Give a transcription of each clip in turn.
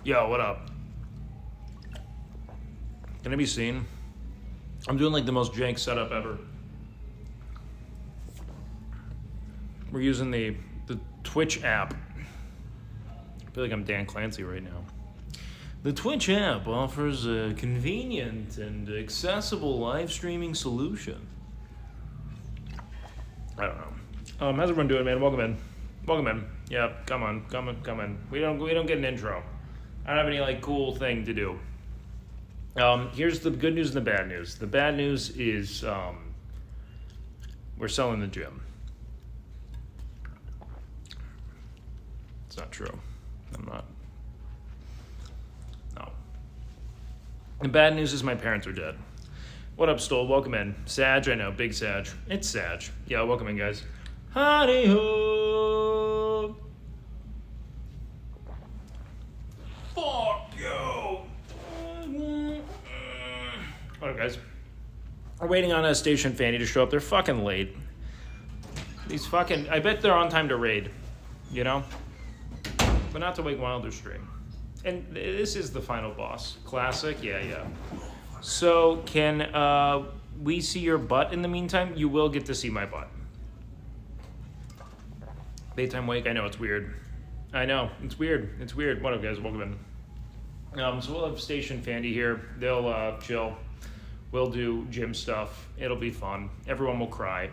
Yo, what up? Can I be seen? I'm doing like the most jank setup ever. We're using the Twitch app. I feel like I'm Dan Clancy right now. The Twitch app offers a convenient and accessible live streaming solution. I don't know. How's everyone doing, man? Welcome in. Welcome in. Yeah, come on. We don't get an intro. I don't have any like cool thing to do. Here's the good news and the bad news. The bad news is we're selling the gym. It's not true. I'm not. No. The bad news is my parents are dead. What up, Stoll? Welcome in. Sag, I know. Big Sag. It's Sag. Yeah, welcome in, guys. Howdy ho! Fuck you! What up, guys? We're waiting on a station Fanny to show up. They're fucking late. These fucking... I bet they're on time to raid. You know? But not to WakeWilder stream. And this is the final boss. Classic? Yeah. So, can we see your butt in the meantime? You will get to see my butt. Daytime Wake, I know it's weird. I know, it's weird. What up, guys? Welcome in. So we'll have Station Fandy here. They'll chill. We'll do gym stuff. It'll be fun. Everyone will cry.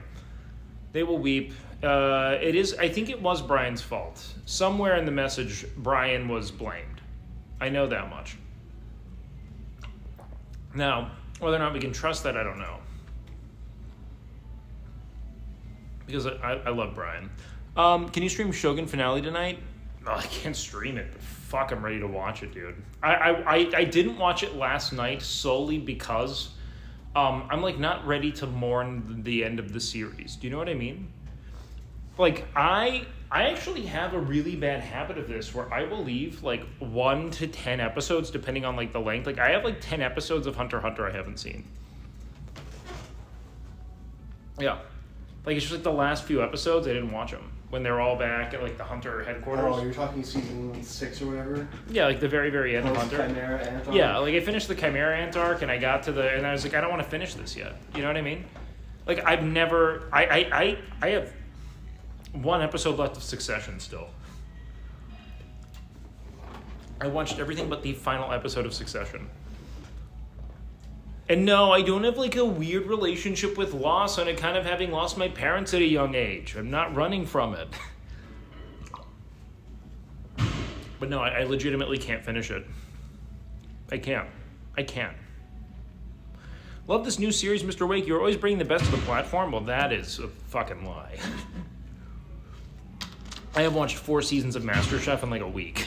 They will weep. I think it was Brian's fault. Somewhere in the message, Brian was blamed. I know that much. Now, whether or not we can trust that, I don't know. Because I love Brian. Can you stream Shogun Finale tonight? Oh, I can't stream it, but fuck, I'm ready to watch it, dude. I didn't watch it last night solely because I'm like not ready to mourn the end of the series. Do you know what I mean? Like I actually have a really bad habit of this where I will leave like 1 to 10 episodes depending on like the length. Like I have like 10 episodes of Hunter x Hunter I haven't seen. Yeah. Like it's just like the last few episodes I didn't watch them when they're all back at like the Hunter headquarters. Oh, you're talking season 6 or whatever? Yeah, like the very end of Hunter. Chimera Ant arc? Yeah, like I finished the Chimera Ant arc and I got to and I was like, I don't want to finish this yet. You know what I mean? Like I've never, I have 1 episode left of Succession still. I watched everything but the final episode of Succession. And no, I don't have like a weird relationship with loss on account of having lost my parents at a young age. I'm not running from it. But no, I legitimately can't finish it. I can't. Love this new series, Mr. Wake. You're always bringing the best to the platform. Well, that is a fucking lie. I have watched 4 seasons of MasterChef in like a week.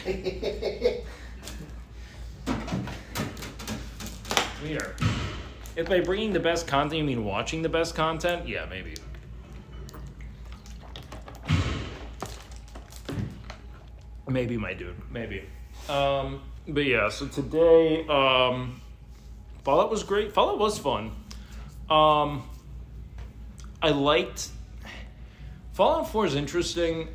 Here. If by bringing the best content you mean watching the best content, yeah, maybe. Maybe, my dude. Maybe. But yeah, so today, Fallout was great. Fallout was fun. I liked... Fallout 4 is interesting.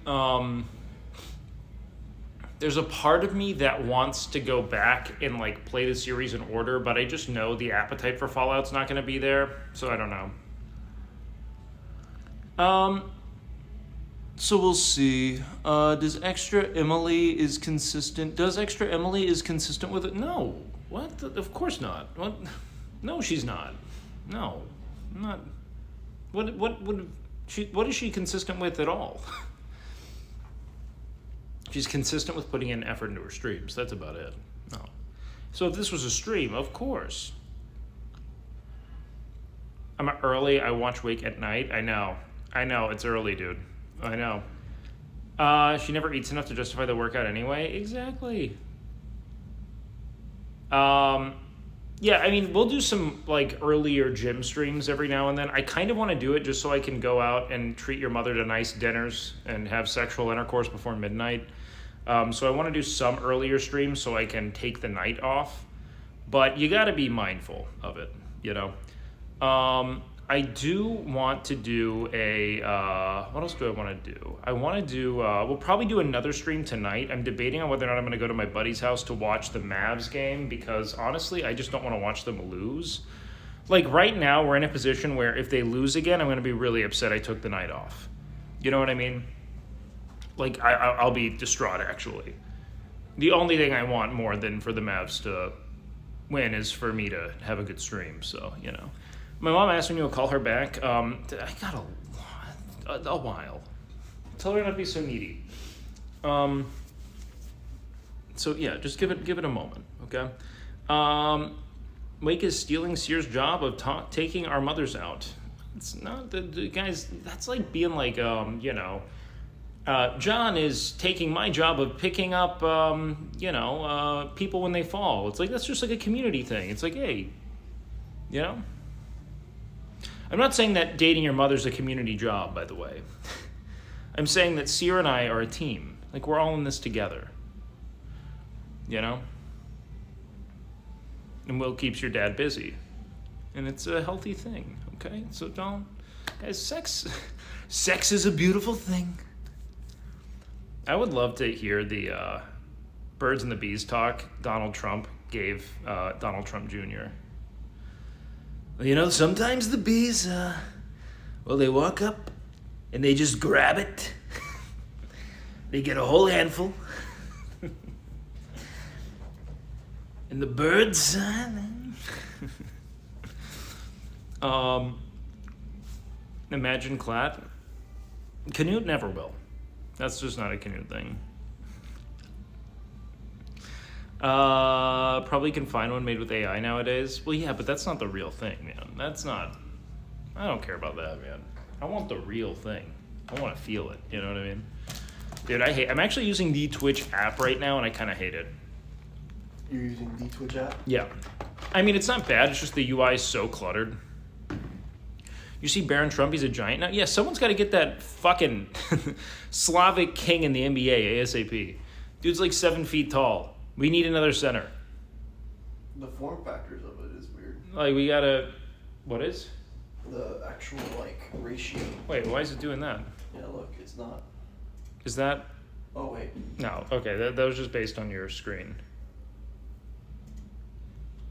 There's a part of me that wants to go back and like play the series in order, but I just know the appetite for Fallout's not going to be there, so I don't know. So we'll see. Does Extra Emily is consistent with it? No. What? Of course not. What? No, she's not. No. I'm not. What is she consistent with at all? She's consistent with putting in effort into her streams. That's about it. No. So if this was a stream, of course. I'm early. I watch Wake at night. I know. It's early, dude. I know. She never eats enough to justify the workout anyway. Exactly. Yeah, I mean, we'll do some, like, earlier gym streams every now and then. I kind of want to do it just so I can go out and treat your mother to nice dinners and have sexual intercourse before midnight. So I want to do some earlier streams so I can take the night off. But you got to be mindful of it, you know. I do want to do a, what else do I want to do? I want to do, we'll probably do another stream tonight. I'm debating on whether or not I'm going to go to my buddy's house to watch the Mavs game because honestly, I just don't want to watch them lose. Like right now, we're in a position where if they lose again, I'm going to be really upset I took the night off. You know what I mean? Like, I'll be distraught, actually. The only thing I want more than for the Mavs to win is for me to have a good stream, so, you know. My mom asked me to call her back. I got a while. Tell her not to be so needy. So yeah, just give it a moment, okay? Wake is stealing Sear's job of taking our mothers out. It's not the guys. That's like being like you know, John is taking my job of picking up you know, people when they fall. It's like that's just like a community thing. It's like, hey, you know. I'm not saying that dating your mother's a community job, by the way. I'm saying that Sear and I are a team. Like, we're all in this together. You know? And Will keeps your dad busy. And it's a healthy thing, okay? So don't... Guys, sex is a beautiful thing. I would love to hear the Birds and the Bees talk Donald Trump gave Donald Trump Jr. You know, sometimes the bees, well, they walk up and they just grab it. They get a whole handful. And the birds, imagine Clat. Canute never will. That's just not a Canute thing. Probably can find one made with AI nowadays. Well, yeah, but that's not the real thing, man. That's not... I don't care about that, man. I want the real thing. I want to feel it, you know what I mean? Dude, I'm actually using the Twitch app right now, and I kind of hate it. You're using the Twitch app? Yeah. I mean, it's not bad. It's just the UI is so cluttered. You see Baron Trump, he's a giant now? Yeah, someone's got to get that fucking Slavic king in the NBA ASAP. Dude's like 7 feet tall. We need another center. The form factors of it is weird. Like, we gotta... What is? The actual, like, ratio. Wait, why is it doing that? Yeah, look, it's not. Is that... Oh, wait. No, okay, that was just based on your screen.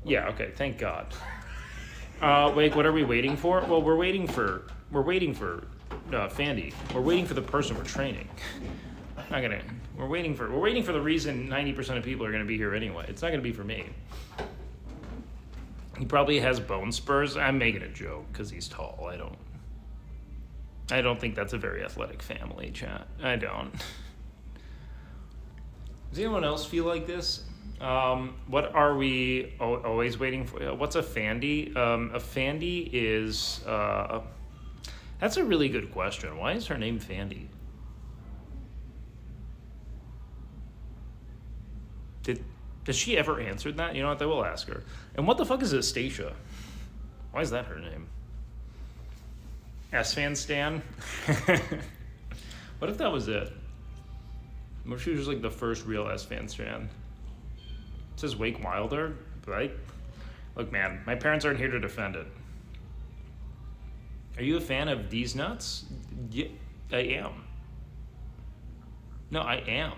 Yeah, okay, thank God. Wait, what are we waiting for? Well, we're waiting for FANDY. We're waiting for the person we're training. We're waiting for the reason 90% of people are gonna be here anyway. It's not gonna be for me. He probably has bone spurs. I'm making a joke because he's tall. I don't think that's a very athletic family, chat. I don't. Does anyone else feel like this? What are we always waiting for? What's a FANDY? A FANDY is... that's a really good question. Why is her name FANDY? Has she ever answered that? You know what? I will ask her. And what the fuck is a STASIA? Why is that her name? S-Fan Stan? What if that was it? What if she was just like the first real S-Fan Stan? It says WakeWilder, right? Look, man, my parents aren't here to defend it. Are you a fan of these nuts? Yeah, I am. No, I am.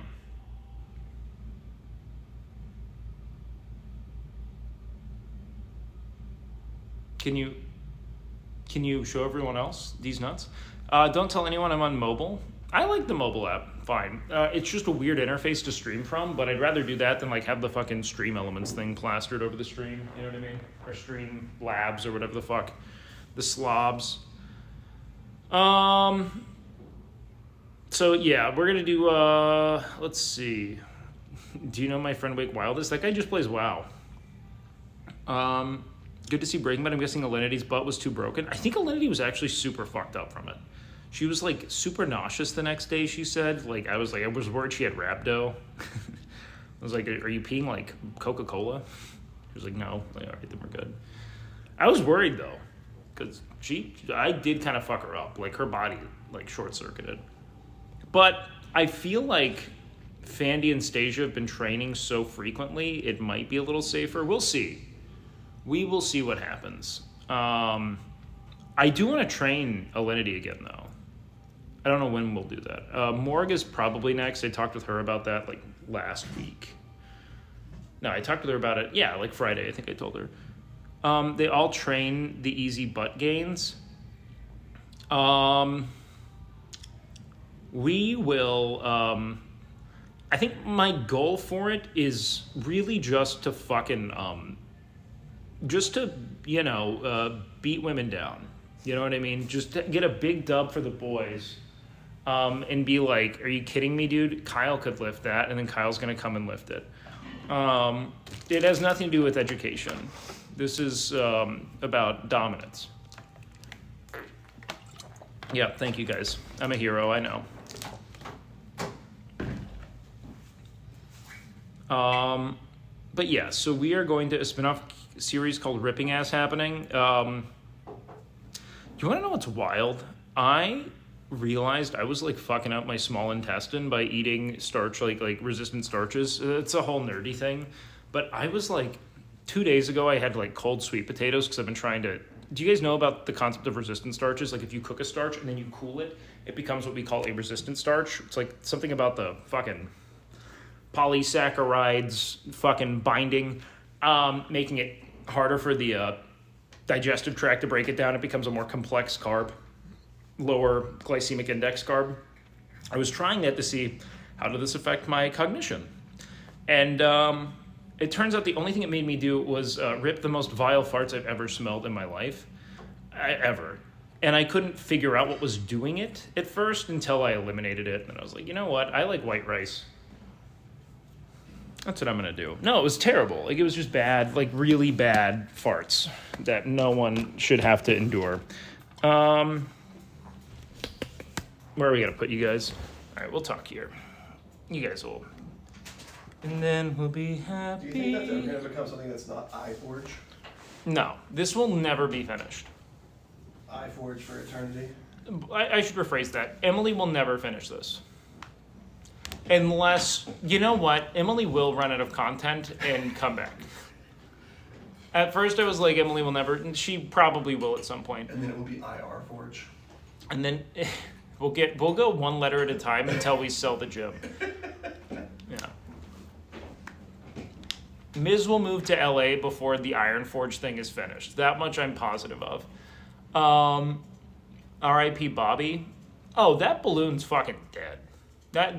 Can you show everyone else these nuts? Don't tell anyone I'm on mobile. I like the mobile app, fine. It's just a weird interface to stream from, but I'd rather do that than like have the fucking Stream Elements thing plastered over the stream, you know what I mean? Or Stream Labs or whatever the fuck. The slobs. So yeah, we're gonna do, let's see. Do you know my friend WakeWilder? That guy just plays WoW. Good to see Breaking Bad. I'm guessing Alenity's butt was too broken. I think Alenity was actually super fucked up from it. She was like super nauseous the next day, she said. Like I was worried she had rhabdo. I was like, are you peeing like Coca-Cola? She was like, no. Like, all right, then we're good. I was worried though, because I did kind of fuck her up. Like her body like short-circuited. But I feel like FANDY and Stasia have been training so frequently, it might be a little safer. We'll see. We will see what happens. I do want to train Alinity again, though. I don't know when we'll do that. Morg is probably next. I talked with her about that, like, last week. No, I talked with her about it, yeah, like Friday, I think I told her. They all train the easy butt gains. We will, I think my goal for it is really just to fucking, beat women down. You know what I mean? Just to get a big dub for the boys. And be like, are you kidding me, dude? Kyle could lift that, and then Kyle's going to come and lift it. It has nothing to do with education. This is about dominance. Yeah, thank you guys. I'm a hero, I know. But yeah, so we are going to a spin-off series called Ripping Ass happening. You want to know what's wild? I realized I was like fucking up my small intestine by eating starch, like resistant starches. It's a whole nerdy thing. But I was like, 2 days ago, I had like cold sweet potatoes because I've been trying to... Do you guys know about the concept of resistant starches? Like if you cook a starch and then you cool it, it becomes what we call a resistant starch. It's like something about the fucking polysaccharides fucking binding, making it harder for the digestive tract to break it down. It becomes a more complex carb, lower glycemic index carb. I was trying that to see how did this affect my cognition. And it turns out the only thing it made me do was rip the most vile farts I've ever smelled in my life. Ever. And I couldn't figure out what was doing it at first until I eliminated it. And I was like, you know what? I like white rice. That's what I'm going to do. No, it was terrible. Like, it was just bad, like, really bad farts that no one should have to endure. Where are we going to put you guys? All right, we'll talk here. You guys will. And then we'll be happy. Do you think that's ever going to become something that's not iForge? No, this will never be finished. iForge for eternity? I should rephrase that. Emily will never finish this. Unless, you know what? Emily will run out of content and come back. At first I was like, Emily will never, and she probably will at some point. And then it will be IR Forge. And then we'll go one letter at a time until we sell the gym. Yeah. Miz will move to LA before the Iron Forge thing is finished. That much I'm positive of. R.I.P. Bobby. Oh, that balloon's fucking dead.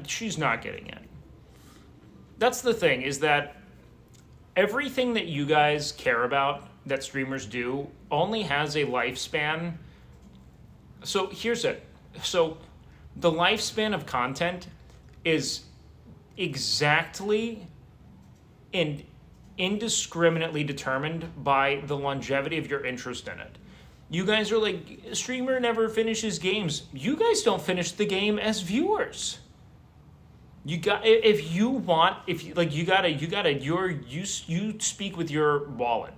She's not getting it. That's the thing, is that everything that you guys care about that streamers do only has a lifespan. So here's it. So the lifespan of content is exactly and indiscriminately determined by the longevity of your interest in it. You guys are like, streamer never finishes games. You guys don't finish the game as viewers. You speak with your wallet.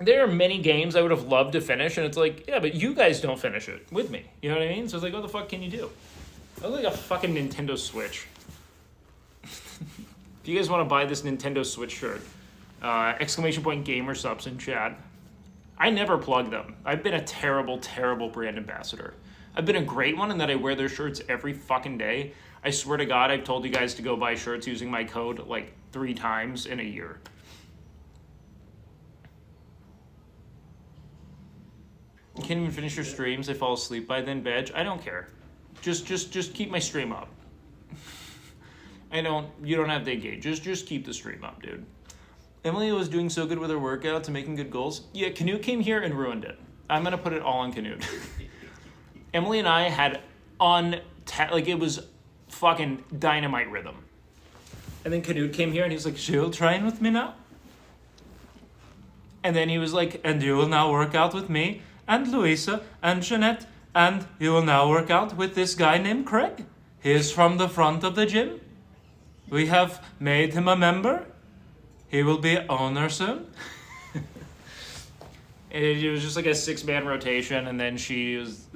There are many games I would have loved to finish, and it's like, yeah, but you guys don't finish it with me. You know what I mean? So it's like, what the fuck can you do? I look like a fucking Nintendo Switch. If you guys want to buy this Nintendo Switch shirt, ! Gamer subs in chat. I never plug them. I've been a terrible, terrible brand ambassador. I've been a great one in that I wear their shirts every fucking day. I swear to God, I've told you guys to go buy shirts using my code like 3 times in a year. You can't even finish your streams. I fall asleep by then, Veg. I don't care. Just keep my stream up. You don't have to engage. Just keep the stream up, dude. Emily was doing so good with her workouts and making good goals. Yeah, Canute came here and ruined it. I'm gonna put it all on Canute. Emily and I had it was fucking dynamite rhythm. And then Canute came here and he was like, she'll train with me now? And then he was like, and you will now work out with me, and Louisa, and Jeanette, and you will now work out with this guy named Craig. He is from the front of the gym. We have made him a member. He will be owner soon. It was just like a 6-man rotation, and then she was...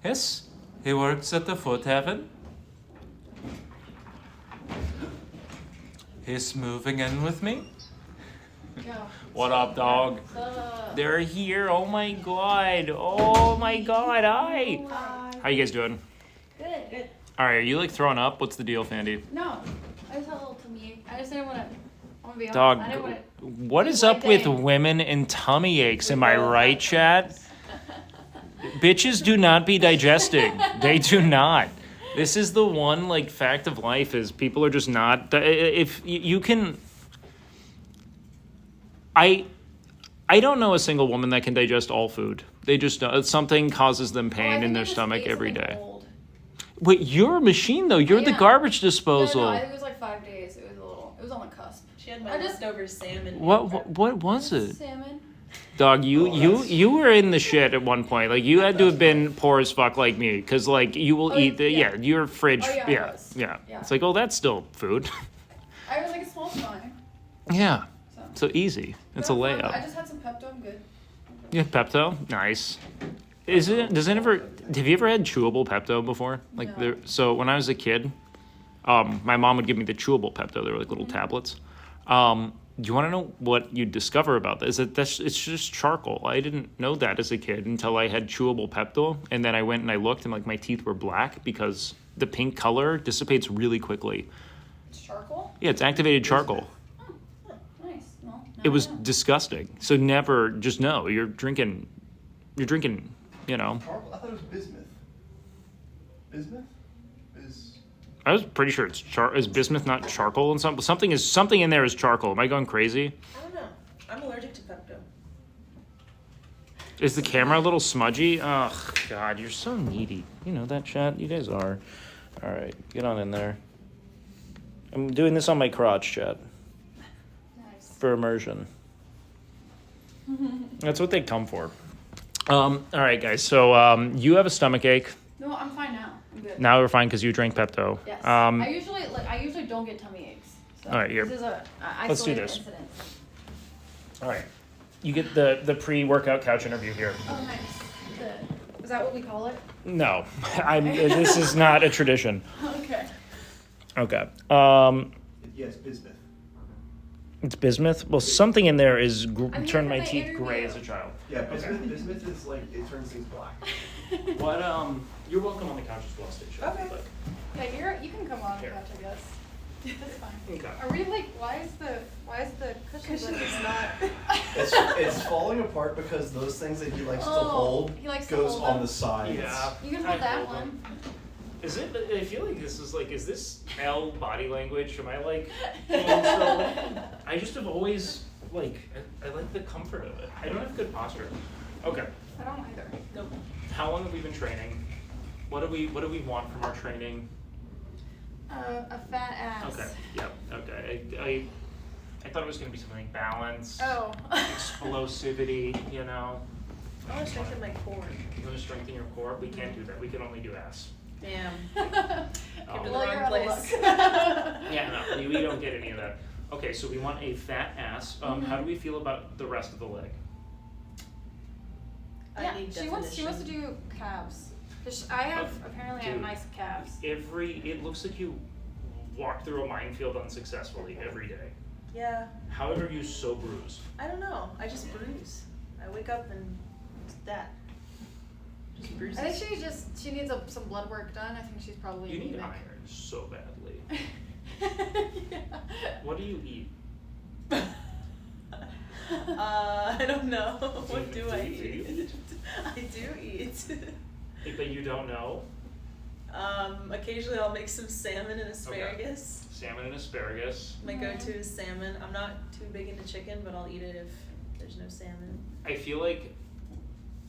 Yes, he works at the Foot Heaven. He's moving in with me. Go. What up, dog? They're here. Oh my god. Oh my god. Hi. How you guys doing? Good. All right. Are you like throwing up? What's the deal, Fandy? No, I just had a little tummy ache. I just didn't want to. I'm gonna be honest. Dog. I didn't want to. What is up with women and tummy aches? Am I right, chat? Bitches do not be digesting. They do not. This is the one like fact of life is people are just not. If you can. I don't know a single woman that can digest all food. They just don't. Something causes them pain in their stomach every day. Old. Wait, you're a machine though. You're the garbage disposal. No, I think it was like 5 days. It was on the cusp. She had my leftover salmon. What was it? Salmon. Dog, you were in the shit at one point. Like you had to have been poor as fuck like me, because like you will eat the your fridge. Yeah. It's like, oh, that's still food. I was like a small fine. Yeah. So easy. It's a layup. I just had some Pepto. I'm good. Yeah, Pepto, nice. Is it? Does it ever? Have you ever had chewable Pepto before? Like No. So when I was a kid, my mom would give me the chewable Pepto. They were like little tablets. Do you want to know what you discover about this? It's just charcoal. I didn't know that as a kid until I had chewable Pepto, and then I went and I looked, and like my teeth were black because the pink color dissipates really quickly. It's charcoal. Yeah, it's activated charcoal. Nice. Well, It was disgusting. So never, just know you're drinking. You know. Charcoal? I thought it was bismuth. Bismuth? I was pretty sure is bismuth not charcoal and something in there is charcoal. Am I going crazy? I don't know. I'm allergic to Pepto. Is the camera a little smudgy? Oh God, you're so needy. You know that, chat. You guys are. All right, get on in there. I'm doing this on my crotch, chat, nice. for immersion. That's what they come for. All right, guys. So you have a stomach ache. No, I'm fine now. I'm good. Now we're fine because you drank Pepto. Yes. I usually don't get tummy aches. So all right, here. This is a Let's do isolated this. incident. All right. You get the pre-workout couch interview here. Oh, nice. Is that what we call it? No, this is not a tradition. Okay. Okay. Yes, bismuth. It's bismuth. Well, something in there is I'm turned here my for the teeth gray interview. as a child. Yeah, bismuth is like, it turns things black. What? You're welcome on the couch as well, Stacia. Okay. Yeah, you can come on the Here. couch, I guess. That's fine. Okay. Are we like? Why is the cushion Is not. It's falling apart because those things that he likes to Oh, hold he likes to goes hold on them. the sides. Yeah. You can I hold that hold one. them. Is it? I feel like this is like. Is this L body language? Am I like? I just have always like. I like the comfort of it. I don't have good posture. Okay. I don't either. Nope. How long have we been training? What do we want from our training? A fat ass. Okay. Yep. Okay. I thought it was gonna be something like balance, Oh. explosivity. You know. I want to strengthen my core. You want to strengthen your core? We can't do that. We can only do ass. Damn. Oh. Came to the Well, wrong you're out of place. luck. Yeah, no, we don't get any of that. Okay, so we want a fat ass. How do we feel about the rest of the leg? Yeah, I need she wants to definition. do calves. 'Cause I have apparently I have Dude. nice calves. It looks like you walk through a minefield unsuccessfully every day. Yeah. How are you so bruised? I don't know. I just bruise. I wake up and it's that. Just bruises. I think she needs some blood work done. I think she's probably You need anemic. iron so badly. Yeah. What do you eat? I don't know. What do I do you eat? I do eat. But you don't know? Occasionally I'll make some salmon and asparagus. Salmon and asparagus. My go-to is salmon. I'm not too big into chicken, but I'll eat it if there's no salmon. I feel like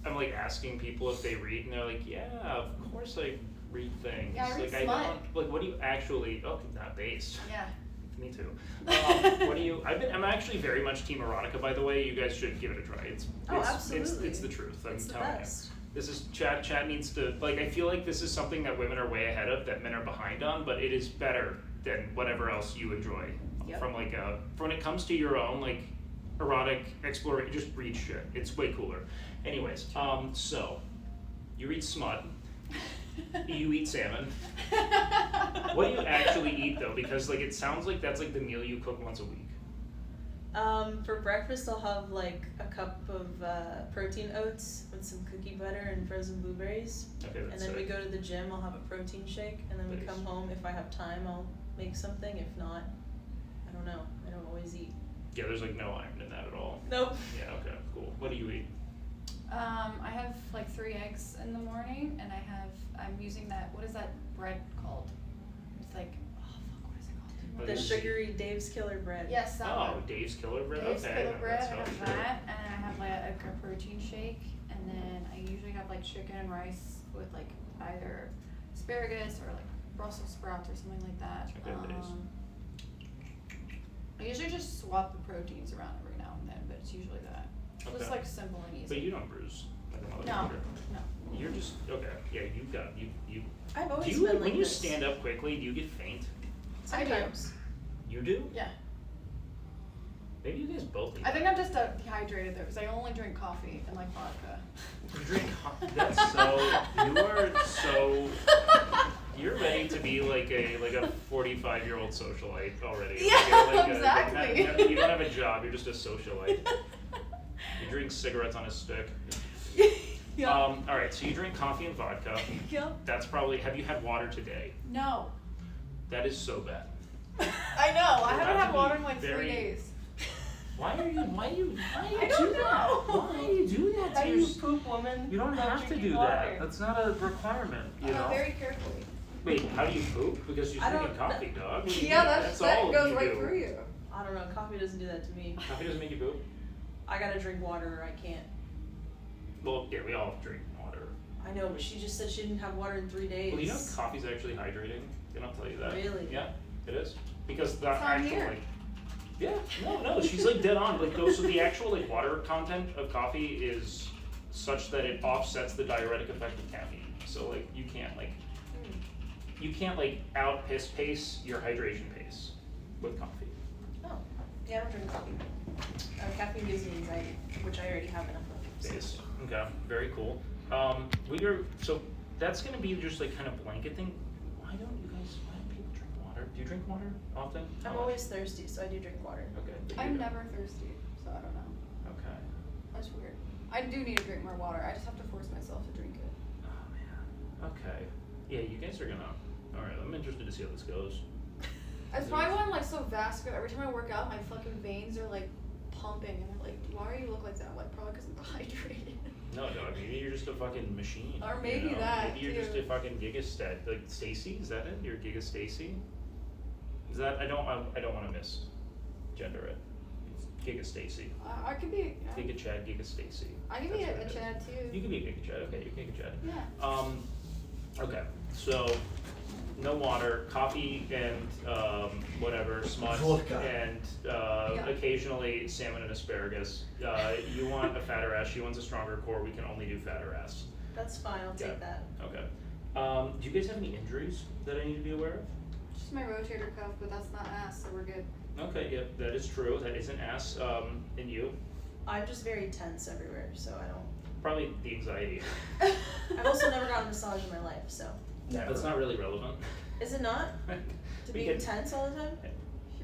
I'm like asking people if they read, and they're like, "Yeah, of course I read things." Yeah, I read like smut. I don't like. What do you actually? Oh, not based. Yeah. Me too. What do you? I'm actually very much team erotica, by the way. You guys should give it a try. It's absolutely. It's the truth. I'm It's the telling best. you. This is Chat needs to like. I feel like this is something that women are way ahead of, that men are behind on, but it is better than whatever else you enjoy. Yep. From like when it comes to your own like erotic exploration, just read shit. It's way cooler. Anyways, so you read smut. You eat salmon. What do you actually eat though? Because like it sounds like that's like the meal you cook once a week. For breakfast, I'll have like a cup of protein oats with some cookie butter and frozen blueberries. Okay, that's And then we sick. go to the gym, I'll have a protein shake, and then we Nice. come home. If I have time, I'll make something. If not, I don't know. I don't always eat. Yeah, there's like no iron in that at all. Nope. Yeah, okay, cool. What do you eat? I have like 3 eggs in the morning, and I'm using that, what is that bread called? It's like, oh fuck, what is it called? What The is- sugary Dave's Killer bread. Yes, that Oh, one. Dave's Killer Bread? Dave's Okay, Killer bread, that I sounds have good. that, and then I have like a protein shake, and then I usually have like chicken and rice with like either asparagus or like Brussels sprouts or something like that. Okay, nice. I usually just swap the proteins around every now and then, but it's usually that. Okay. Just like simple and But easy. you don't bruise like a No, motherfucker. no. You're just, okay, yeah, you've got, you. I've always Do you, been like when you this. stand up quickly, do you get faint? I do. Sometimes. You do? Yeah. Maybe you guys both do I think that. I'm just dehydrated though, because I only drink coffee and like vodka. You drink that's so, you are so, you're ready to be like a 45-year-old socialite already. Yeah, You're like exactly. you don't have a job, you're just a socialite. You drink cigarettes on a stick. Yeah. Alright, so you drink coffee and vodka. Yep. That's probably, have you had water today? No. That is so bad. I know. I You're haven't about had to be water in like very- 3 days. Why do you I do don't that? know. Why do you do that How to do you yourself? poop, woman? You don't without have to drinking do water? that. That's not a requirement, you know? Very carefully. Wait, how do you poop? Because you're I drinking don't- coffee, dog. What do you Yeah, mean? that all goes you right do. through you. I don't know. Coffee doesn't do that to me. Coffee doesn't make you poop? I gotta drink water or I can't. Well, yeah, we all drink water. I know, but she just said she didn't have water in 3 days. Well, you know coffee's actually hydrating? They don't tell you that. Really? Yeah, it is. Because the It's on actual, here. like, yeah, no, she's like dead on. Like, those, so the actual, like, water content of coffee is such that it offsets the diuretic effect of caffeine. So, like, you can't, like, out piss pace your hydration pace with coffee. Oh. Yeah, I don't drink coffee. Caffeine gives me anxiety, which I already have enough of. Days. Okay, very cool. So that's gonna be just like kind of blanket thing. Why don't people drink water? Do you drink water often? How I'm much? always thirsty, so I do drink water. Okay. but you I'm don't. never thirsty, so I don't know. Okay. That's weird. I do need to drink more water. I just have to force myself to drink it. Oh man. Okay. Yeah, you guys are gonna. All right, I'm interested to see how this goes. It's probably when I'm like so vascular. Every time I work out, my fucking veins are like pumping, and they're like, "Why are you look like that?" I'm like, probably because I'm dehydrated. No, dog. Maybe you're just a fucking machine. Or you maybe know? that, Maybe you're just too. a fucking gigastat. Like Stacy, is that it? You're Giga Stacy? Is that? I don't want to misgender it. It's Giga Stacy. I could be. Giga Chad, Giga Stacy. I could be That's a what it is. Chad too. You can be a Giga Chad. Okay, you're Giga Chad. Yeah. Okay. So, no water, coffee, and whatever smudge, Vodka. and occasionally salmon and asparagus. You want a fatter ass. She wants a stronger core. We can only do fatter ass. That's fine, I'll Yeah. take that. Okay. Do you guys have any injuries that I need to be aware of? Just my rotator cuff, but that's not ass, so we're good. Okay. Yep. That is true. That is an ass. In you, I'm just very tense everywhere, so I don't. probably the anxiety. I've also never gotten a massage in my life, so. Never. That's not really relevant. Is it not? To We be can- tense all the time?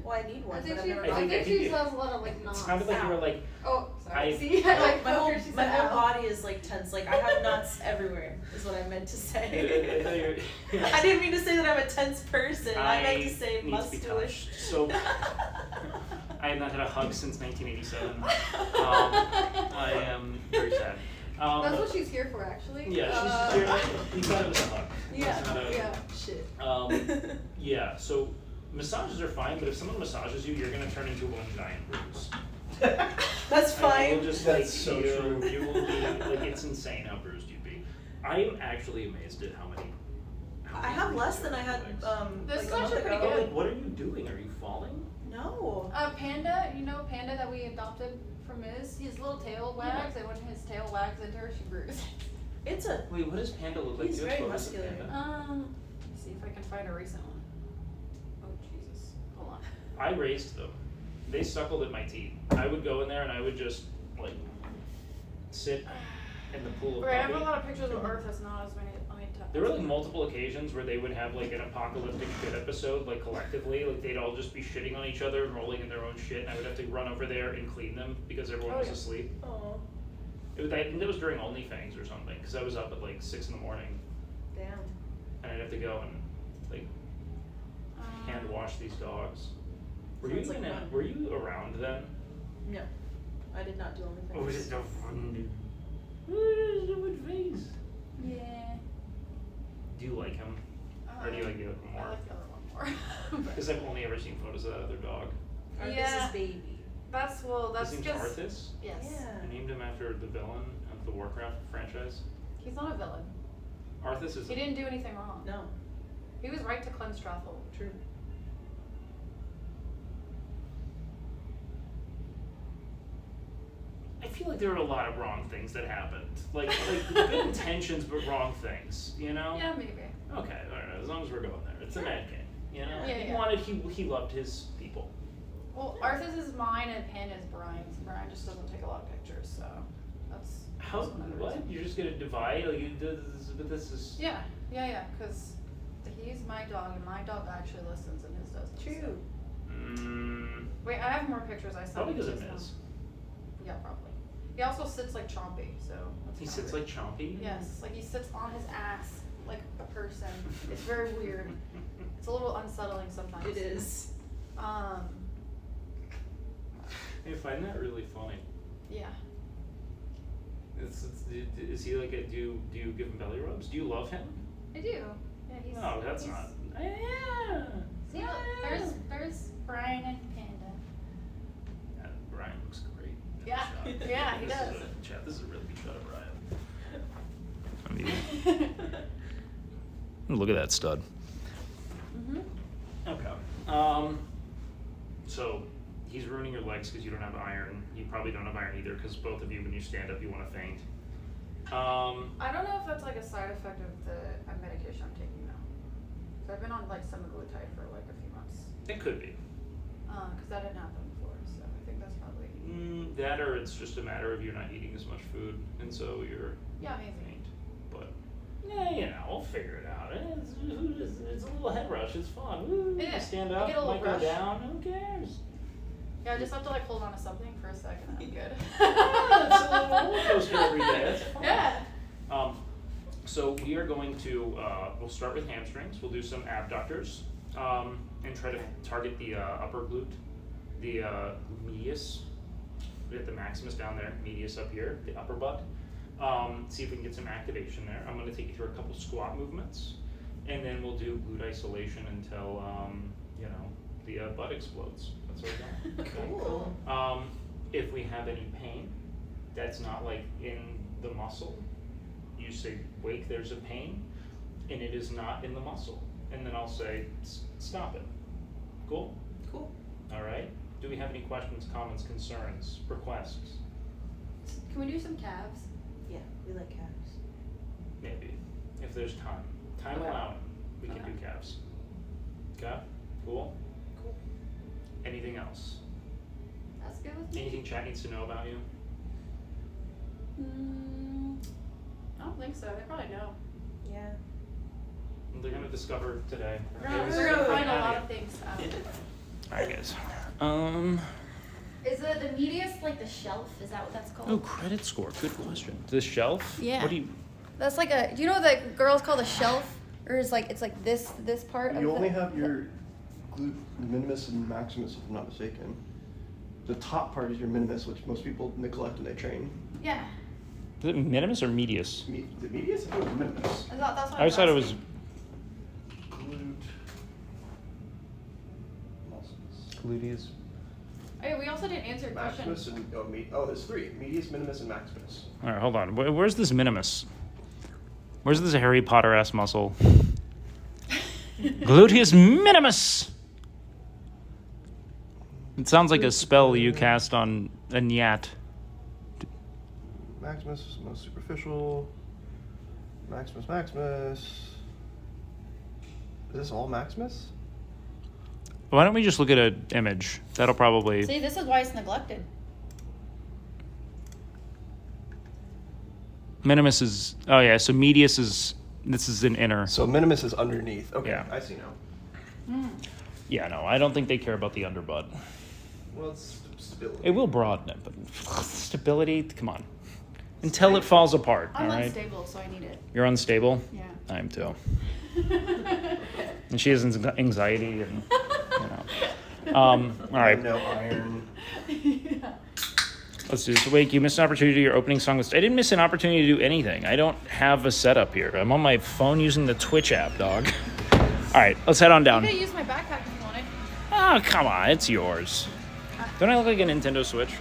Well, I need one, I think but I've she, never I I gotten think- think I she think says a lot of like It knots. sounded like you were like. Oh, sorry. I- See, I like my whole she my said whole ow. body is like tense. Like I have knots everywhere. Is what I meant to I say. thought I didn't mean to say that I'm a tense person. I meant to say need to be muscular. touched. So I have not had a hug since 1987. I am very sad. That's what she's here for, actually. Yeah, she's here. We thought it was a hug. Yeah, It's not a- Yeah, shit. Yeah. So massages are fine, but if someone massages you, you're gonna turn into one giant bruise. That's I fine. will just That's like so you, true. you will be like it's insane how bruised you'd be. I am actually amazed at how many. I have less than I had This like is a month actually pretty ago. Oh, like what are you doing? Are you falling? No. Panda, you know Panda that we adopted from his little tail wags, and when his tail wags into her, she bruised. It's a Wait, what does Panda look like? He's Do you have very photos of muscular. Panda? Let me see if I can find a recent one. Oh, Jesus. Hold on. I raised them. They suckled at my teeth. I would go in there and I would just like sit in the pool of Right, I have a puppy. lot of pictures of Earth that's not as many. Let me tell. There were like multiple occasions where they would have like an apocalyptic shit episode, like collectively, like they'd all just be shitting on each other and rolling in their own shit, and I would have to run over there and clean them because everyone was asleep. Oh, I think it was during OnlyFans or something, because I was up at like 6 in the morning, damn. and I'd have to go and like hand wash these dogs. Were you Sounds like fun. were you around then? No, I did not do OnlyFans. Oh, was it no fun? What face? Yeah. Do you like him, or do you like the other one I more? like the other one more. Because I've only ever seen photos of that other dog. Yeah. Arthas' baby. That's His name's just Arthas. yes. Yeah. I named him after the villain of the Warcraft franchise. He's not a villain. Arthas is. He didn't do anything wrong. No, He was right to cleanse Strathel. true. I feel like there were a lot of wrong things that happened. Like good intentions, but wrong things. You know. Yeah, maybe. Okay, all right. As long as we're going there, it's a Mad King. You know. Yeah, he yeah. wanted. He loved his people. Well, Arthas is mine and Panda is Brian's. Brian just doesn't take a lot of pictures, so that's How? also another What? reason. You're just gonna divide? Like, but this is. Yeah, because he's my dog and my dog actually listens and his doesn't. True. Mm, Wait, I have more pictures I saw. probably because of Miz. Yeah, probably. He also sits like Chompy, so that's He kinda sits weird. like Chompy. Yes, like he sits on his ass like a person. It's very weird. It's a little unsettling sometimes. It is. Um, I find that really funny. yeah. Is he like a? Do you give him belly rubs? Do you love him? I do. Yeah, he's. No, that's he's, not. Yeah. See, look, there's Brian and Panda. Brian looks great. in the Yeah. shot. Yeah, he This does. Is this is a really good shot of Brian. I mean, look at that stud. Mhm. Okay. So he's ruining your legs because you don't have iron. You probably don't have iron either because both of you, when you stand up, you want to faint. I don't know if that's like a side effect of the medication I'm taking now. So I've been on like semaglutide for like a few months. It could be. Because that didn't happen before, so I think that's probably. That or it's just a matter of you're not eating as much food, and so you're Yeah, maybe. faint. But yeah, you know, we'll figure it out. It's a little head rush. It's fun. Woo, Yeah, stand I up, get a little might go rush. down. Who cares? Yeah, I just have to like hold on to something for a second and I'm good. Yeah, it's a little roller coaster every day. That's fun. Yeah. So we are going to, we'll start with hamstrings. We'll do some abductors and try to target the upper glute, the medius. We got the maximus down there, medius up here, the upper butt. See if we can get some activation there. I'm going to take you through a couple squat movements, and then we'll do glute isolation until, you know, the butt explodes. That's what we're doing. Cool. If we have any pain, that's not like in the muscle. You say, Wake, there's a pain, and it is not in the muscle. And then I'll say, stop it. Cool? Cool. All right. Do we have any questions, comments, concerns, requests? Can we do some calves? Yeah, we like calves. Maybe. If there's time. Time Okay. allowing, we can Okay. do calves. Okay? Cool? Cool. Anything else? That's good with me. Anything chat needs to know about you? I don't think so. They probably know. Yeah. They're going to discover today. We're Okay, gonna, this we're is gonna the find a finale. lot of things out. Alright, guys. Is it the medius like the shelf? Is that what that's called? Oh, credit score. Good question. The shelf? Yeah. What do you... That's like a. Do you know what the girls call the shelf? Or is like it's like this part of You only the, have your glute minimus and maximus, if I'm not mistaken. The top part is your minimus, which most people neglect when they train. Yeah. Is it minimus or medius? The medius? I thought it was minimus. I thought that's what I always thought it was... asking. Glute muscles. Gluteus. Oh, yeah, we also didn't answer a question. Maximus and there's three: medius, minimus, and maximus. Alright, hold on. Where's this minimus? Where's this Harry Potter-ass muscle? Gluteus minimus! It sounds like a spell you cast on a nyat. Maximus is most superficial. Maximus. Is this all Maximus? Why don't we just look at an image? That'll probably... See, this is why it's neglected. Minimus is... Oh yeah, so medius is This is an inner. So minimus is underneath. Okay, Yeah. I see now. Yeah, no, I don't think they care about the underbutt. Well, it's stability. It will broaden it, but stability, come on. Until it falls apart, I'm all right? unstable, so I need it. You're unstable? Yeah. I am too. And she has anxiety and, all right. No iron. Yeah. Let's do this. Wake, you missed an opportunity to do your opening song. I didn't miss an opportunity to do anything. I don't have a setup here. I'm on my phone using the Twitch app, dog. All right, let's head on You down. could use my backpack if you wanted. Oh, come on. It's yours. Don't I look like a Nintendo Switch?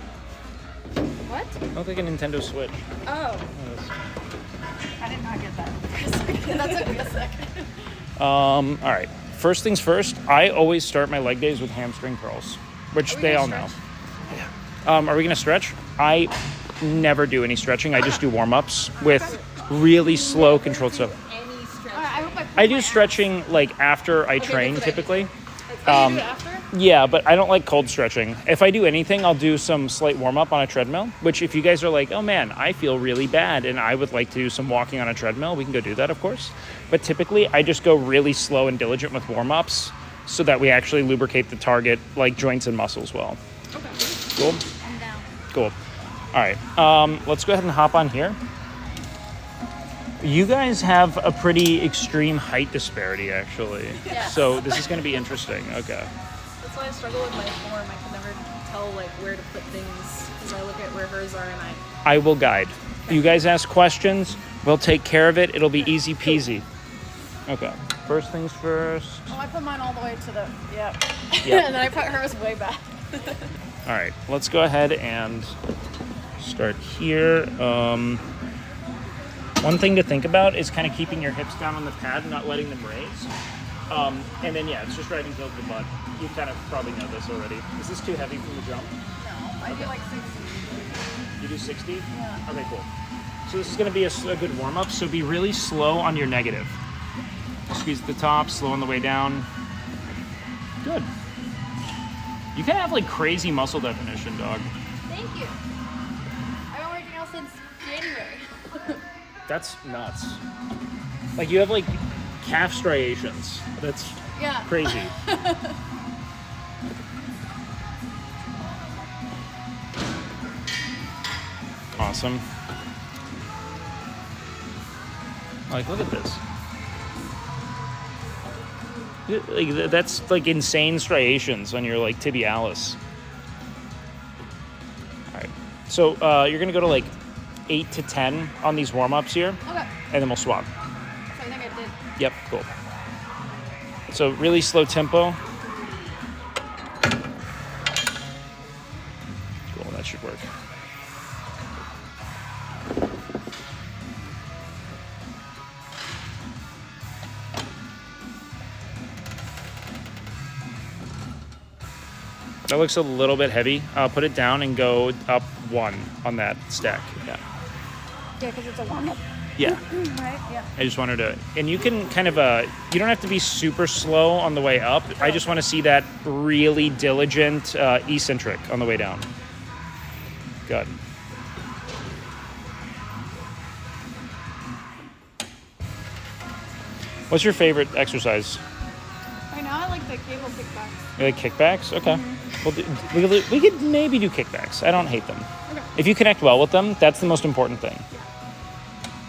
What? I look like a Nintendo Switch. Oh. I did not get that for a second. That took me a second. All right. First things first, I always start my leg days with hamstring curls, which Are we they gonna all know. stretch? Are we going to stretch? I never do any stretching. I just do warm-ups with really slow, controlled stuff. Any stretch. I hope I do stretching like after I train, that's what I typically. Oh, you do it after? Yeah, but I don't like cold stretching. If I do anything, I'll do some slight warm-up on a treadmill, which if you guys are like, oh man, I feel really bad and I would like to do some walking on a treadmill, we can go do that, of course. But typically, I just go really slow and diligent with warm-ups so that we actually lubricate the target, like joints and muscles well. Okay. Cool? I'm down. Cool. All right, let's go ahead and hop on here. You guys have a pretty extreme height disparity, actually. Yes. So this is going to be interesting. Okay. That's why I struggle with my form. I can never tell like where to put things because I look at where hers are and I will guide. You guys ask questions. We'll take care of it. It'll be easy peasy. Okay. First things first. Oh, I put mine all the way to the, Yep. and then I put hers way back. All right. Let's go ahead and start here. One thing to think about is kind of keeping your hips down on the pad and not letting them raise. And then, yeah, it's just driving heel to the butt. You kind of probably know this already. Is this too heavy from the jump? No, I do like 60. You do 60? Yeah. Okay, cool. So this is going to be a good warm-up, so be really slow on your negative. Squeeze at the top, slow on the way down. Good. You kind of have like crazy muscle definition, dog. Thank you. I've been working out since January. That's nuts. Like you have like calf striations. That's Yeah. crazy. Awesome. Like, look at this. Like that's like insane striations on your like tibialis. All right. So you're gonna go to like 8 to 10 on these warm-ups here, Okay. and then we'll swap. So I think I did. Yep, cool. So really slow tempo. Cool, that should work. That looks a little bit heavy. Put it down and go up 1 on that stack. Yeah. Yeah, because it's a warm-up. Yeah. Right? Yeah. I just wanted to, and you can kind of, you don't have to be super slow on the way up. I just want to see that really diligent eccentric on the way down. Good. What's your favorite exercise? Right now I like the cable kickbacks. You like kickbacks? Okay. Well, we could maybe do kickbacks. I don't hate them. Okay. If you connect well with them, that's the most important thing.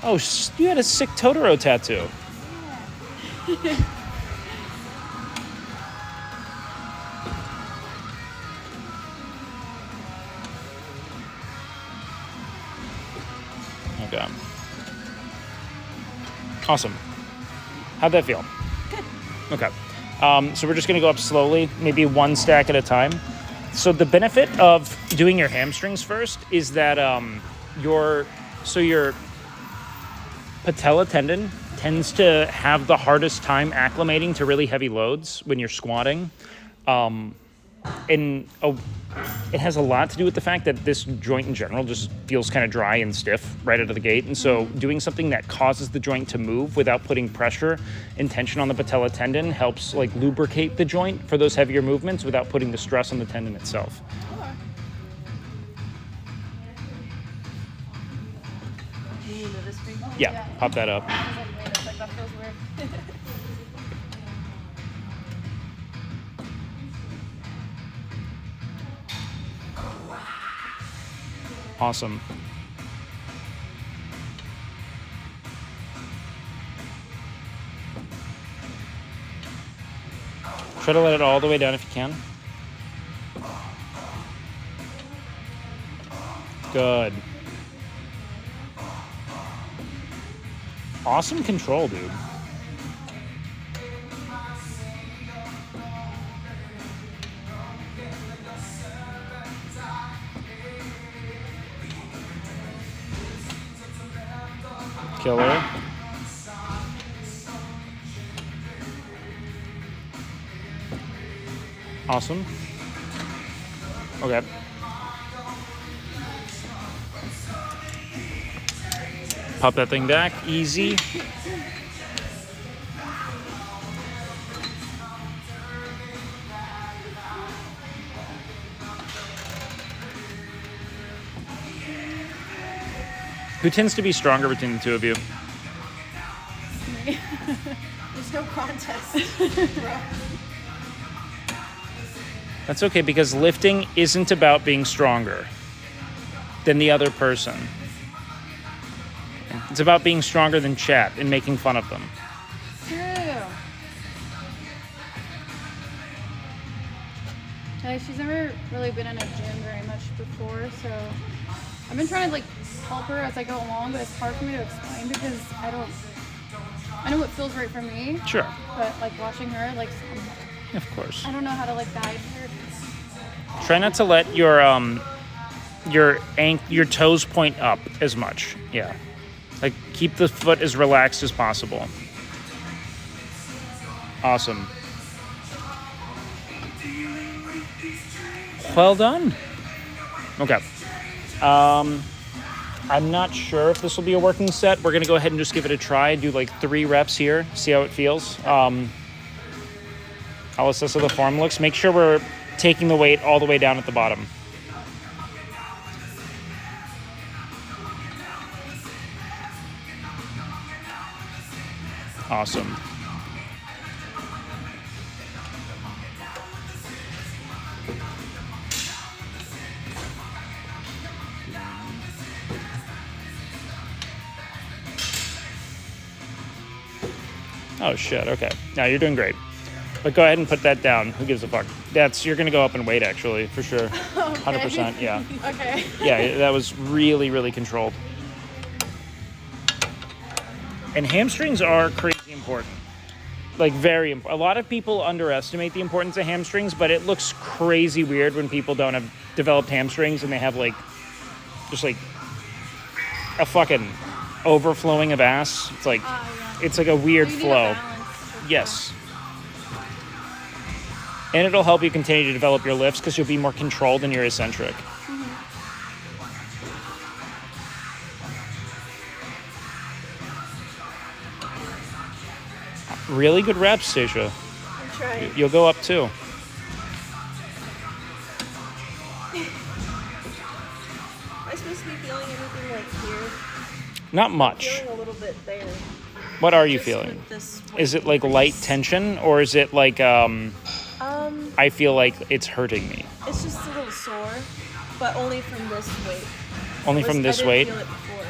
Oh, you had a sick Totoro tattoo. Yeah. Okay. Awesome. How'd that feel? Good. Okay. So we're just going to go up slowly, maybe 1 stack at a time. So the benefit of doing your hamstrings first is that your patella tendon tends to have the hardest time acclimating to really heavy loads when you're squatting. It has a lot to do with the fact that this joint in general just feels kind of dry and stiff right out of the gate. And so doing something that causes the joint to move without putting pressure and tension on the patella tendon helps like lubricate the joint for those heavier movements without putting the stress on the tendon itself. Can you move this for me? Yeah, pop that up. It's like the Awesome. Try to let it all the way down if you can. Good. Awesome control, dude. Killer. Awesome. Okay. Pop that thing back. Easy. Who tends to be stronger between the two of you? There's no contest, bro. That's okay, because lifting isn't about being stronger than the other person. It's about being stronger than chat and making fun of them. True. She's never really been in a gym very much before, so I've been trying to like help her as I go along, but it's hard for me to explain because I know what feels right for me. Sure. But like watching her, like Of course. I don't know how to like guide her. Try not to let your toes point up as much. Yeah. Like keep the foot as relaxed as possible. Awesome. Well done. Okay. I'm not sure if this will be a working set. We're gonna go ahead and just give it a try. Do like 3 reps here. See how it feels. I'll assess how the form looks. Make sure we're taking the weight all the way down at the bottom. Awesome. Oh shit, okay. Now you're doing great. But go ahead and put that down. Who gives a fuck? You're gonna go up in weight actually, for sure. 100%, yeah. Okay. Yeah, that was really, really controlled. And hamstrings are crazy important. Like very important. A lot of people underestimate the importance of hamstrings, but it looks crazy weird when people don't have developed hamstrings and they have like, just like a fucking overflowing of ass. It's like, it's like a weird flow. Yes. And it'll help you continue to develop your lifts because you'll be more controlled in your eccentric. Really good reps, Stasia. I'm trying. You'll go up too. Am I supposed to be feeling anything like here? Not I'm much. feeling a little bit there. What are you Just feeling? with this Is it like weight light increase. tension or is it like I feel like it's hurting me? It's just a little sore, but only from this weight. Only from this I weight? didn't feel it before.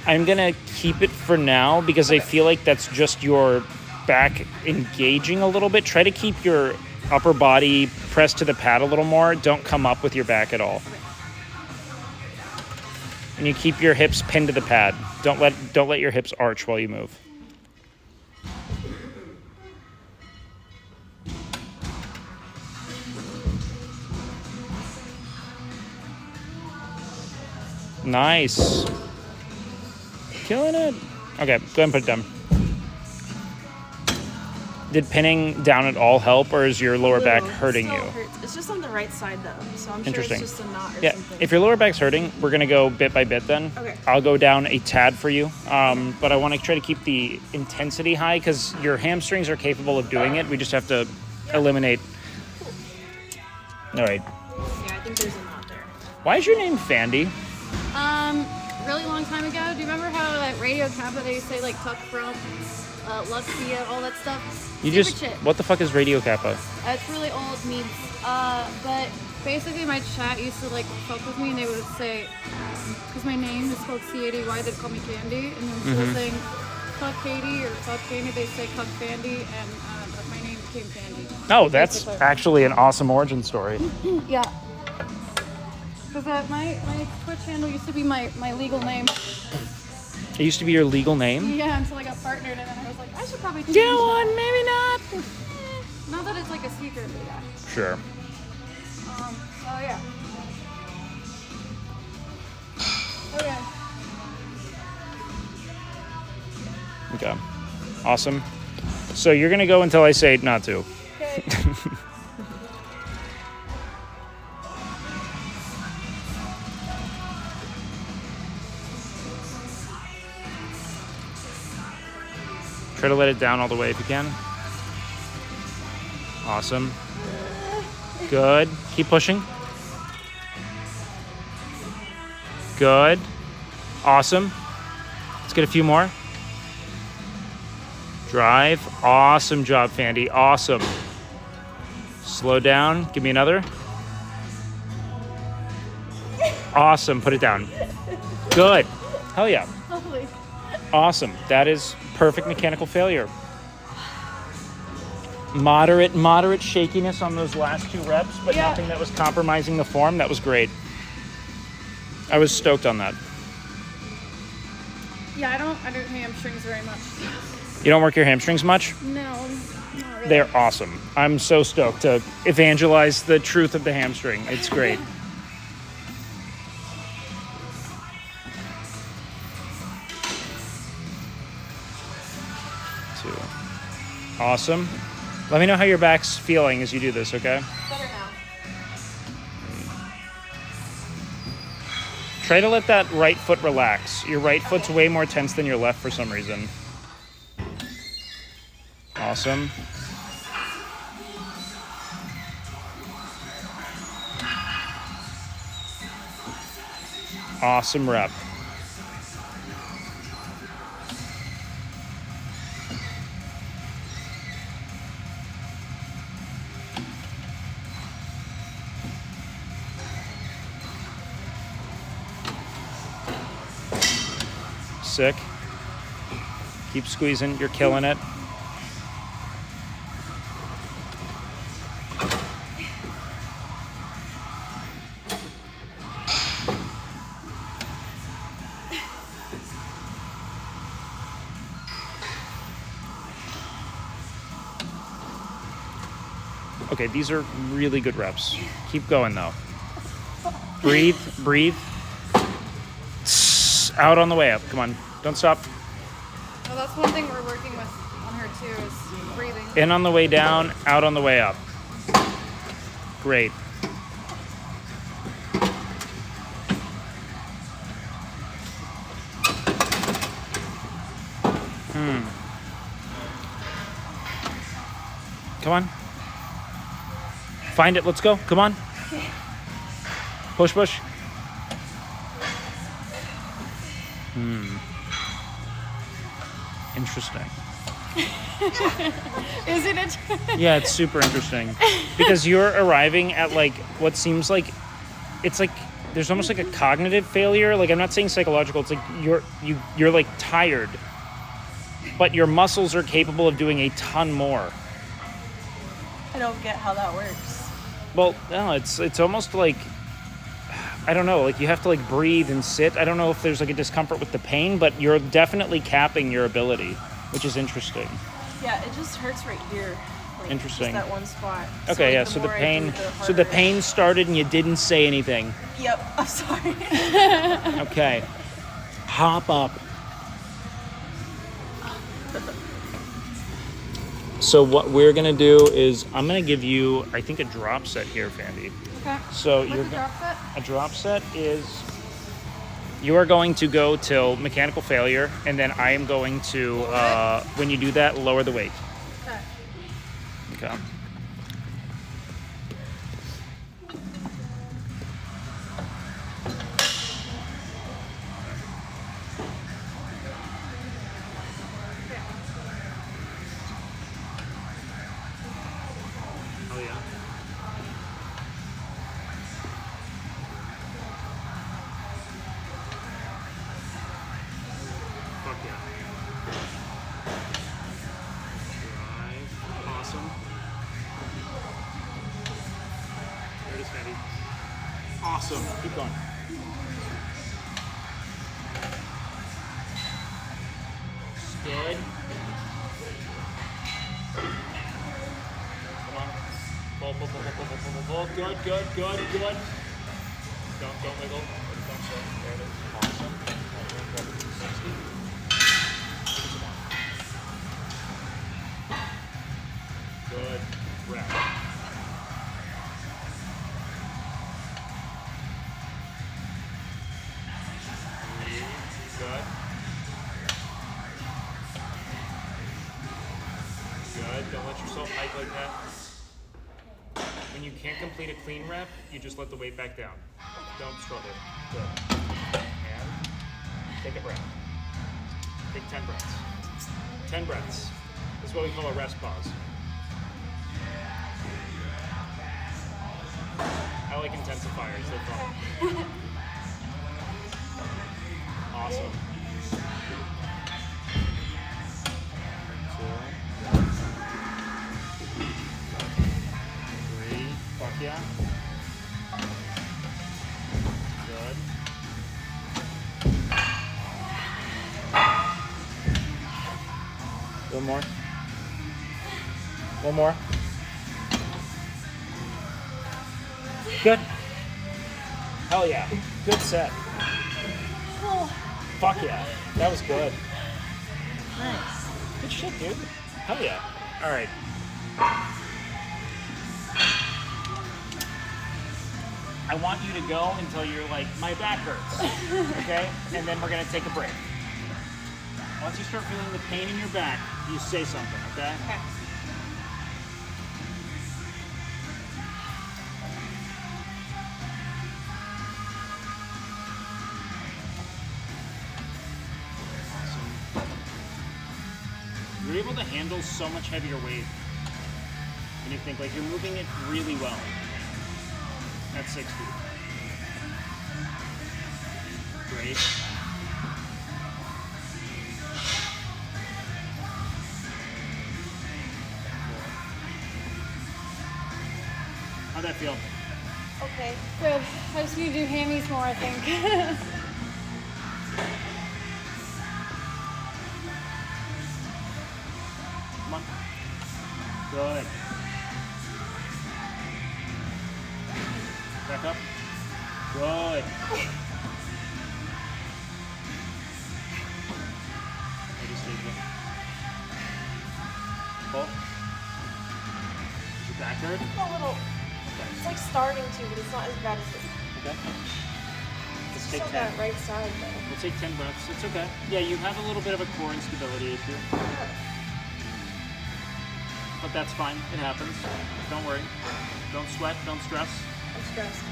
I'm gonna keep it for now because I feel like that's just your back engaging a little bit. Try to keep your upper body pressed to the pad a little more. Don't come up with your back at all. And you keep your hips pinned to the pad. Don't let your hips arch while you move. Nice. Killing it. Okay, go ahead and put it down. Did pinning down at all help, or is your lower back hurting you? Hurts. It's just on the right side though, so I'm sure Interesting. it's just a knot or Yeah, something. if your lower back's hurting, we're gonna go bit by bit then. Okay. I'll go down a tad for you, but I want to try to keep the intensity high because your hamstrings are capable of doing it. We just have to eliminate. All right. Yeah, I think there's a knot there. Why is your name Fandy? Really long time ago. Do you remember how that Radio Kappa they used to say like tuck from, Luxia, all that stuff? You Stupid just shit. what the fuck is Radio Kappa? It's really old memes. But basically my chat used to like fuck with me and they would say, because my name is spelled C-A-D-Y, they'd call me Candy, and then instead of saying fuck Katie or fuck Candy, they say fuck Fandy, and my name became Fandy. Oh, that's basically. actually an awesome origin story. Yeah. Because my Twitch handle used to be my legal name. It used to be your legal name? Yeah, until I got partnered, and then I was like, I should probably change You know that. what? Maybe not. Not that it's like a secret, but yeah. Sure. So yeah. Okay. Okay. Awesome. So you're going to go until I say not to. Okay. Try to let it down all the way if you can. Awesome. Good. Keep pushing. Good. Awesome. Let's get a few more. Drive. Awesome job, Fandy. Awesome. Slow down. Give me another. Awesome. Put it down. Good. Hell yeah. Lovely. Awesome. That is perfect mechanical failure. Moderate shakiness on those last 2 reps, but Yeah. nothing that was compromising the form. That was great. I was stoked on that. Yeah, I don't do hamstrings very much. You don't work your hamstrings much? No, not really. They're awesome. I'm so stoked to evangelize the truth of the hamstring. It's great. Two. Awesome. Let me know how your back's feeling as you do this, okay? Better now. Try to let that right foot relax. Your right foot's way more tense than your left for some reason. Awesome. Awesome rep. Sick. Keep squeezing. You're killing it. Okay, these are really good reps. Keep going though. Breathe, breathe. Out on the way up. Come on. Don't stop. Well, that's one thing we're working with on her too, is breathing. In on the way down, out on the way up. Great. Come on. Find it. Let's go. Come on. Push, push. Interesting. Isn't it? Yeah, it's super interesting because you're arriving at like what seems like it's like there's almost like a cognitive failure. Like I'm not saying psychological. It's like you're like tired, but your muscles are capable of doing a ton more. I don't get how that works. Well, no, it's almost like I don't know. Like you have to like breathe and sit. I don't know if there's like a discomfort with the pain, but you're definitely capping your ability, which is interesting. Yeah, it just hurts right here. Like, Interesting. Just that one spot. Okay, yeah. the So the more I pain, do, the so the harder. pain started and you didn't say anything. Yep, I'm sorry. Okay. Hop up. So what we're gonna do is I'm gonna give you, I think, a drop set here, Fandy. Okay. So What's you're the drop set? a drop set is you are going to go till mechanical failure, and then I am going to when you do that, lower the weight. Okay. Okay. Oh yeah. Awesome. Keep going. Good. Come on. Pull. Good. Don't wiggle. Don't slow. There it is. Awesome. 60. Good. Rep. Good. Good. Don't let yourself hike like that. When you can't complete a clean rep, you just let the weight back down. Don't struggle. Good. And take a breath. Take 10 breaths. 10 breaths. This is what we call a rest pause. I like intensifiers. They're fun. Awesome. 2, 3. Fuck yeah. Good. One more. One more. Good. Hell yeah. Good set. Oh, Fuck yeah. That was good. nice. Good shit, dude. Hell yeah. All right. I want you to go until you're like, my back hurts. Okay? And then we're going to take a break. Once you start feeling the pain in your back, you say something, okay? Okay. You're able to handle so much heavier weight. And you think, like, you're moving it really well. At 60. Great. How'd that feel? Okay, good. I just need to do hammies more, I think. Come on. Good. Back up. Good. Pull. Is your back hurt? A little. It's like starting to, but it's not as bad as this. Okay. Let's It's take on 10. that right side though. We'll take 10 breaths. It's okay. Yeah, you have a little bit of a core instability issue. But that's fine. It happens. Don't worry. Don't sweat. Don't stress. I'm stressed.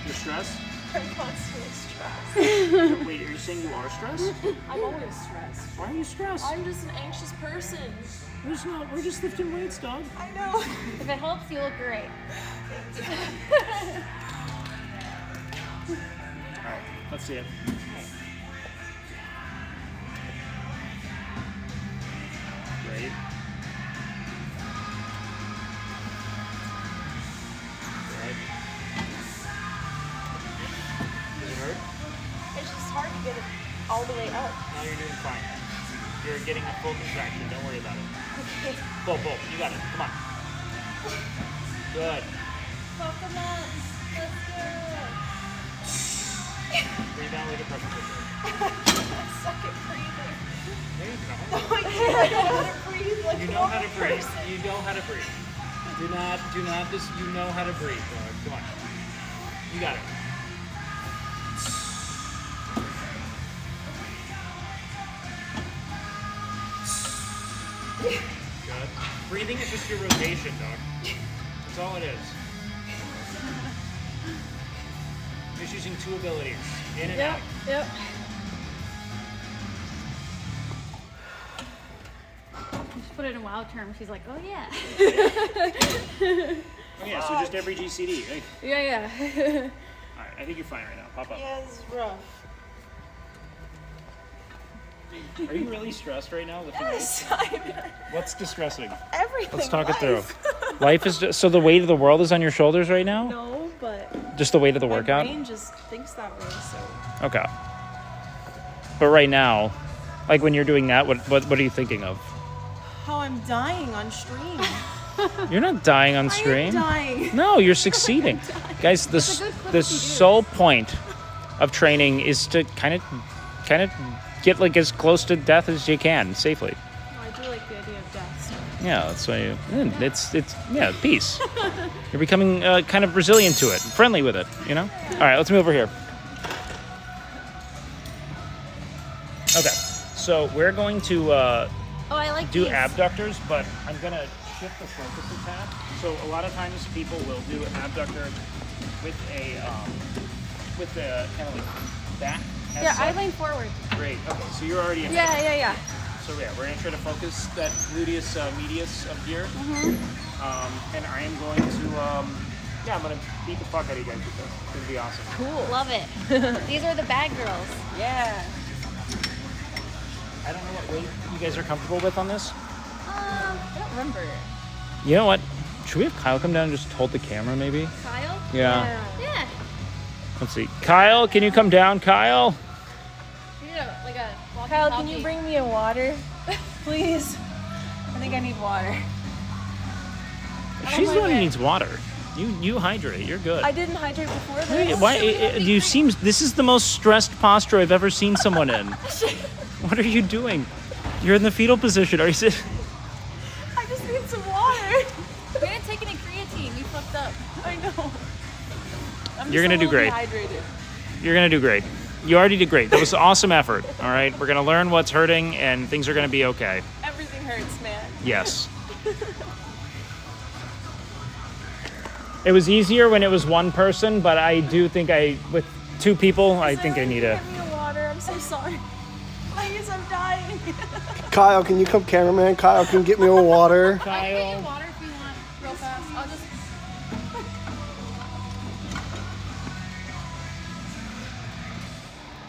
You're stressed? I'm constantly stressed. Wait, are you saying you are stressed? I'm always stressed. Why are you stressed? I'm just an anxious person. We're just lifting weights, dog. I know. If it helps, you look great. Alright, let's see it. Great. Good. Does it hurt? It's just hard to get it all the way up. No, you're doing fine. You're getting a full contraction. Don't worry about it. Okay. Pull. You got it. Come on. Good. Fuck them up. Let's go. Breathe out, let it pressure cooker. I suck at breathing. There you go. Oh my god, I know how to breathe like You a know how to normal breathe. person. You know how to breathe. Do not just, you know how to breathe, dog. Come on. You got it. Good. Breathing is just your rotation, dog. That's all it is. Just using two abilities. In and out. Yep. Just put it in WoW terms. She's like, oh yeah. Oh yeah, so just every GCD. Right? Yeah. Alright, I think you're fine right now. Pop up. Yeah, this is rough. Are you really stressed right now? Lifting weights? Yes, What's distressing? everything. Let's talk it life. through. Life is just, so the weight of the world is on your shoulders right now? No, but Just the weight of the My workout? brain just thinks that way, so. Okay. But right now, like when you're doing that, what are you thinking of? How I'm dying on stream. You're not dying on I am stream. dying. No, you're succeeding. Guys, the sole point of training is to kind of get like as close to death as you can safely. I do like the idea of death. So. Yeah, that's why it's peace. You're becoming kind of resilient to it, friendly with it, you know? All right, let's move over here. Okay, so we're going to Oh, I like do these. abductors, but I'm going to shift the focus a tad. So a lot of times people will do abductor with a kind of like back. Yeah, I such. lean forward. Great. Okay, so you're already in. Yeah. So yeah, we're gonna try to focus that gluteus medius up here, and I am going to I'm gonna beat the fuck out of you guys with this. It's gonna be awesome. Cool. Love it. These are the bad girls. Yeah. I don't know what weight you guys are comfortable with on this. I don't remember. You know what? Should we have Kyle come down and just hold the camera, maybe? Kyle? Yeah. Yeah. Let's see. Kyle, can you come down, Kyle? We need a walkie-talkie. Kyle, can you bring me a water, please? I think I need water. She's the one who needs water. You hydrate. You're good. I didn't hydrate before Hey, this. why? You seem. This is the most stressed posture I've ever seen someone in. What are you doing? You're in the fetal position. Are you sitting? I just need some water. We didn't take any creatine. You fucked up. I know. I'm You're just gonna a do little great. Dehydrated. You're gonna do great. You already did great. That was an awesome effort. All right, we're gonna learn what's hurting, and things are gonna be okay. Everything hurts, man. Yes. It was easier when it was one person, but I do think with two people, I think I need a. Get me a water. I'm so sorry. Please, I'm dying. Kyle, can you come, cameraman? Kyle, can you get me a water? I can get Kyle. you water if you want, real fast. I'll just.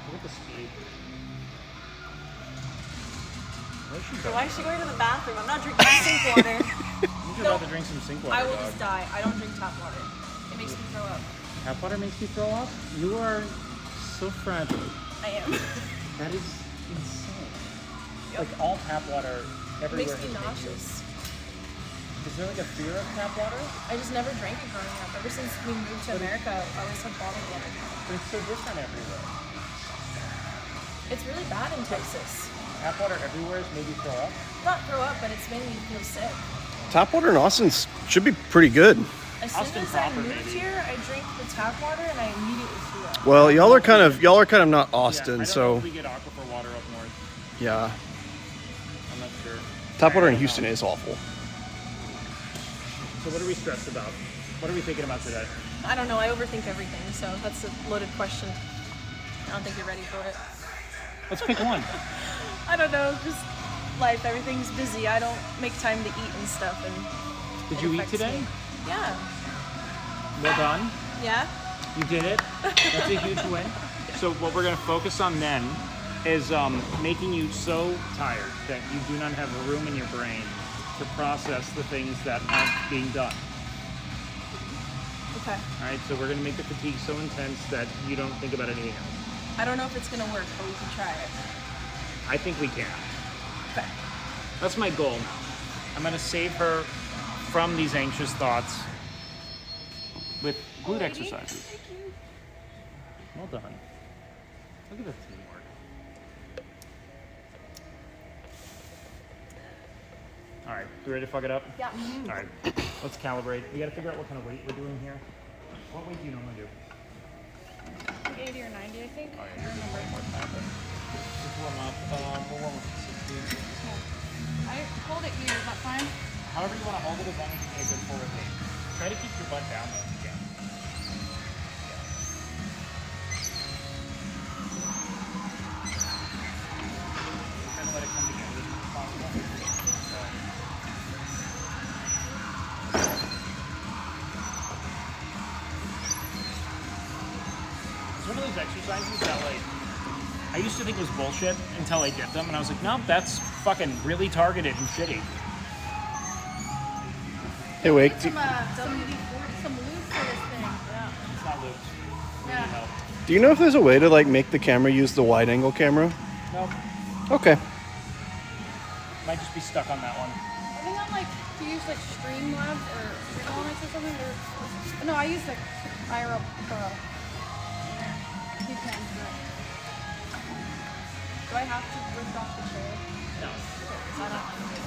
Look at the speed. Why is she going to the bathroom? I'm not drinking sink water. You're about to drink some sink water. I will dog. just die. I don't drink tap water. It makes me throw up. Tap water makes you throw up? You are so fragile. I am. That is insane. Like all tap water It everywhere. makes me has made you- nauseous. Is there like a fear of tap water? I just never drank it growing up. Ever since we moved to America, I always had bottled water. But it's so different everywhere. It's really bad in Texas. Tap water everywhere has made you throw up? Not throw up, but it's made me feel sick. Tap water in Austin should be pretty good. As soon Austin as I proper, moved maybe. here, I drank the tap water and I immediately threw up. Well, y'all are kind of not Yeah, I Austin, don't know so if we get aquifer water up north. yeah. I'm not sure. Tap water in I don't Houston know. is awful. So what are we stressed about? What are we thinking about today? I don't know. I overthink everything, so that's a loaded question. I don't think you're ready for it. Let's pick one. I don't know. Just life. Everything's busy. I don't make time to eat and stuff. And Did it you eat affects today? me. Yeah. Well done. Yeah. You did it. That's a huge win. So what we're going to focus on then is making you so tired that you do not have room in your brain to process the things that aren't being done. Okay. All right, so we're going to make the fatigue so intense that you don't think about anything else. I don't know if it's gonna work, but we can try it. I think we can. Okay. That's my goal now. I'm going to save her from these anxious thoughts with glute exercises. Thank you. Well done. Look at the teamwork. All right, you ready to fuck it up? Yeah. All right, let's calibrate. We got to figure out what kind of weight we're doing here. What weight do you normally do? Like 80 or 90, I think. Oh, yeah, you're doing way more than that, but just warm up. We'll warm up to 60. I hold it here. Is that fine? However you want to hold it, as long as you get a good forward lean. Try to keep your butt down though if you can. Kind of let it come together as much as possible. So. It's one of those exercises that like I used to think was bullshit until I did them, and I was like, no, that's fucking really targeted and shitty. Hey, Wake. Some lube for this thing. It's not lube. help. Do you know if there's a way to like make the camera use the wide angle camera? Nope. Okay. Might just be stuck on that one. I think I'm like to use like Streamlabs or Streamlabs or something. Or, no, I use like IRL Pro. You can, but do I have to lift off the chair? No. Because I don't like it.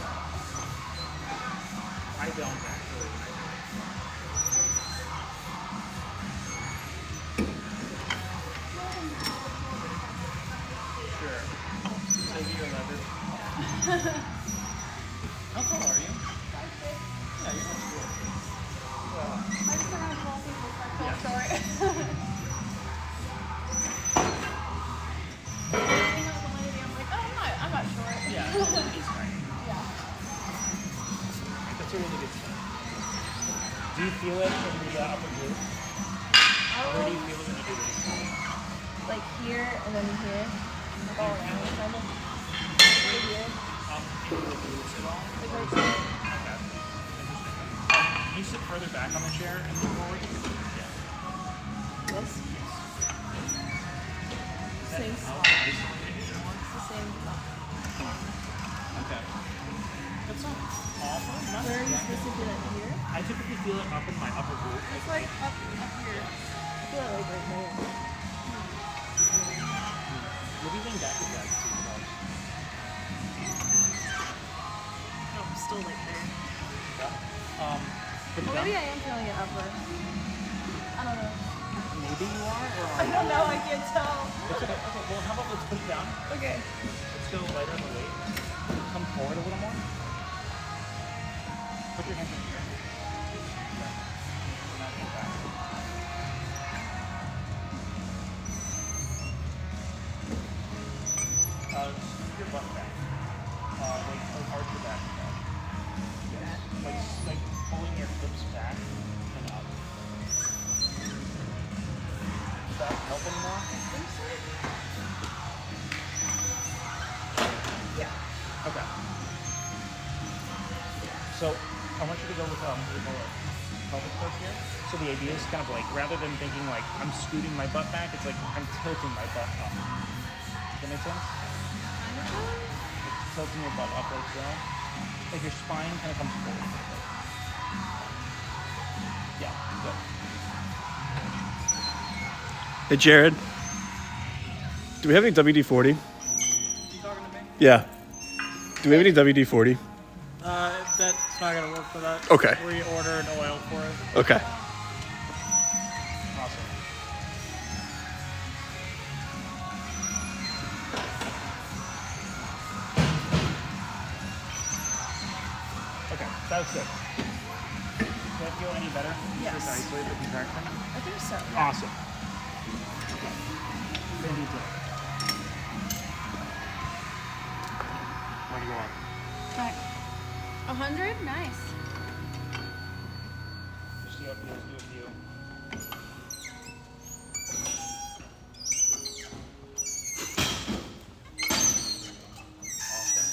I don't actually. Sure. Maybe your leather. How tall are you? 5'6". Yeah, you're not short. I just don't have tall people, so I feel Yeah. short. Hanging out with a lady, I'm like, oh, I'm not short. Yeah, he's tiny. Yeah. That's a really good sign. Do you feel it when you do the upper glute? Where do you feel it when you do this? Like here and then here. Like all around, kind of. Right here. Up into the glutes at all? Like right here. Okay. Interesting. Can you sit further back on the chair and move forward? Yeah. This. Same spot. It's the same spot. Okay. That's not awful. Not Where are you yet. supposed to feel it here? I typically feel it up in my upper glute. It's like up here. I feel it like right there. What do you think that could do? No, I'm still like there. Put it Well, down. maybe I am feeling it upper. I don't know. Maybe you are, or I are you? don't know. I can't tell. It's okay. Okay. Well, how about let's put it down? Okay. Let's go lighter on the weight. Come forward a little more. Put your hands in here. Now get back. Scoot your butt back. Like arch your back. Yes. Like pulling your hips back and up. Is that helping more? Yeah. Okay. So I want you to go with your lower pelvic thrust here. So the idea is kind of like rather than thinking like I'm scooting my butt back, it's like I'm tilting my butt up. Does that make sense? Like tilting your butt up like so. Like your spine kind of comes forward. Yeah, good. Hey Jared, do we have any WD-40? You talking to me? Yeah. Do we have any WD-40? That's not gonna work for that. Okay. We ordered oil for it. Okay. Awesome. Okay, that was good. Does that feel any better? Yes. Just isolate the contraction? I think so. Awesome. Fandy tip. Where do you go on? Alright. 100? Nice. Just do a few. Awesome.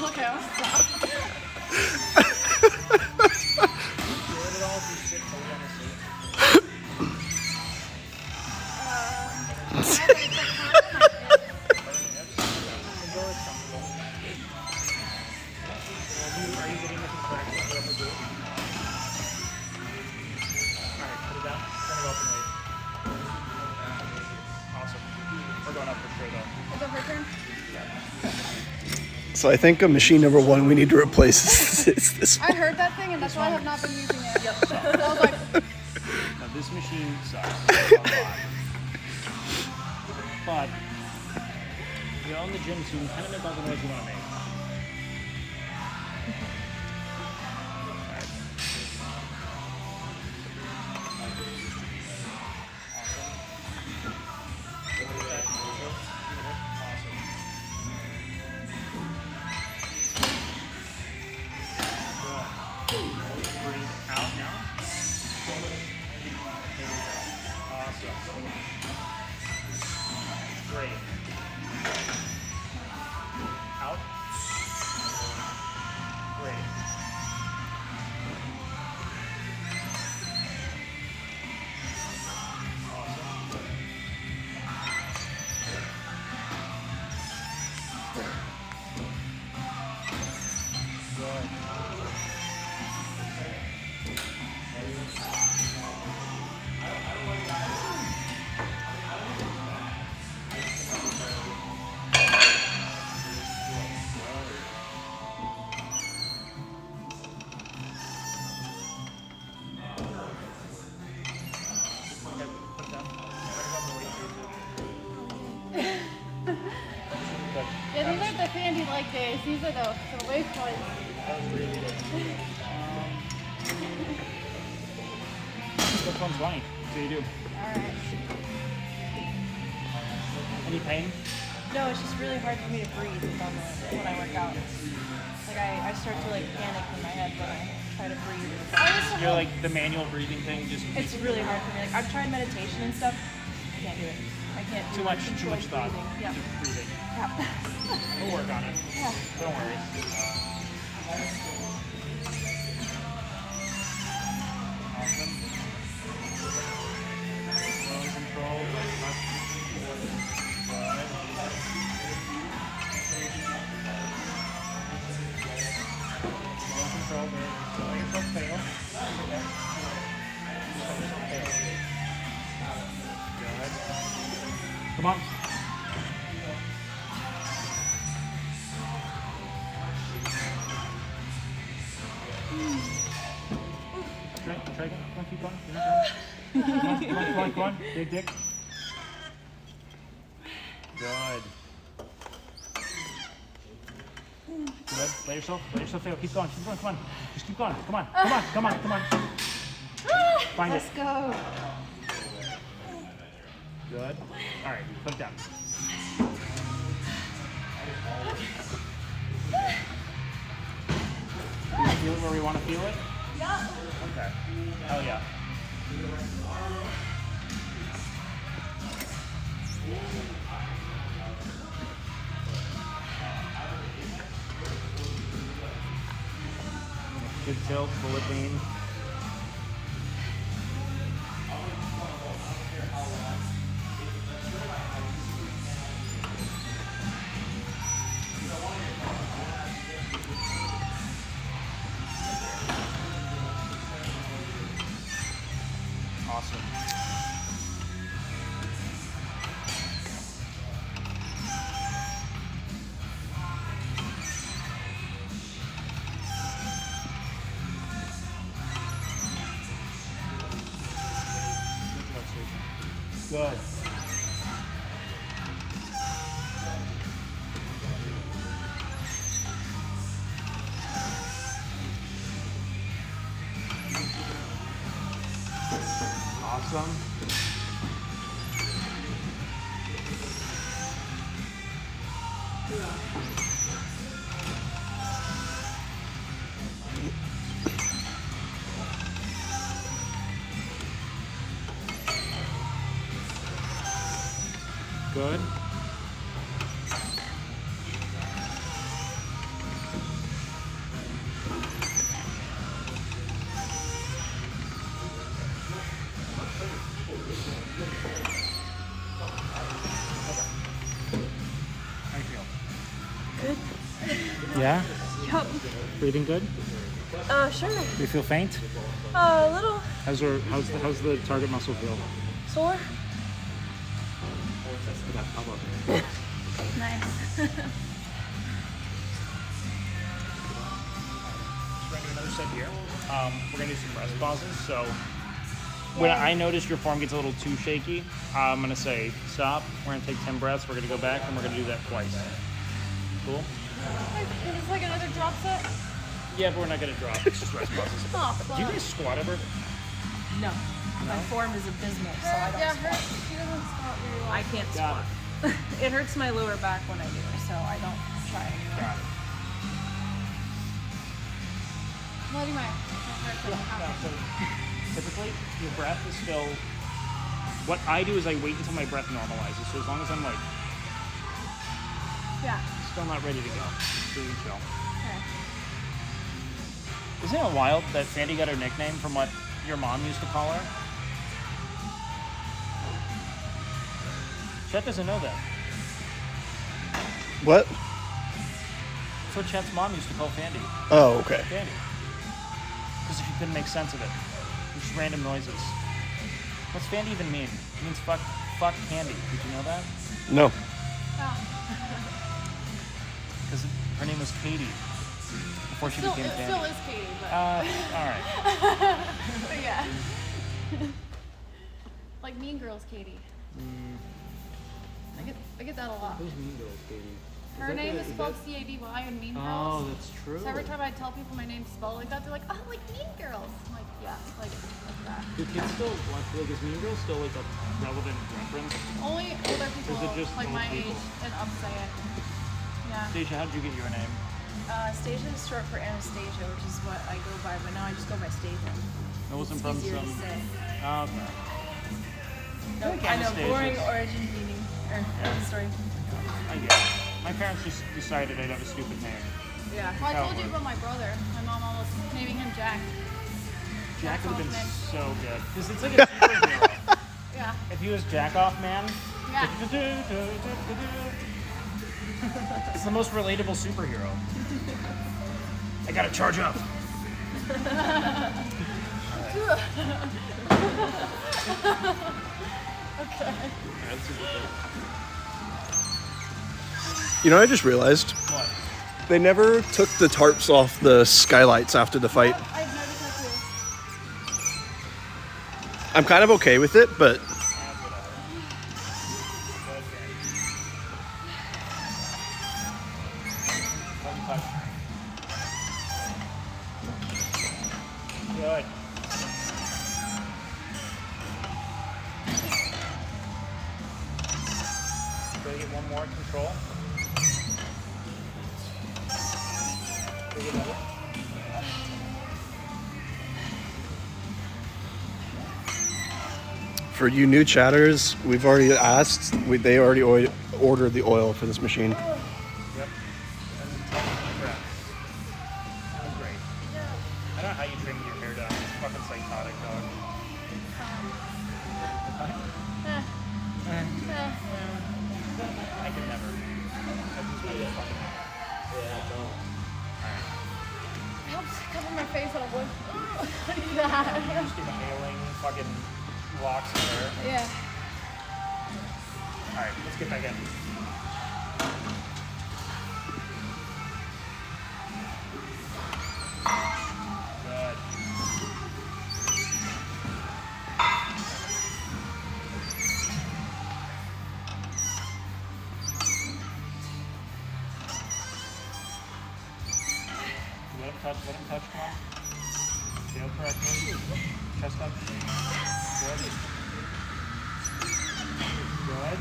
Okay, I'll stop. Feel it at all if you sit fully on the seat? Enjoy it's comfortable. Are you getting the contraction of the upper glute? Alright, put it down. Turn it open weight. Awesome. We're going up for sure though. Is it her turn? So I think machine number one we need to replace is this I one. heard that thing and that's why I have not been using it. Yep. So I was like, Now this machine sucks a lot. But you own the gym, so you can kind of make all the noise you want to make. Breathe out now. Awesome. Great. Out. like this. These are the wake ones. That was really good. This one's funny. So you do. Alright. Any pain? No, it's just really hard for me to breathe when I work out. Like I start to like panic in my head when I try to breathe. You're like the manual breathing thing. Just It's really hard for me. Like I've tried meditation and stuff. I can't do it. I can't do too much controlled thought. breathing. Yeah. Just breathing. Yeah. We'll work on it. Yeah. Don't worry. Awesome. Really controlled. Well controlled there. Don't let yourself fail. Good. Come on. Try again. Come on, keep going. Come on. Big dick. Good. Good. Let yourself fail. Keep going. Come on. Just keep going. Come on. Find Let's it. go. Good. All right. Put it down. Do you feel it where we want to feel it? Yeah. Okay. Hell yeah. Good tilt, bullet beam. Awesome. Good. Awesome. Good. How you feel? Good. Yeah? Yup. Breathing good? Sure. Do you feel faint? A little How's the target muscle feel? sore. Nice. We're gonna do another set here. We're gonna do some rest pauses. So when I notice your form gets a little too shaky, I'm gonna say stop. We're gonna take 10 breaths. We're gonna go back and we're gonna do that twice. Cool? Is this like another drop set? Yeah, but we're not gonna drop. It's just rest pauses. Oh, Do you guys squat ever? No. My form is abysmal, so I don't yeah, squat. she doesn't squat very well. I can't Got squat. It hurts my lower back when I do it, so I don't try anymore. Got it. Bloody my heart Yeah, doesn't no, happen. so typically your breath is still. What I do is I wait until my breath normalizes. So as long as I'm like Yeah. still not ready to go, just really chill. Okay. Isn't it wild that Fandy got her nickname from what your mom used to call her? Chet doesn't know that. What? That's what Chet's mom used to call Fandy. Oh, okay. Fandy. Because she couldn't make sense of it. Just random noises. What's Fandy even mean? It means fuck candy. Did you know that? No. Oh. Because her name was Katie before she Still, became it Fandy. still is Katie, but, All right. but yeah. Like Mean Girls Katie. I get that a lot. Who's Mean Girls, Katie? Her name is spelled C-A-D-Y in Mean Girls. Oh, that's true. So every time I tell people my name's spelled like that, they're like, oh, like Mean Girls. I'm like, yeah, like that. Do kids still watch, like, is Mean Girls still like a relevant reference? Only older people just like old my people? age and up say it. Yeah. Stacia, how'd you get your name? Stasia is short for Anastasia, which is what I go by, but now I just go by Stasia. It wasn't It's from easier some. to say. Oh, okay. No, like I know, Anastasia's. boring origin meaning, or story. I get it. My parents just decided I'd have a stupid name. Yeah. Well, I How told it you works. about my brother. My mom almost naming him Jack. Jack would have been Jack Off so good. Because it's like a superhero. Yeah. If he was Jack Off Man, Yeah. it's the most relatable superhero. I gotta charge up. You know, I just realized What? they never took the tarps off the skylights after the fight. I've noticed that too. I'm kind of okay with it, but Good. Try to get one more control. Try to get another. for you new chatters, we've already asked. They already ordered the oil for this machine. Yep. Crap. That's great. I don't know how you trim your hair down. It's fucking psychotic, dog. I could never. I just wouldn't fucking. It helps cover my face when I would. Yeah. Just inhaling fucking locks of hair. Yeah. Alright, let's get back in. Good. Let him touch, come on. Tail correctly. Chest up. Good. Good.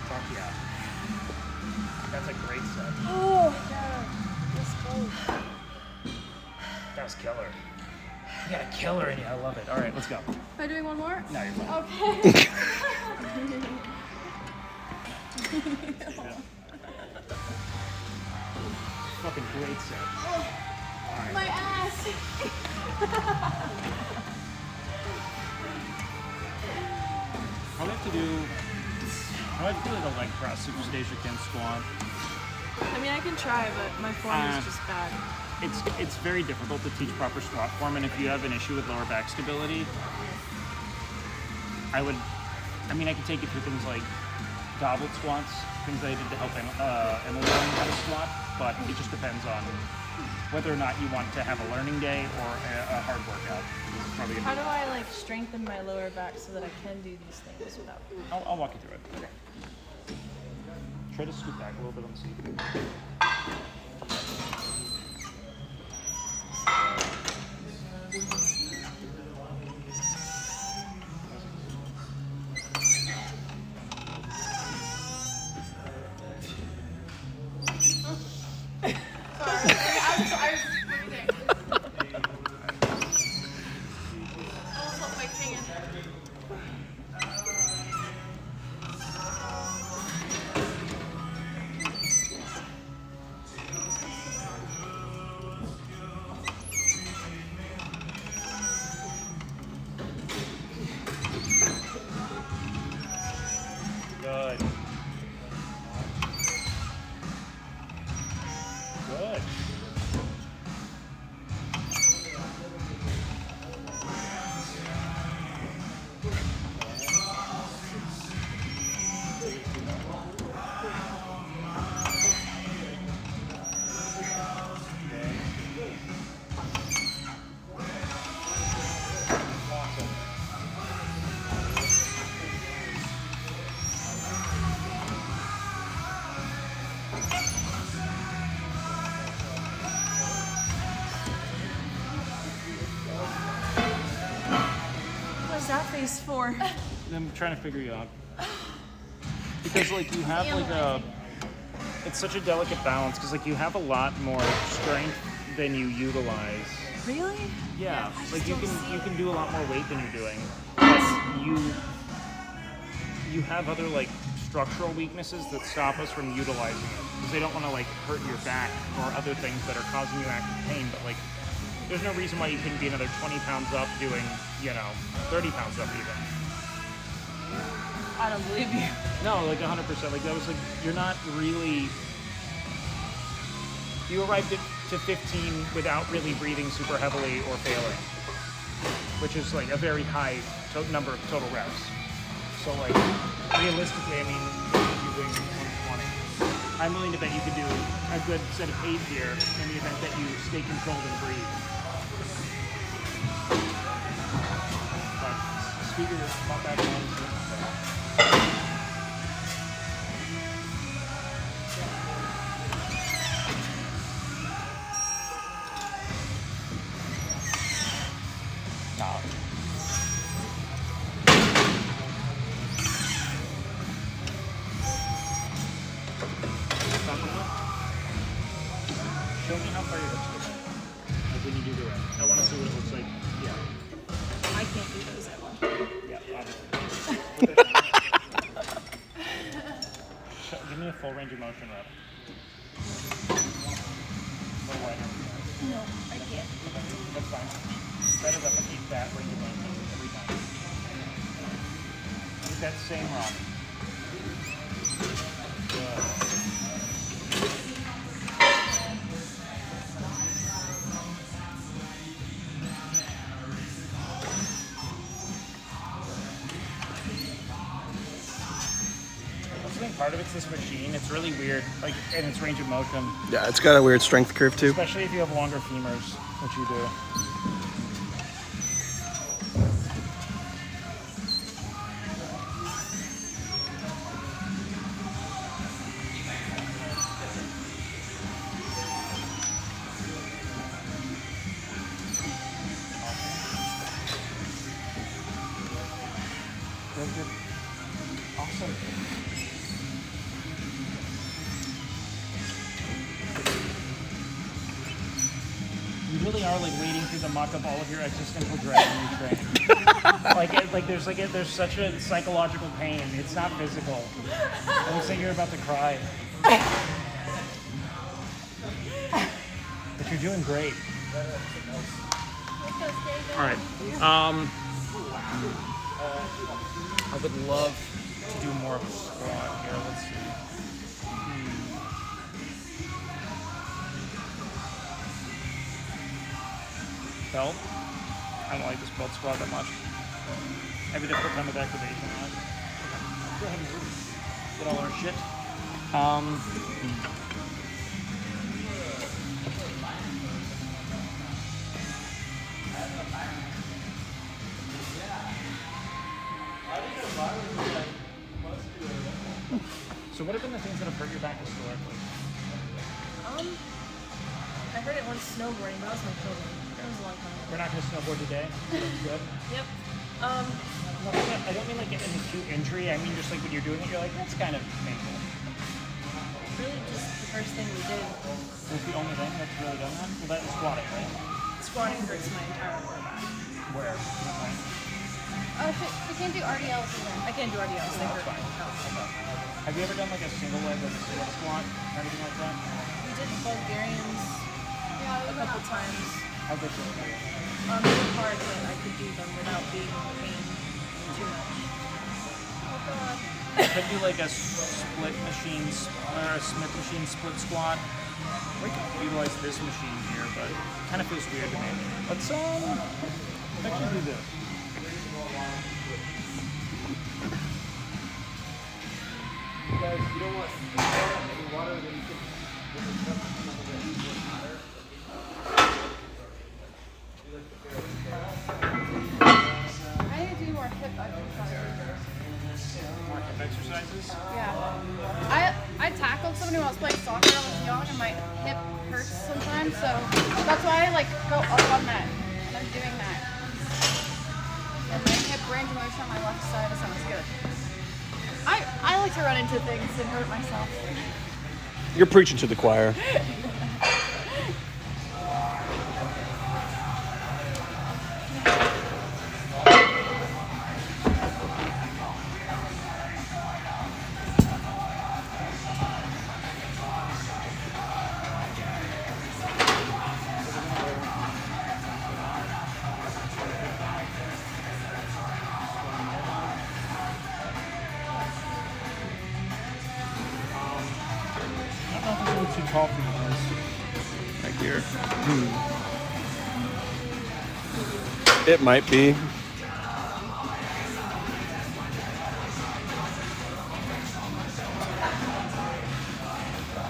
Fuck yeah. That's a great set. Oh, yeah. That's cold. That was killer. You got a killer in you. I love it. All right, let's go. Am I doing one more? No, you're fine. Okay. Fucking great set. All My right. ass. I'll have to do like a leg press if Stacia can squat. I mean, I can try, but my form is just bad. It's very difficult to teach proper squat form, and if you have an issue with lower back stability, I can take you through things like goblet squats, things I did to help Emily learn how to squat, but it just depends on whether or not you want to have a learning day or a hard workout. It's probably gonna How be- do I like strengthen my lower back so that I can do these things without? I'll walk you through it. Okay. Try to scoot back a little bit on the seat. I was breathing. Almost felt like hanging. Good. Good. Awesome. Phase 4. I'm trying to figure you out. Because like you have like a, it's such a delicate balance because like you have a lot more strength than you utilize. Really? Yeah, I just like you don't can do a lot more weight than you're doing. But you have other like structural weaknesses that stop us from utilizing it because they don't want to like hurt your back or other things that are causing you active pain. But like, there's no reason why you couldn't be another 20 pounds up doing, 30 pounds up even. I don't believe you. No, like 100%. Like that was like, you're not really. You arrived to 15 without really breathing super heavily or failing, which is like a very high number of total reps. So like, realistically, I mean, you're doing 120. I'm willing to bet you could do a good set of 8 here in the event that you stay controlled and breathe. But speaker, pop back on. Show me how far your hips go back. Like when you do the rep. I want to see what it looks like. Yeah. I can't do those at all. Yeah, obviously. Give me a full range of motion rep. A little wider. No, I can't. That's fine. Try to replicate that range of motion every time. With that same rock. Good. Part of it's this machine. It's really weird, like in its range of motion. Yeah, it's got a weird strength curve too. Especially if you have longer femurs, which you do. Good. Awesome. You really are like wading through the muck of all of your existential dread when you train. There's such a psychological pain. It's not physical. It looks like you're about to cry. But you're doing great. All right. I would love to do more of a squat here. Let's see. Belt. I don't like this belt squat that much. I have a difficult time with activation. Go ahead and get all our shit. So what have been the things that have hurt your back historically? I heard it once snowboarding, but that was my children. That was a long time ago. We're not going to snowboard today. So that's good. Yep. No, I don't mean like an acute injury. I mean just like when you're doing it, you're like, that's kind of painful. Really just the first thing we did. That's the only thing that's really done that? Well, that's squatting, right? Squatting hurts my entire lower back. Where? She can't do RDLs either. I can't do RDLs. They hurt. fine. Have you ever done like a single leg like a split squat or anything like that? We did Bulgarians a couple times. How good is it? They were hard, but I could do them without being in pain too much. Oh god. I could do like a split machine or a Smith machine split squat. We could utilize this machine here, but it kind of feels weird to me. Let's actually do this. Guys, you don't want any water, then you can get the stuff a little bit hotter. I need to do more hip exercises. More hip exercises. Yeah. I tackled somebody when I was playing soccer when I was young, and my hip hurts sometimes, so that's why I like go up on that. And I'm doing that. And my hip range of motion on my left side. It sounds good. I like to run into things and hurt myself. You're preaching to the choir. I don't know if it's a little too tall for you guys. Right here. It might be.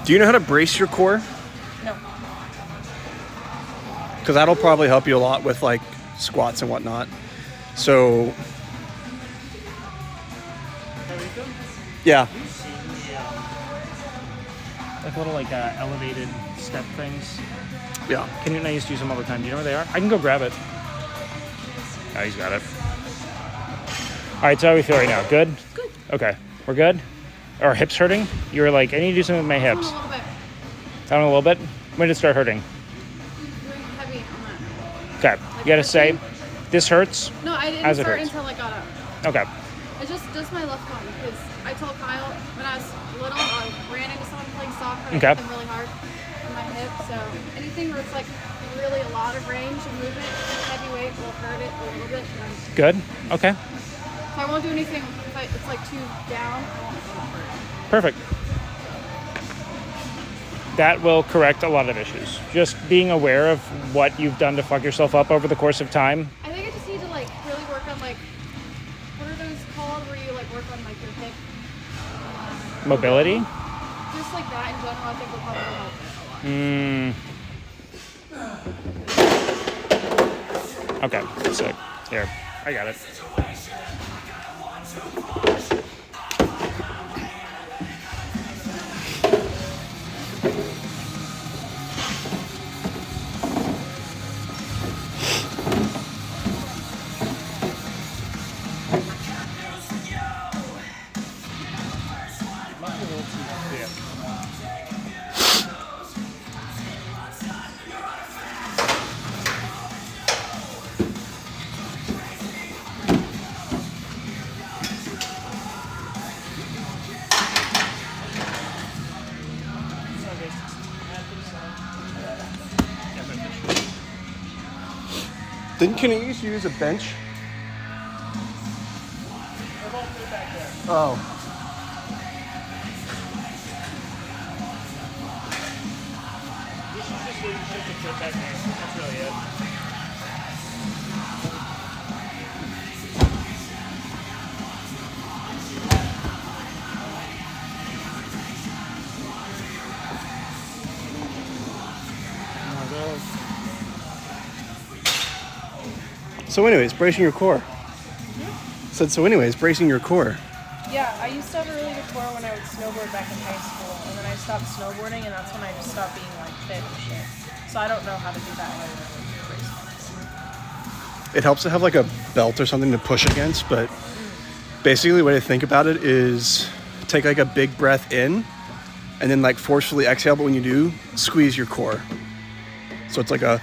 Do you know how to brace your core? No. Because that'll probably help you a lot with like squats and whatnot. So, yeah. Like little like elevated step things. Yeah. Kenny and I used to use them all the time. Do you know where they are? I can go grab it. Oh, he's got it. All right, so how do we feel right now? Good? Good. Okay, we're good? Our hips hurting? You were like, I need to do something with my Doing hips. a little bit. Down a little bit? When did it start hurting? Doing heavy on that. Okay, you gotta say, this hurts? No, I didn't As it start hurts. until I got up. Okay. It's just my left arm because I told Kyle when I was little I ran into someone playing soccer and I Okay. hit them really hard on my hip. So anything where it's like really a lot of range of movement, heavy weight will hurt it a little bit. And Good? Okay. so I won't do anything if it's like too down. I won't hurt it. Perfect. That will correct a lot of issues. Just being aware of what you've done to fuck yourself up over the course of time. I think I just need to like really work on like what are those called where you like work on like your hip, Mobility? just like that in general. I think will probably help. Okay, sick. Here, I got it. Didn't Kenny used to use a bench? Oh. This is just where you shift the foot back there. That's really it. So anyways, bracing your core. Said so anyways, bracing your core. Yeah, I used to have a really good core when I would snowboard back in high school, and then I stopped snowboarding, and that's when I just stopped being like fit and shit. So I don't know how to do that. It helps to have like a belt or something to push against, but basically the way to think about it is take like a big breath in and then like forcefully exhale, but when you do, squeeze your core. So it's like a,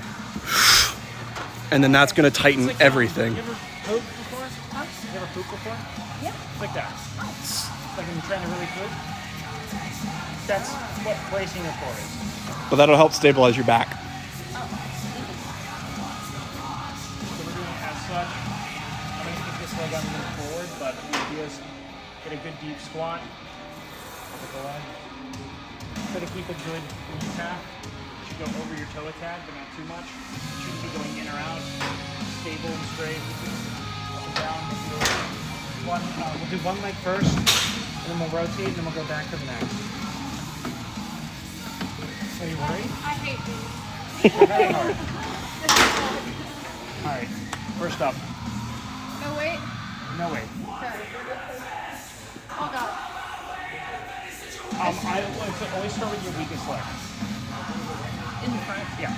and then that's gonna tighten everything. You ever poop before? Huh? You ever poop before? Yeah. It's like that. It's like when you're trying to really poop. That's what bracing your core is. But that'll help stabilize your back. So we're doing it as such. I'm gonna keep this leg on moving forward, but the idea is get a good deep squat. With the leg. Try to keep a good knee tap. Should go over your toe a tad, but not too much. Shouldn't be going in or out. Stable and straight. Up and down. We'll do one leg first, and then we'll rotate, and then we'll go back to the next. Are you worried? I hate these. Very hard. All right. First up. No wait. No way. Okay. Oh god. I want to always start with your weakest leg. In the front. Yeah.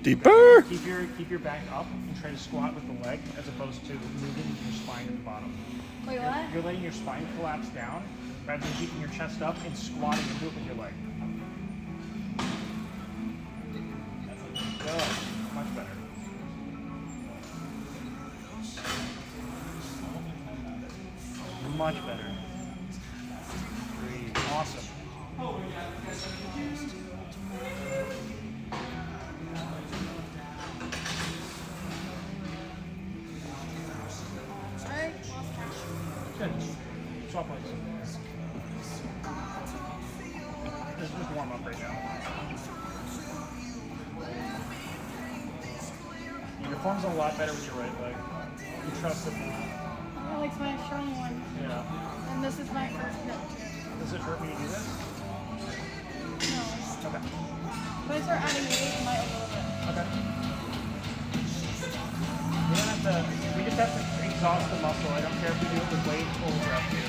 Deeper. Keep your back up and try to squat with the leg as opposed to moving your spine at the bottom. Wait, what? You're letting your spine collapse down rather than keeping your chest up and squatting into it with your leg. Good. Much better. Much better. Breathe. Awesome. Alright. Good. Swap legs. Just warm up right now. Your form's a lot better with your right leg. You trust it. That likes my strong one. Yeah. And this is my first hip. Does it hurt when you do this? No. Okay. When I start adding weight, it might a little bit. Okay. We don't have to, we just have to exhaust the muscle. I don't care if we do it with weight or with rep here.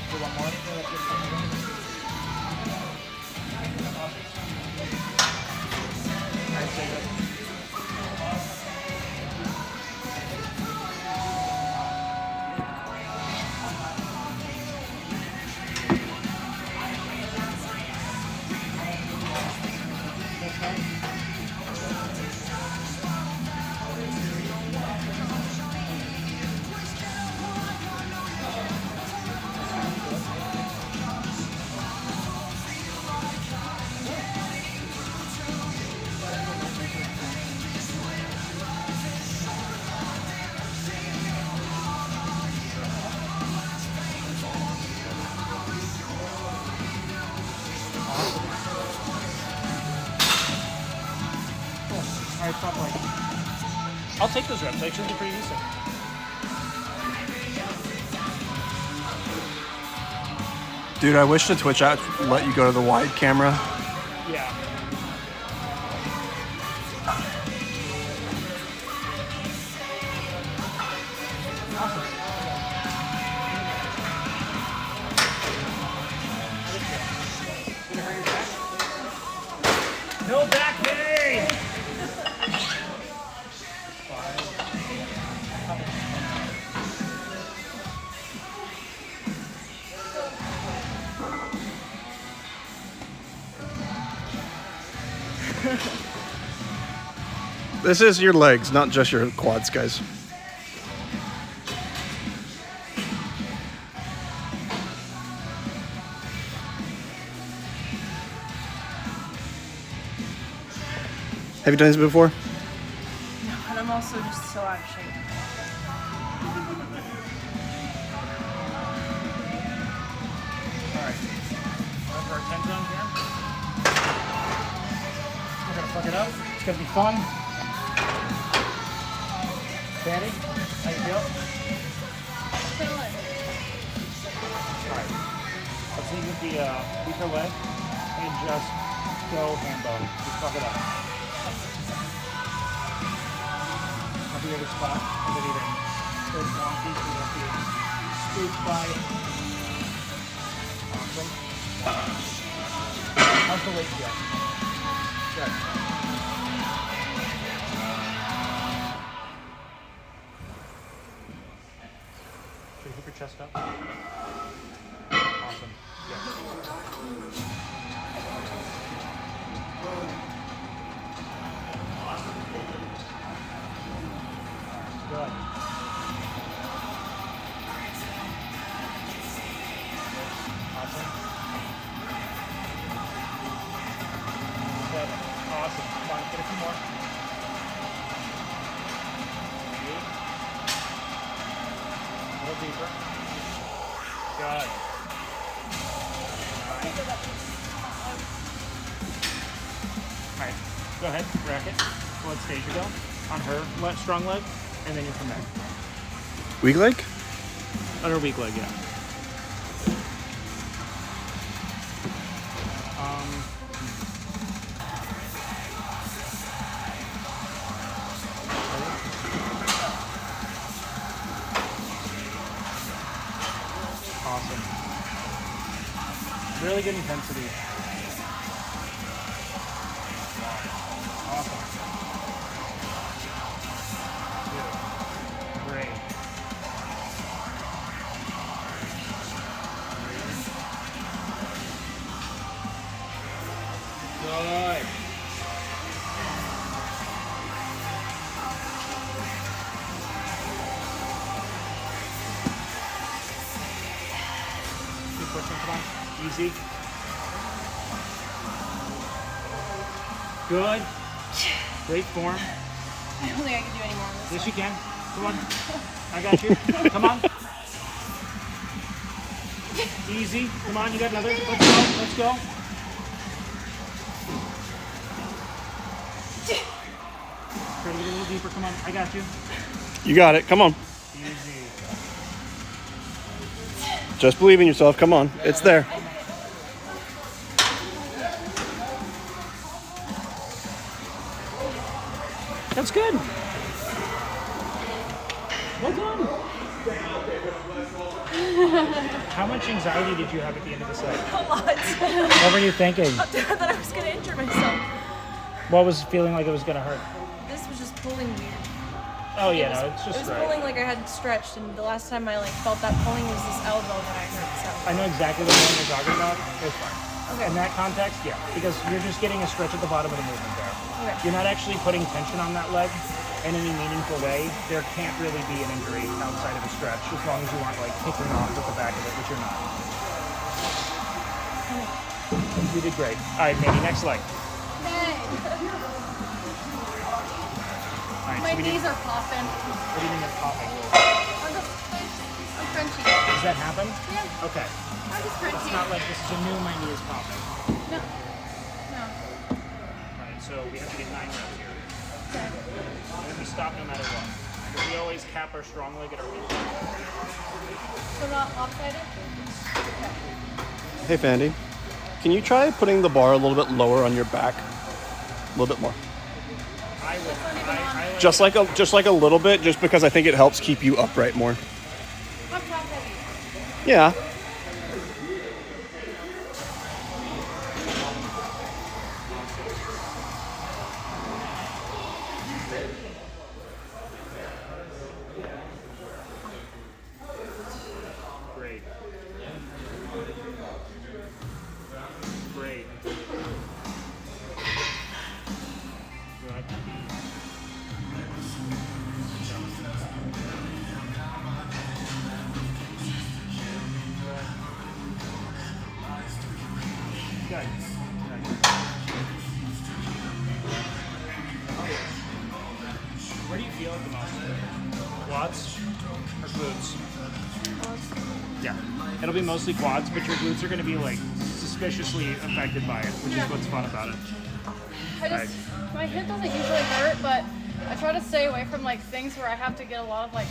Do one more. Alright, stay good. Alright, stop like. I'll take those reps. They actually be pretty decent. Dude, I wish the Twitch app let you go to the wide camera. Yeah. No back pain! This is your legs, not just your quads, guys. Have you done this before? No, and I'm also just so out of shape. Alright. Time for our 10 zone here. We're gonna fuck it up. It's gonna be fun. Fanny, how you feel? Alright. Let's leave with the weaker leg and just go hand bone. Just fuck it up. I'll be able to spot if it even goes wonky so you won't be spooked by it. Awesome. How's the weight feel? Good. Should you keep your chest up? Awesome. Yeah. Good. Awesome. Good. Awesome. Come on, get a few more. A little deeper. Good. Alright, go ahead, rack it. Let Stasia go on her left strong leg, and then you come back. Weak leg? On her weak leg, yeah. Awesome. Really good intensity. Good. Keep pushing, come on. Easy. Good. Great form. I don't think I can do any more of this. Yes, you can. Come on. I got you. Come on. Easy. Come on, you got another. Let's go. Let's go. Try to get a little deeper. Come on. I got you. You got it. Come on. Easy. Just believe in yourself. Come on. It's there. That's good. Well done. How much anxiety did you have at the end of the set? A lot. What were you thinking? I thought I was gonna injure myself. What was feeling like it was gonna hurt? This was just pulling weird. Oh yeah, no, It it's was just right. pulling like I hadn't stretched, and the last time I like felt that pulling was this elbow that I hurt. So. I know exactly what one you're talking about. It's fine. Okay. In that context, yeah, because you're just getting a stretch at the bottom of the movement there. Okay. You're not actually putting tension on that leg in any meaningful way. There can't really be an injury outside of a stretch, as long as you aren't like kicking off with the back of it, which you're not. You did great. All right, Mandy, next leg. Hey, All right, my so we knees did, are popping. what do you mean you're popping? I'm crunchy. Does that happen? Yeah, Okay. I'm just It's crunchy. not like this is a new my knee is popping. No. No. All right, so we have to get 9 reps here. Okay. And we stop no matter what. Because we always cap our strong leg at our weak leg. So not lopsided? Okay. Hey, Fandy. Can you try putting the bar a little bit lower on your back? A little bit more. I would. I like Just like a little bit, just because I think it helps keep you upright more. I'm top heavy. Yeah. Great. Great. Good. Good. Where do you feel it the most? Quads or glutes? Yeah. It'll be mostly quads, but your glutes are going to be like suspiciously affected by it, which is what's fun about it. My hip doesn't usually hurt, but I try to stay away from like things where I have to get a lot of like,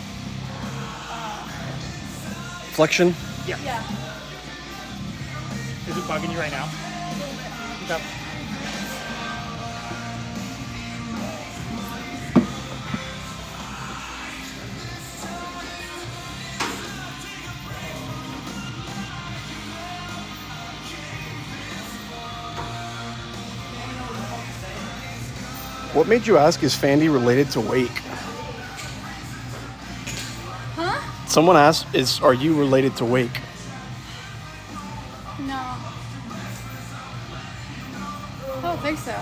Flexion. yeah. Is it bugging you right now? Okay. What made you ask, is Fandy related to Wake? Huh? Someone asked, are you related to Wake? No. I don't think so.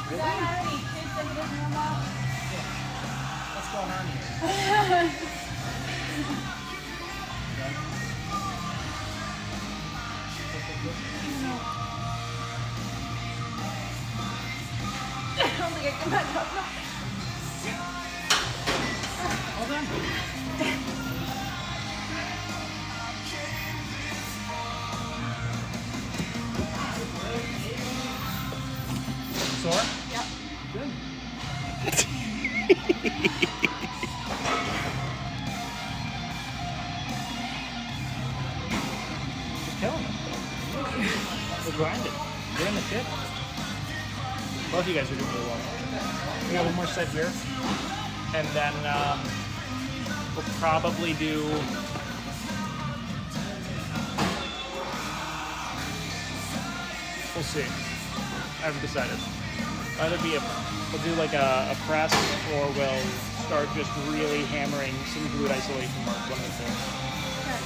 Does that have any kids that he doesn't know about? What's going on here? I don't think I can back up. Hold on. Sore? Yep. Good. Just killing it. We're grinding. You're in the shit. Both of you guys are doing really well. We got one more set here. And then we'll probably do we'll see. I haven't decided. Either we'll do like a press, or we'll start just really hammering some glute isolation work. One of the two. Okay.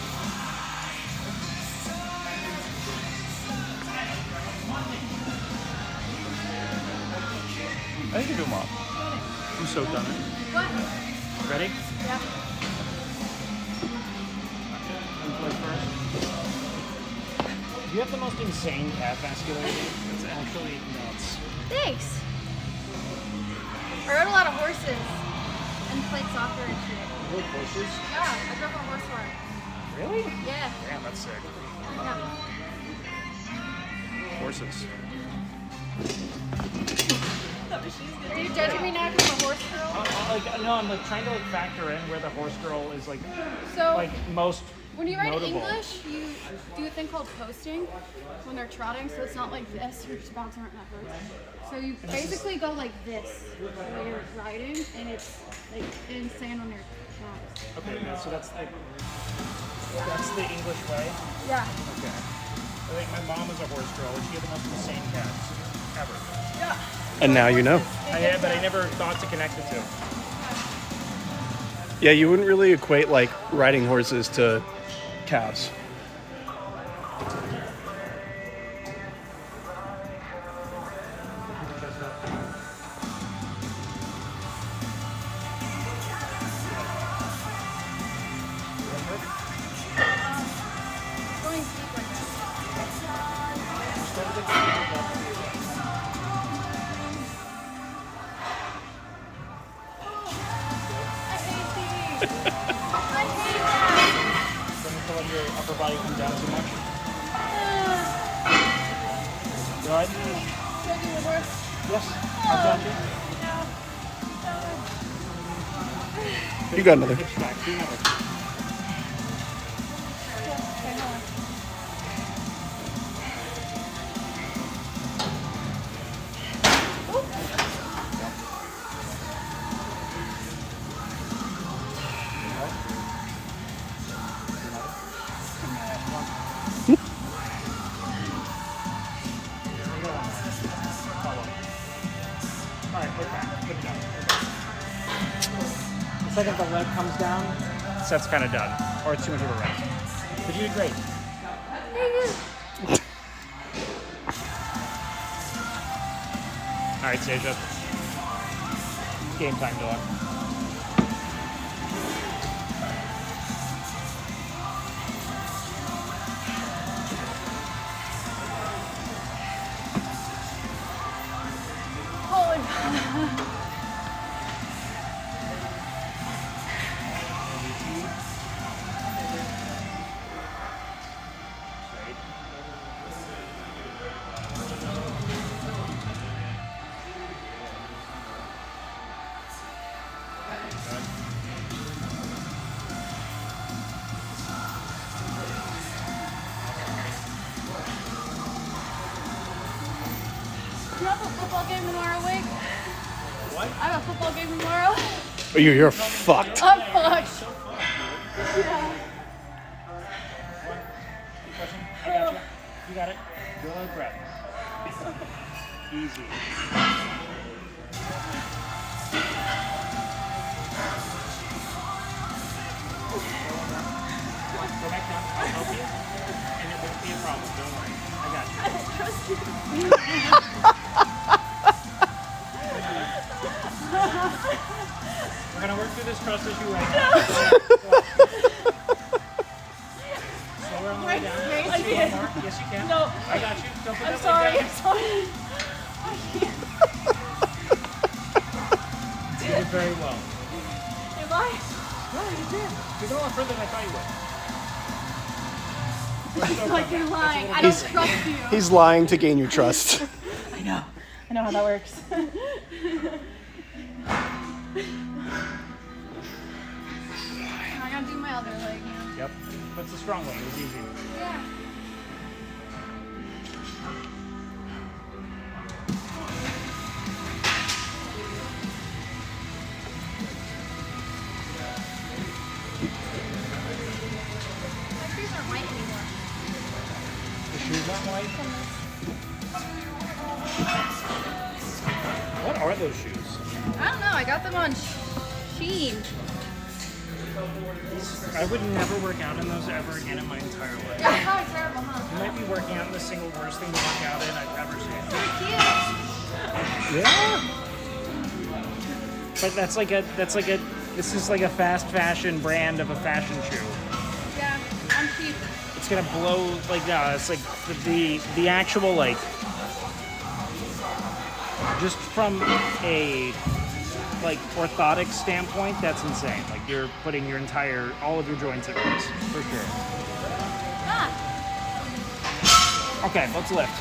I think you're doing well. I'm stoked on it. What? Ready? Yeah. You have the most insane calf vascularity. It's actually nuts. Thanks. I rode a lot of horses and played soccer and shit. You like horses? Yeah, I drove a horse farm. Really? Yeah. Damn, that's sick. Yeah. Horses. Are you judging me now because I'm a horse girl? No, I'm like trying to like factor in where the horse girl is like So most. when you write notable. English, you do a thing called posting when they're trotting. So it's not like this, you're just bouncing around backwards. So you basically go like this when you're riding, and it's like insane on your calves. Okay, so that's the English way. Yeah. Okay. I think my mom was a horse girl, and she had the most insane calves ever. Yeah. And now you know. But I never thought to connect the two. Yeah, you wouldn't really equate like riding horses to calves. Going deep like that. I hate these. I hate that. Don't you feel like your upper body comes down too much? Good. Should I do the horse? Yes. I've done it. You got another. Hips back. Do another. Okay, hold on. Alright, put it back. Put it down. The second the leg comes down, set's kind of done. Or it's too much of a rest. But you did great. Alright, Stasia. Game time, dog. Holy God. You have a football game tomorrow, Wake? What? I have a football game tomorrow. Oh, you're fucked. I'm fucked. Yeah. Keep pushing. I got you. You got it. Go like breath. Easy. Go back down. I'll help you. And it won't be a problem. Don't worry. I got you. We're gonna work through this trust issue right now. Slower on the way down. Wait, One more. Yes, you can. No. I got you. Don't put I'm that sorry. leg I'm sorry. down. You did very well. Am I? No, you did. You're going a lot further than I thought you would. It's like you're lying. I don't trust you. He's lying to gain your trust. I know how that works. I gotta do my other leg. Yep. That's the strong one. It was easy. Yeah. My shoes aren't white anymore. The shoes aren't white. What are those shoes? I don't know. I got them on Shein. I would never work out in those ever again in my entire life. Yeah, it's probably terrible, huh? You might be working out in the single worst thing to work out in I've ever seen. They're cute. Yeah. But that's like a this is like a fast fashion brand of a fashion shoe. Yeah, I'm cheap. It's gonna blow like no, it's like the actual like just from a like orthotic standpoint, that's insane. Like you're putting your all of your joints at risk for sure. Ah, Okay, let's lift.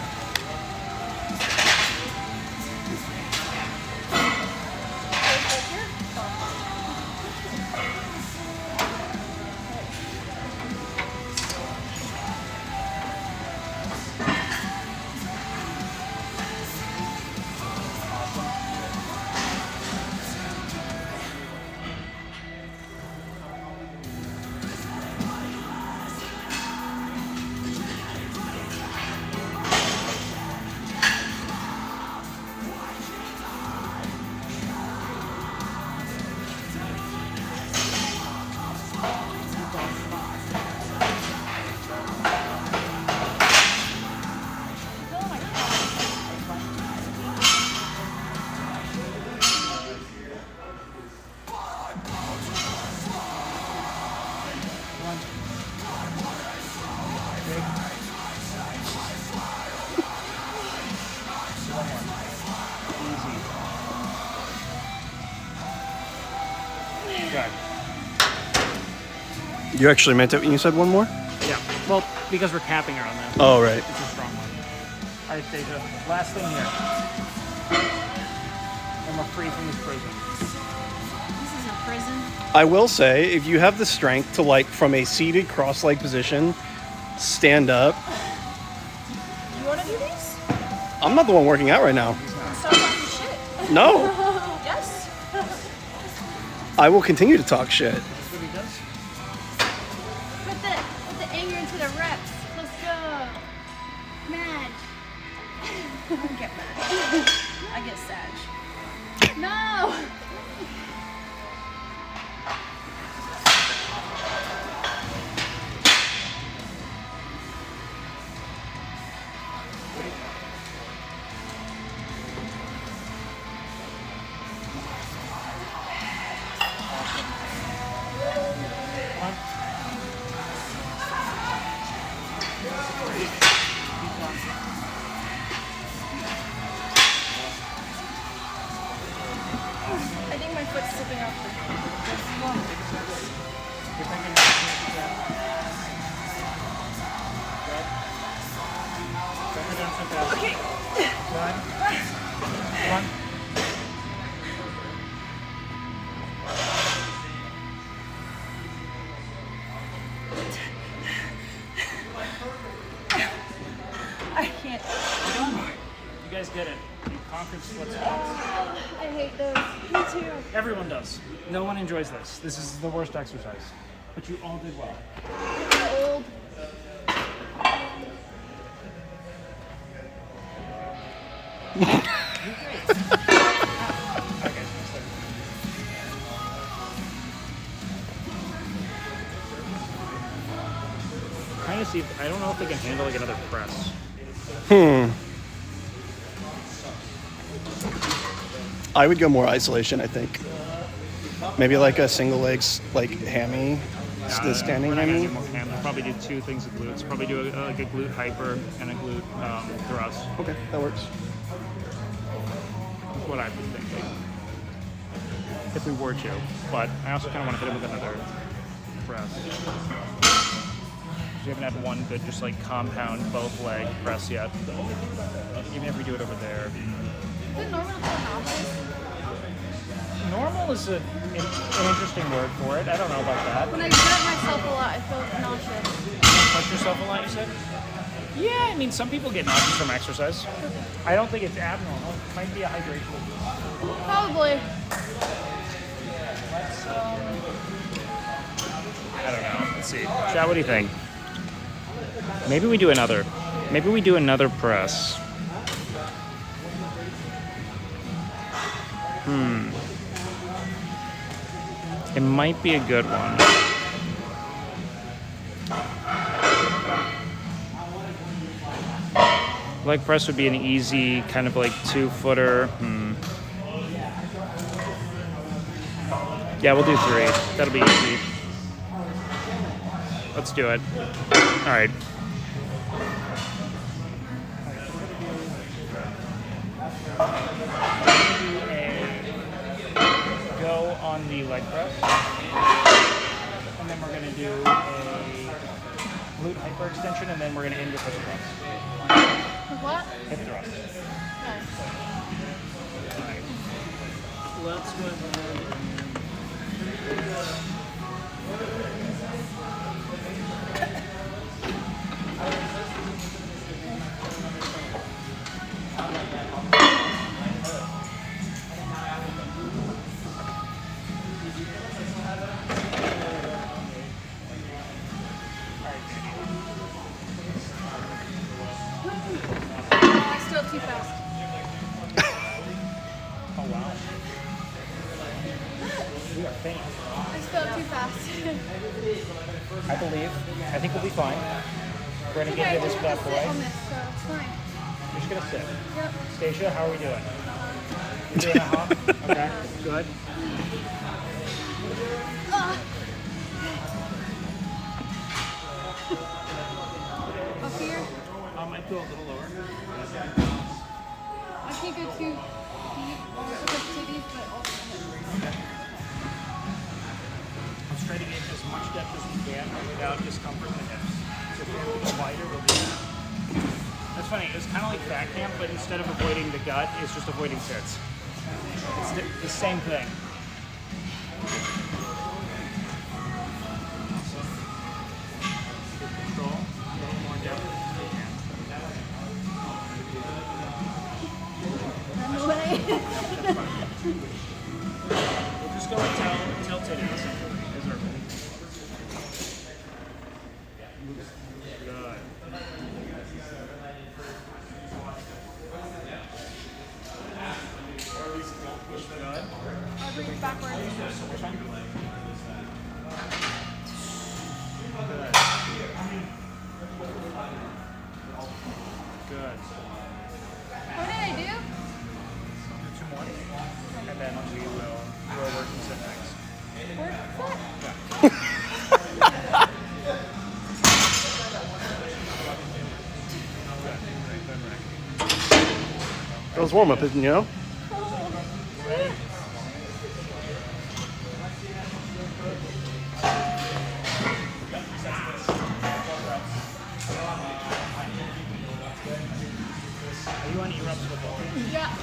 Good. You actually meant it when you said one more? Yeah. Well, because we're capping her on that. Oh, right. It's a strong one. All right, Stasia. Last thing here. And we're free from this prison. this is a prison. I will say, if you have the strength to, like, from a seated cross-leg position, stand up. You want to do these? I'm not the one working out right now. Stop talking shit. No, Yes. I will continue to talk shit. That's what he does. Put the anger into the reps. Let's go. Mad. I don't get mad. I get sad. No. I think my foot's slipping off the You're thinking Okay. Come on. I can't. You guys did it. You conquered split squats. I hate those. Me too. Everyone does. No one enjoys this. This is the worst exercise. But you all did well. Old. Trying to see if I don't know if they can handle like another press. I would go more isolation, I think. Maybe like a single legs, like hammy, the standing We're not gonna hammy. do more cam. We'll probably do two things of glutes. Probably do like a glute hyper and a glute thrust. Okay, that works. That's what I was thinking. If we were to. But I also kind of want to hit him with another press. We haven't had one good, just like compound both leg press yet. Even if we do it over there. Is it normal to feel nauseous? Normal is an interesting word for it. I don't know about that. When I exert myself a lot, I feel nauseous. Push yourself a lot, you said? Yeah, I mean, some people get nauseous from exercise. I don't think it's abnormal. It might be a hydration. Probably. Let's, I don't know. Let's see. Chad, what do you think? Maybe we do another. Maybe we do another press. It might be a good one. Leg press would be an easy kind of like 2-footer. Yeah, we'll do 3. That'll be easy. Let's do it. All right. Go on the leg press. And then we're going to do a glute hyperextension, and then we're going to end with hip thrust. What? Hip thrust. Nice. Let's go ahead Still too fast. Oh, wow. We are faint. I still too fast. I believe. I think we'll be fine. We're going to get into this bad boy. On this, so it's fine. We're just going to sit. Yep. Stacia, how are we doing? You're doing a hop? Okay, good. Up here. I feel a little lower. I can't go too deep also with titties, but also Let's try to get as much depth as we can without discomfort in the hips. So if we have to go wider, we'll do that. That's funny. It was kind of like back camp, but instead of avoiding the gut, it's just avoiding tits. It's the same thing. Good control. A little more depth if you can. run away. That's fine. We'll just go until titty, essentially. Is our goal. Good. Push good. I'll bring it backwards. Push on. Good. Good. What did I do? Do 2 more. And then we'll work and sit next. Work foot. That was warm up, isn't it? You know? Are you on E-Rub's football team? Yeah.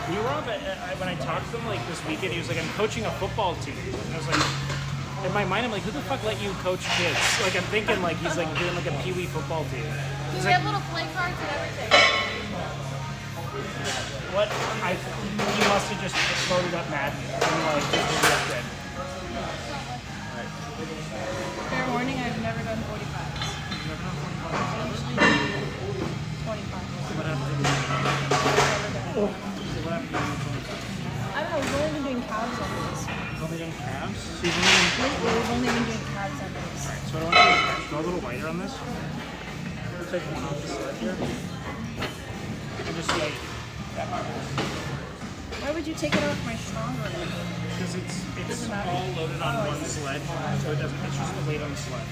E-Rub, when I talked to him like this weekend, he was like, I'm coaching a football team. And I was like, in my mind, I'm like, who the fuck let you coach kids? Like, I'm thinking like he's like doing like a pee-wee football team. He's We like, have little play cards and everything. what? He must have just exploded up Madden and like just ripped it. Fair warning, I've never done 45s. Never done 45. I usually do 25. What happened to you? Never done it. What happened to you? I don't know, we've only been doing calves on these. You've only done calves? So you've only done... Lately, we've only been doing calves on these. So what I want you to do is go a little wider on this. We'll take one off the sled here. And just like... Why would you take it off my stronger leg? Because it's Doesn't matter. all loaded on one sled, so it doesn't, it's just the weight on the sled.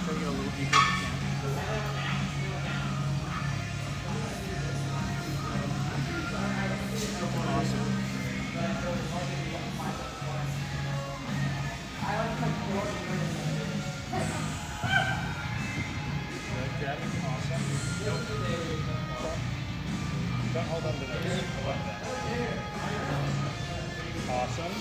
Try to get a little deeper if you can. Awesome. Good, Jack. Awesome. Don't hold on to those. Hold on to that. Awesome.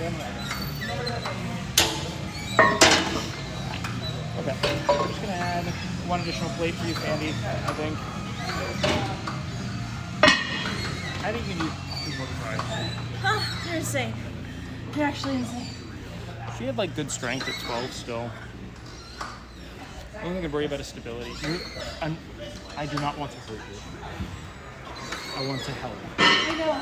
Okay, I'm just gonna add one additional plate for you, Fandy, I think. I think you need 2 more fries. Huh, you're insane. You're actually insane. She had like good strength at 12 still. I don't think I'd worry about his stability. I do not want to hurt you. I want to help. I know.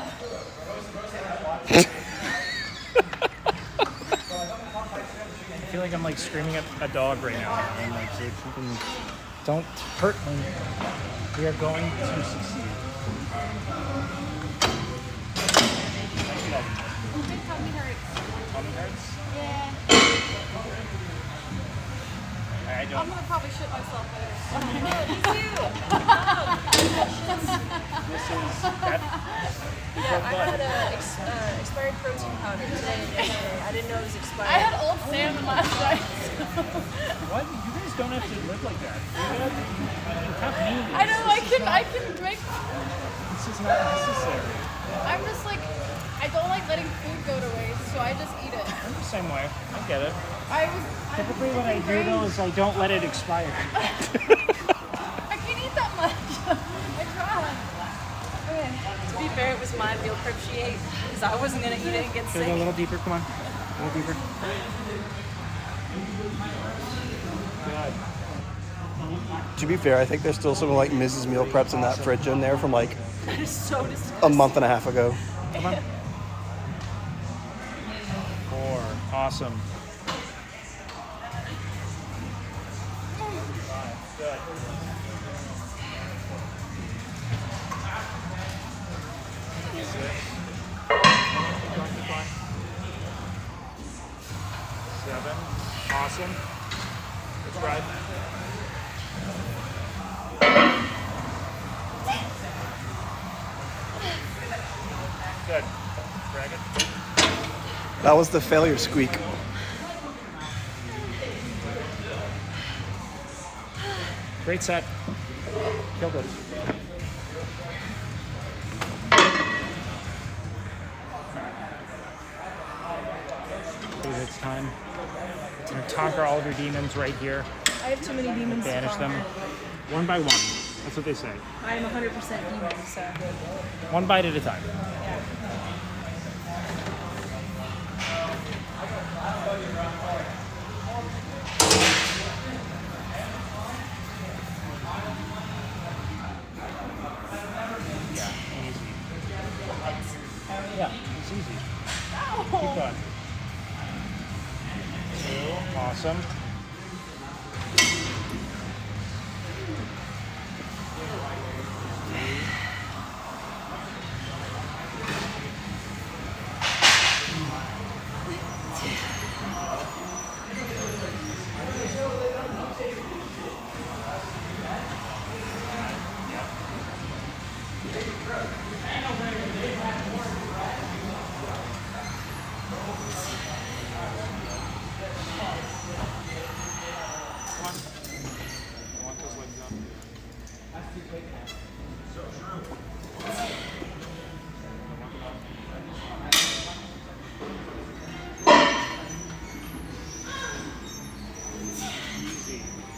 I feel like I'm like screaming at a dog right now. I'm like, don't hurt me. We are going to succeed. My tummy hurts. Tummy hurts? Yeah. I I'm don't. gonna probably shit myself later. This is that. Yeah, I had a expired protein powder today and yesterday. I didn't know it was expired. I had old salmon last night. What? You guys don't have to live like that. You have me. I know. I can make. This is not necessary. I'm just like, I don't like letting food go to waste, so I just eat it. I'm the same way. I get it. Typically, what I do though is I don't let it expire. I can't eat that much. I try. Okay. To be fair, it was my meal prep she ate because I wasn't gonna eat it and get Should we sick. go a little deeper? Come on. A little deeper. Good. To be fair, I think there's still some like Mrs. Meal Preps in that fridge in there from like That is so disgusting. a month and a half ago. Come on. 4. Awesome. 5. Good. 6. 7. Awesome. Let's ride. Good. Drag it. That was the failure squeak. Great set. Killed it. It's time. You're gonna conquer all of your demons right here. I have too many demons to Banish them. conquer. One by one. That's what they say. I am 100% demon, so. One bite at a time. Yeah, easy. Yeah, it's easy. Keep going. 2, awesome.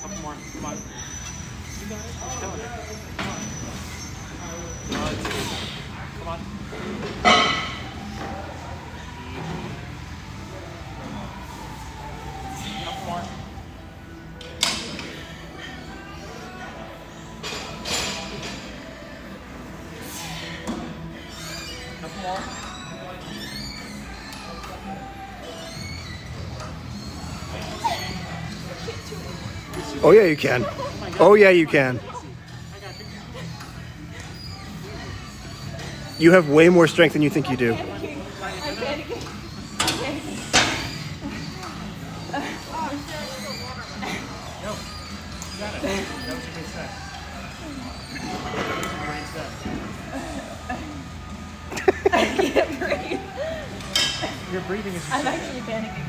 Couple more. Come on. You got it. You're killing it. Come on. Come on. Couple more. Couple more. Oh yeah, you can. Oh yeah, you can. You have way more strength than you think you do. I'm panicking. You got it. That was a great set. That was a great set. I can't breathe. Your breathing is I'm actually panicking.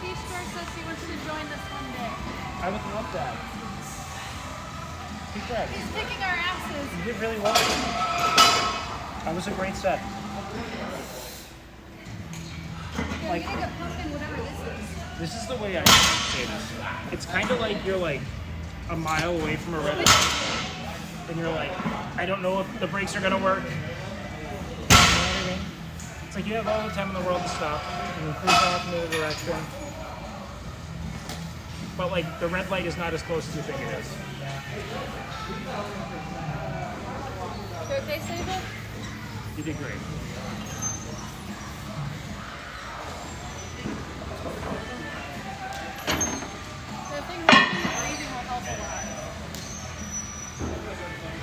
Peach Star says she wants to join us one day. I would love that. Keep that. He's kicking our asses. You did really well. That was a great set. like, getting a pumpkin, whatever this is. this is the way I say this. It's kind of like you're like a mile away from a red light, and you're like, I don't know if the brakes are gonna work. You know what I mean? It's like you have all the time in the world to stop and you cruise off in the other direction. But like the red light is not as close as you think it is. You okay, Sable? You did great. The thing with breathing will help a lot.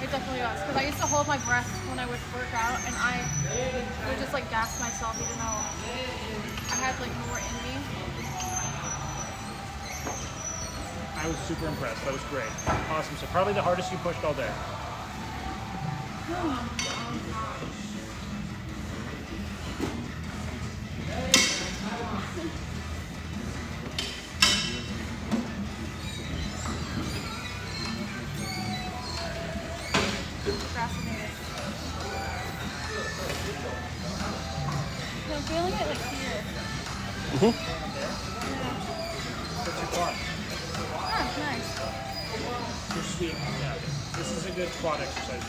It definitely does. Because I used to hold my breath when I would work out, and I would just like gas myself even though I had like more in me. I was super impressed. That was great. Awesome. So probably the hardest you pushed all day. Procrastinated. So I'm feeling it like here. What's your quad? Oh, nice. Your sweet. Yeah. This is a good quad exercise.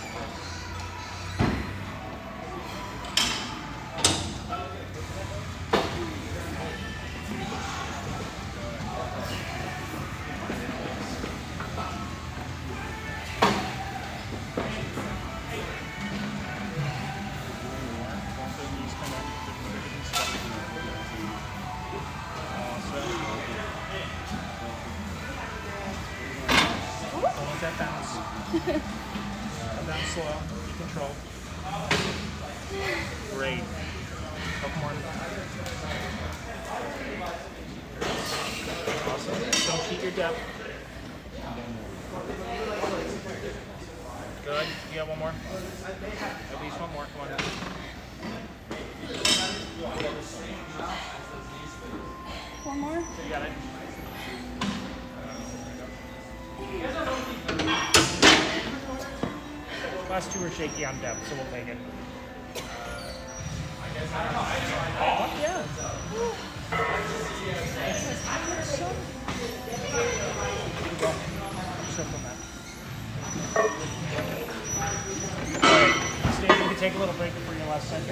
That bounce. Come down slow. Be controlled. Great. Couple more. Awesome. Don't cheat your depth. Good. You got one more? At least one more. Come on. One more? You got it. Last two are shaky on depth, so we'll take it. Oh, yeah. Go. Simple, man. Alright, Steve, you can take a little break before your last set.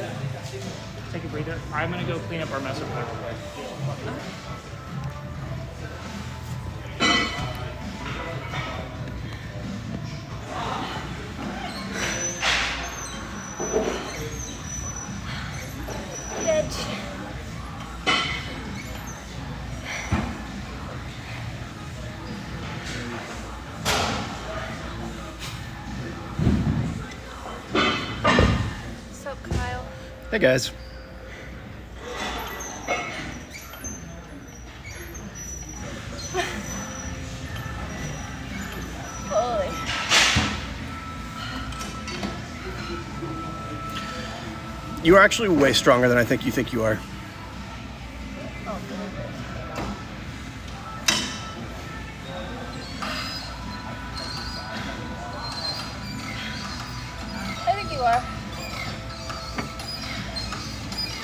Take a breather. I'm going to go clean up our mess up real quick. What's up, Kyle? Hey guys. Holy. You are actually way stronger than I think you are. I think you are.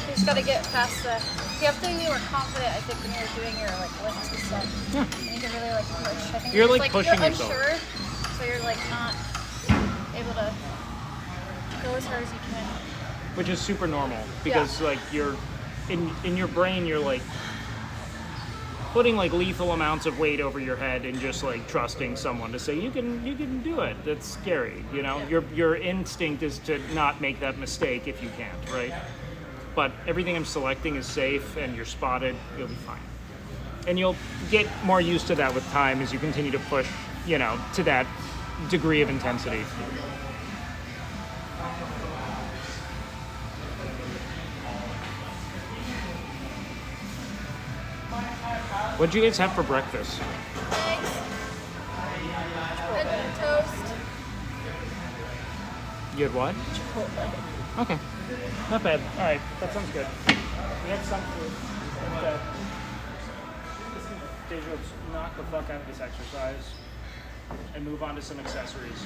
You just gotta get past the. You have to be more confident, I think, when you're doing your like lifts and stuff. Yeah. And you can really like push. I think You're, just, like, pushing you're yourself. unsure, so you're like not able to go as hard as you can. Which is super normal because like you're in your brain you're like putting like lethal amounts of weight over your head and just like trusting someone to say you can do it. That's scary, you know. Your instinct is to not make that mistake if you can't, right? But everything I'm selecting is safe and you're spotted, you'll be fine. And you'll get more used to that with time as you continue to push, you know, to that degree of intensity. What'd you guys have for breakfast? Eggs. And toast. You had what? Okay. Not bad. All right. That sounds good. We had some food. Deja, let's knock the fuck out of this exercise and move on to some accessories.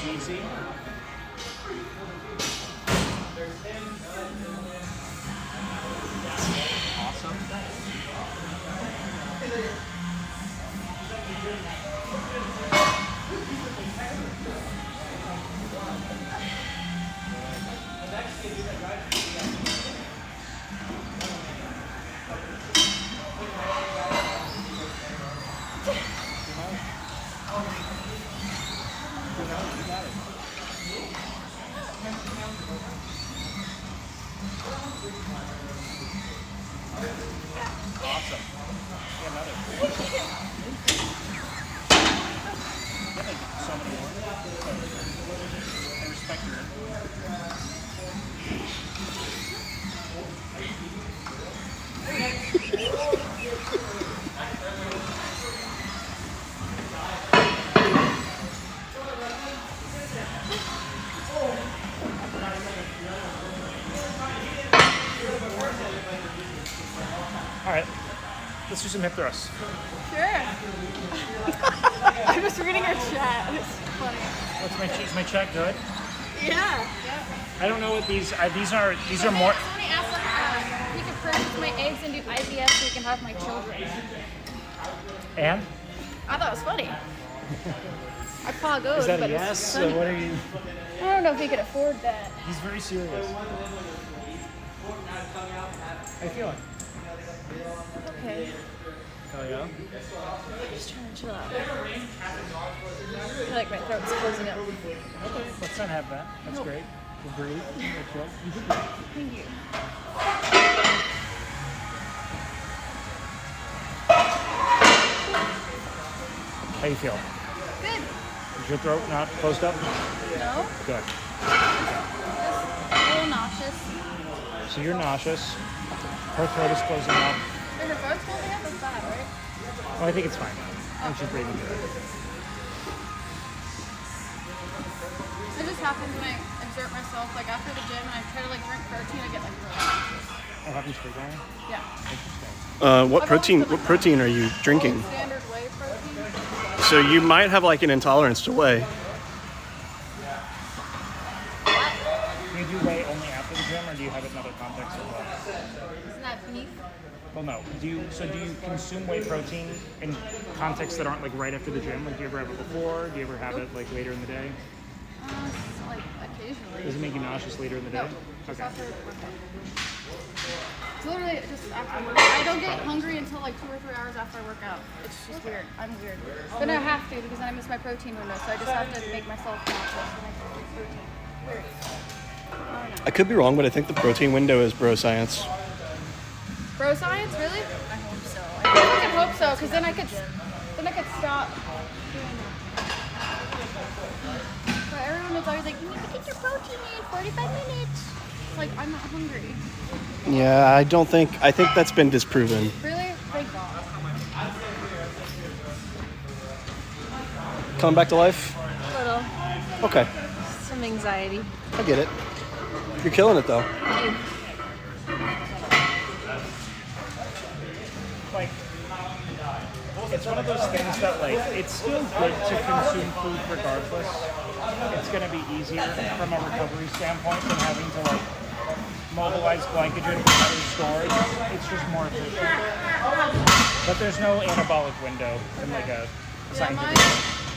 Easy. Awesome. Awesome. Yeah, another. Yeah, like so many more. I respect your All right, let's do some hip thrusts. Sure. I'm just reading our chat. It's funny. Is my check good? Yeah. I don't know what these are. These are more. Somebody asked if he could purchase my eggs and do IVF so he can have my children. And I thought it was funny. I pagoed, is that a but yes? it's So funny. what are you? I don't know if he could afford that. He's very serious. How you feeling? Okay. Oh yeah. Just trying to chill out. I feel like my throat's closing up. Okay, let's not have that. That's great. We'll breathe. We'll chill. Thank you. How you feel? Good. Is your throat not closed up? No? Good. Just a little nauseous. So you're nauseous. Her throat is closing up. Is her throat's closing up? That's bad, right? Oh, I think it's fine now. I think she's breathing good. It just happens when I exert myself, like after the gym and I try to like drink protein, I get like really nauseous. Oh, happens frequently? Yeah. Interesting. What protein are you drinking? Standard whey protein. So you might have like an intolerance to whey. Do you do whey only after the gym, or do you have it in other contexts as well? Isn't that beef? Well, no. Do you consume whey protein in contexts that aren't like right after the gym? Like, do you ever have it before? Do you ever have it like later in the day? Like occasionally. Does it make you nauseous later in the day? No, just Okay. after workout. It's literally just after workout. I don't get hungry until like 2 or 3 hours after I work out. It's just weird. I'm weird. Then I have to because then I miss my protein window, so I just have to make myself nauseous when I take protein. Weird. I don't know. I could be wrong, but I think the protein window is bro science. Bro science, really? I hope so. I fucking hope so, because then I could stop doing that. But everyone is always like, you need to get your protein in 45 minutes. It's like, I'm not hungry. Yeah, I think that's been disproven. Really? Thank God. Coming back to life? Little. Okay, Some anxiety. I get it. You're killing it though. Like, it's one of those things that like it's still good to consume food regardless. It's gonna be easier from a recovery standpoint than having to like mobilized glycogen from other stores. It's just more efficient. But there's no anabolic window in like a Yeah, scientific.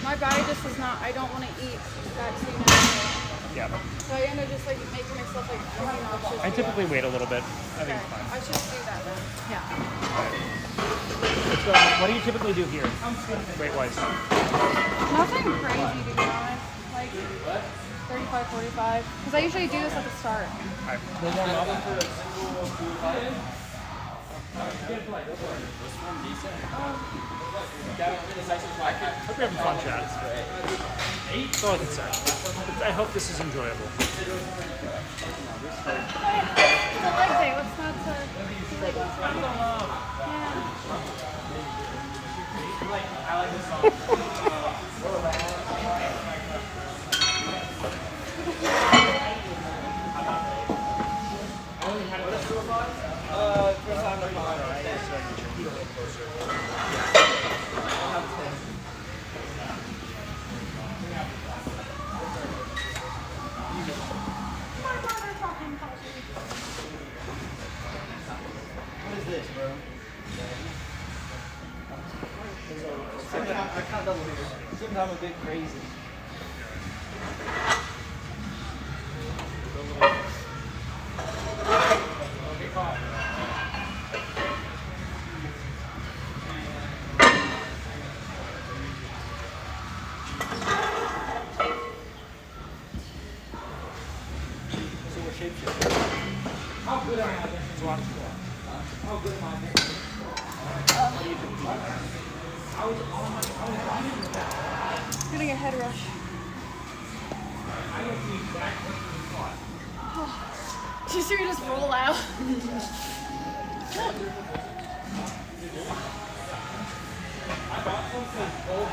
my body just does not. I don't want to eat vaccine anymore. Yeah. So I end up just like making myself like really nauseous. I typically wait a little bit. I think Okay, it's fine. I should do that then. Yeah. So, what do you typically do here, weight-wise? Nothing crazy to be honest. Like 35, 45. Because I usually do this at the start. Alright, we'll warm up. Hope you're having fun, chat. That's all I can say. I hope this is enjoyable. It's a leg day. Let's not. What is this, bro? I can't double here. Sometimes I'm a bit crazy. So we're shapeshifting. How good am I? How good am I? Getting a head rush. Did you see me just roll out? I bought something old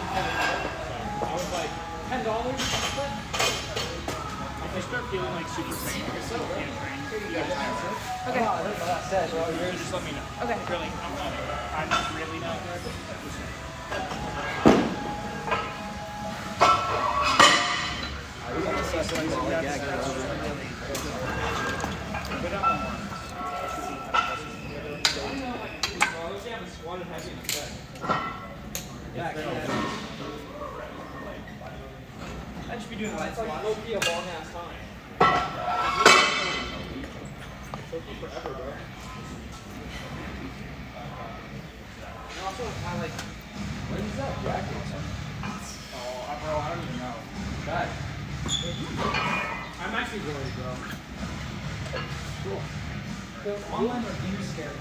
I was like $10. If I start feeling like super pain, I can't train. Okay. Just let me know. Okay. Really, I'm really not good. I should be doing that. It's like low-key a long-ass time. Took me forever, bro. And also, I like, what is that jacket? Oh, bro, I don't even know. God. I'm actually worried, bro. Cool. The online reviews scare me.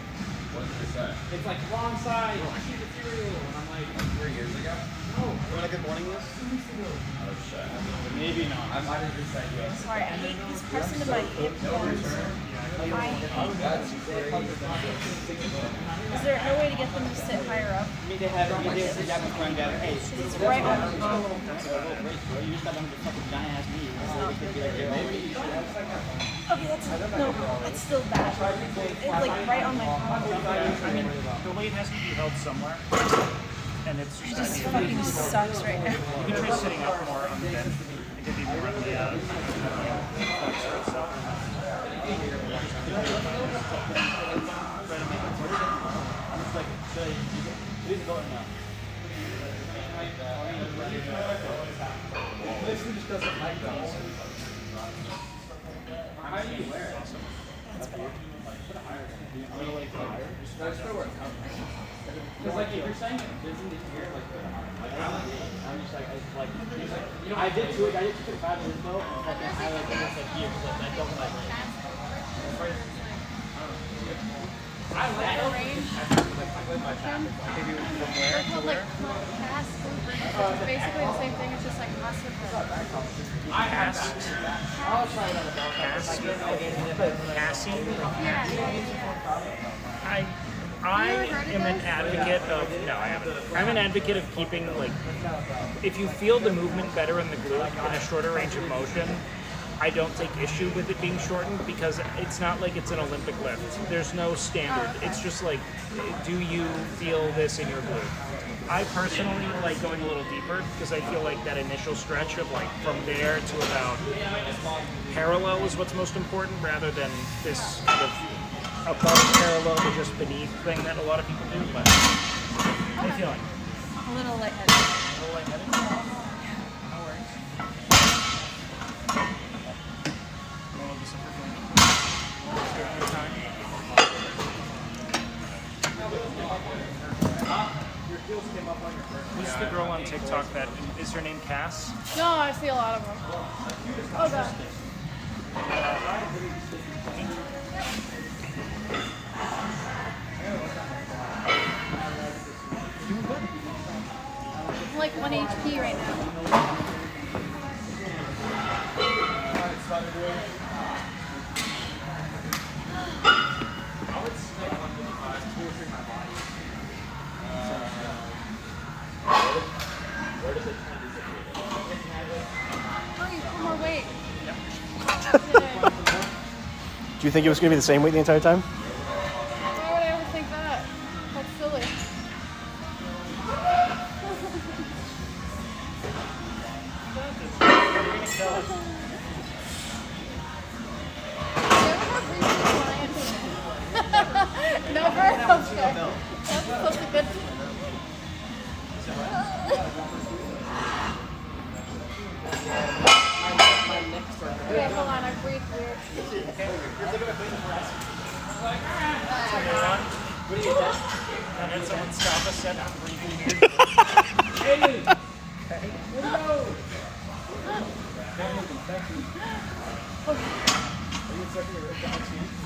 What did it say? It's like wrong side, cheap material, and I'm like, 3 years ago? no. You want a good morning list? Oh shit. Maybe not. I might have just said yes. Sorry, I hate these pressing to my hip bones. I hate That's crazy. Is there no way to get them to sit higher up? I mean, they have a job of trying to hey, It's right on the toe. you just got them with a fucking giant ass knee. Okay, that's still bad. It's like right on my palm. I mean, the weight has to be held somewhere, and it's It just just fucking sucks right now. you can try sitting up more on the bed. It could be more on the flexor itself. How do you wear it? Because like if you're saying it's busy this year, like I'm just like you know I did two I did 5 years ago and fucking I like almost like here because I don't like I like Range. They're called like fast food range, which is basically the same thing. It's just like muscle. I am an advocate of no, I haven't. I'm an advocate of keeping like if you feel the movement better in the glute in a shorter range of motion, I don't take issue with it being shortened because it's not like it's an Olympic lift. There's no standard. It's just like, do you feel this in your glute? I personally like going a little deeper because I feel like that initial stretch of like from there to about parallel is what's most important rather than this kind of above parallel to just beneath thing that a lot of people do. But how are you feeling? A little lightheaded. A little lightheaded? No worries. Roll this up for me. Take your time. Who's the girl on TikTok that is her name Cass? No, I see a lot of them. Oh god. I'm like 1 HP right now. Oh, you put more weight. Do you think it was going to be the same weight the entire time? Why would I ever think that? That's silly. Never? Okay. That's a good. Okay, hold on, I breathe weird. And then someone stop us and I'm breathing weird.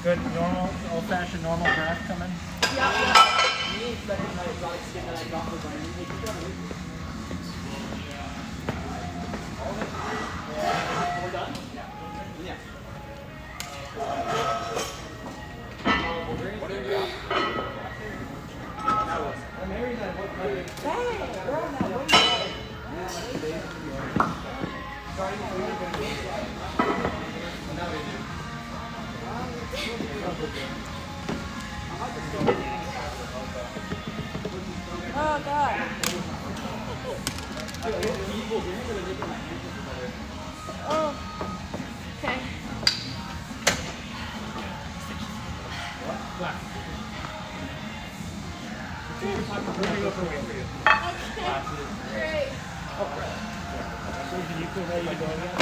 Good, normal, old-fashioned, normal breath coming. Oh god. Oh. Okay. Great. You feel ready to go again?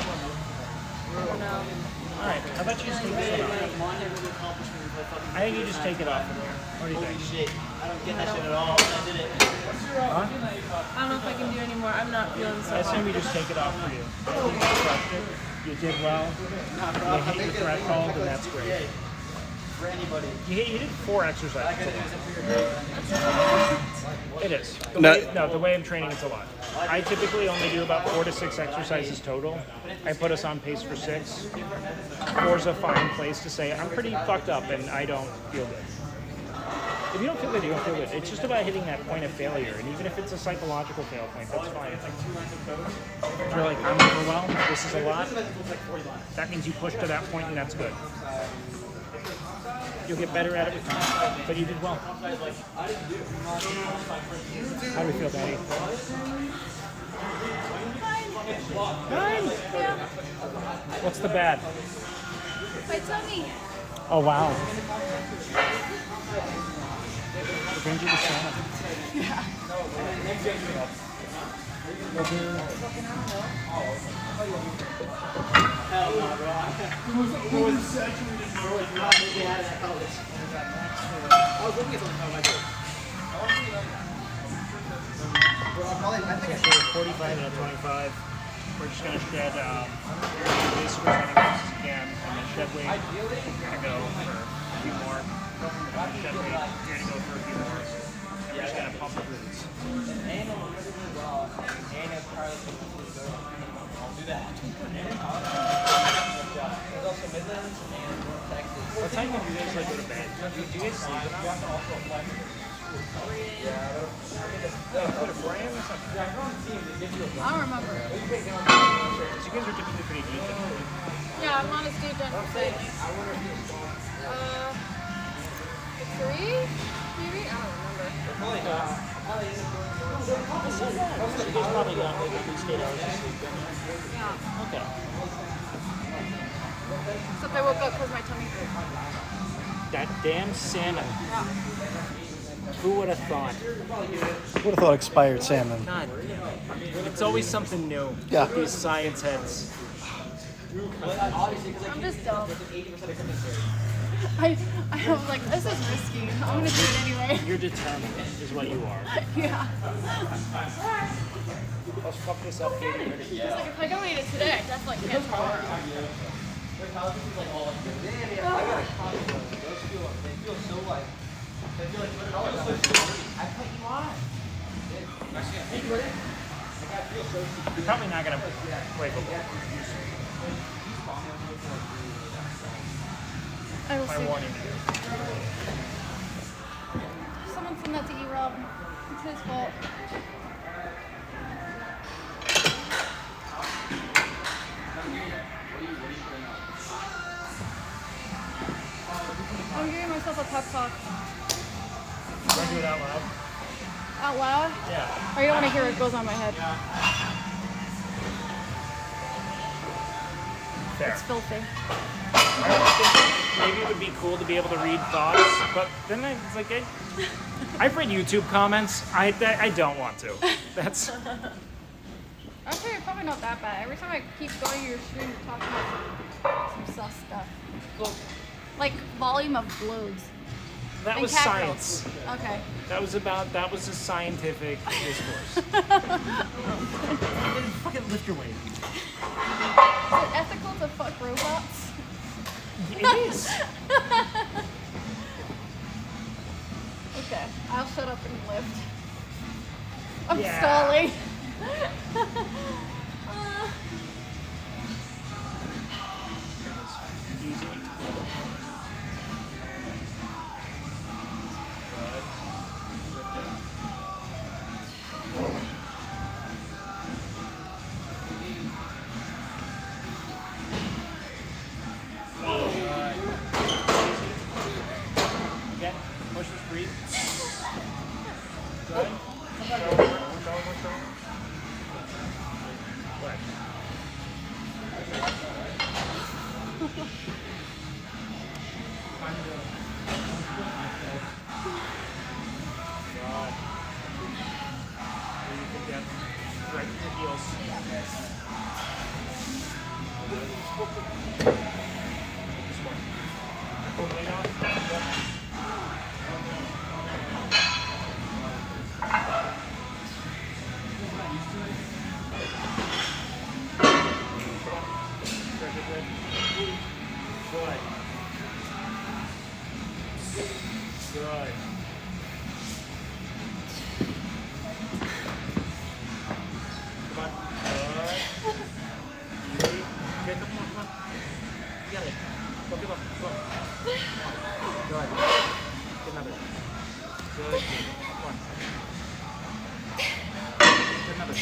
Alright, how about you just take this one off? I think you just take it off from here. What do you think? Shit, I don't get that shit at all. I did it. Huh? I don't know if I can do anymore. I'm not feeling so I assume well. we just take it off for you. You crushed it. You did well. You hit your threshold, and that's great. For anybody. You did 4 exercises. It is. The way I'm training, it's a lot. I typically only do about 4 to 6 exercises total. I put us on pace for 6. 4's a fine place to say, I'm pretty fucked up and I don't feel good. If you don't feel good, you don't feel good. It's just about hitting that point of failure. And even if it's a psychological fail point, that's fine. If you're like, I'm overwhelmed, this is a lot, that means you push to that point and that's good. You'll get better at it with time, but you did well. How do we feel, Daddy? Fine. Yeah. What's the bad? My tummy. Oh, wow. Bring you the sauna. Hell no, bro. Who was essentially just not making out of that college. I was looking at something how I do. I think I should 45 and a 25. We're just going to shed basically as many reps as you can, and then shed weight. You're going to go for a few more. Shed weight. You're going to go for a few more. And we're just going to pump the glutes. do that. What time do you guys like go to bed? Do you guys sleep enough? Put a brand or something? I don't remember. You guys are typically pretty decent. Yeah, I'm on a stage on stage. 3? Maybe? I don't remember. You guys probably got like at least 8 hours of sleep then. Yeah. Okay. Except I woke up because my tummy hurt. That damn salmon. Yeah. Who would have thought? Would have thought expired salmon. God, it's always something new. Yeah. These science heads. I'm just dumb. I was like, this is risky. I'm gonna do it anyway. You're determined, is what you are. Yeah. Let's fuck this up, Katie. It's like if I don't eat it today, I definitely can't tomorrow. You're probably not gonna play football. I will My see. warning to you. Someone send that to you, Rob. It's his fault. I'm giving myself a pep talk. You wanna do it out loud? Out loud? Yeah. Or you don't want to hear what goes on my head? Fair. It's filthy. I was thinking maybe it would be cool to be able to read thoughts, but then it's like, I've read YouTube comments. I don't want to. That's Actually, you're probably not that bad. Every time I keep going to your stream, you're talking about some sus stuff. Like volume of blows. that And was cat science. girls. Okay. That was a scientific discourse. Fucking lift your weight. Is it ethical to fuck robots? It is. Okay, I'll shut up and lift. I'm Yeah. stalling. Easy. Again, push this, breathe. Good. Good. God. You can get right to the heels. This one. Pull the weight off. Good. Good. Come on. Good. Easy. Okay, come on, come on. You got it. Go, give up. Go. Good. Get another. Good. Come on. Get another.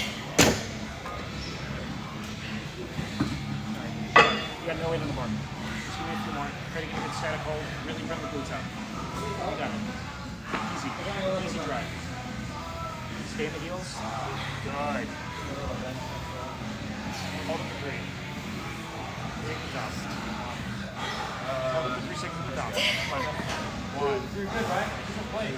You got no weight on the bar. Just give me a few more. Try to get a good static hold. Really run the glutes out. You got it. Easy. Easy drive. Stay in the heels. Good. Hold it for 3. 3 at the top. Hold it for 3 seconds at the top. 1. You're good, right? Just play.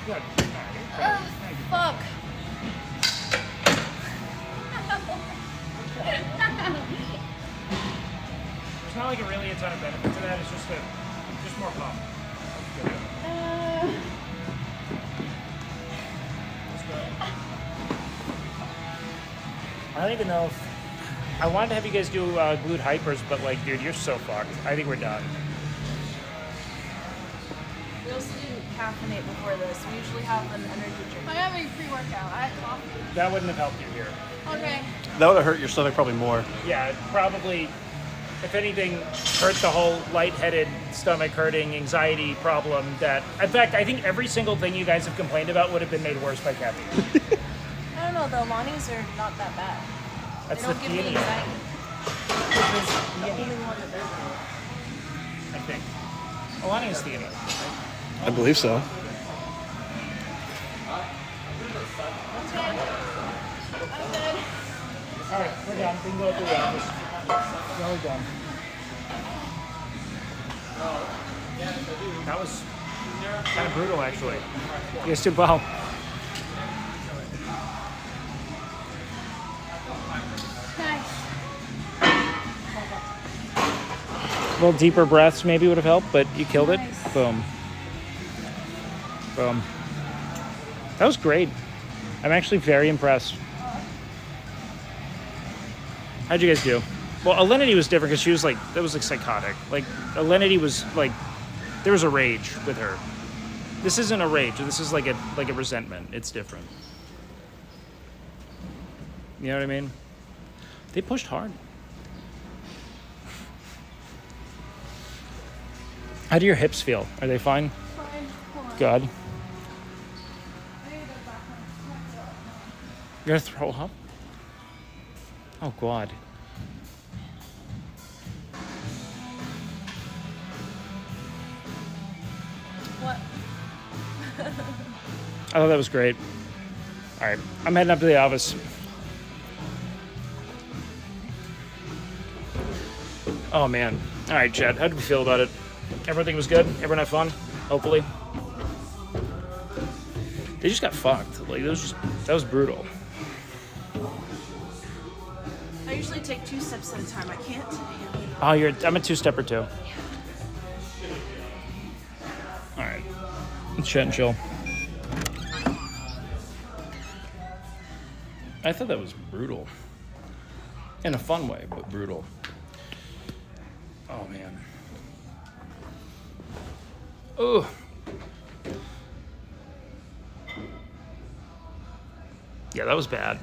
Good. Fuck. There's not like really a ton of benefit to that. It's just more pump. That's good. I don't even know if I wanted to have you guys do glute hypers, but like, dude, you're so fucked. I think we're done. We also didn't caffeinate before this. We usually have an energy drink. I have a pre-workout. I had coffee. That wouldn't have helped you here. Okay. That would have hurt your stomach probably more. Yeah, probably if anything, hurt the whole lightheaded, stomach hurting, anxiety problem that, in fact, I think every single thing you guys have complained about would have been made worse by caffeine. I don't know though. Lonnie's are not that bad. That's They don't the give me theanine. anxiety. The only one that does it, I think. Alani is theanine, right? I believe so. I'm good. All right, we're done. We can go to the office. No, we're done. That was kind of brutal, actually. You guys did well. Nice. A little deeper breaths maybe would have helped, but you killed it. Nice. Boom. Boom. That was great. I'm actually very impressed. How'd you guys do? Well, Alinity was different because she was like, that was like psychotic. Like, Alinity was like, there was a rage with her. This isn't a rage. This is like a resentment. It's different. You know what I mean? They pushed hard. How do your hips feel? Are they fine? Fine. Hold on. Good. I need to go to the bathroom. You're gonna throw up? Oh God. What? I thought that was great. All right, I'm heading up to the office. Oh man. All right, Chad, how did we feel about it? Everything was good? Everyone had fun? Hopefully. They just got fucked. Like, that was brutal. I usually take 2 steps at a time. I can't. Oh, I'm a 2-stepper too. All right, let's chat and chill. I thought that was brutal. In a fun way, but brutal. Oh, man. Oh. Yeah, that was bad.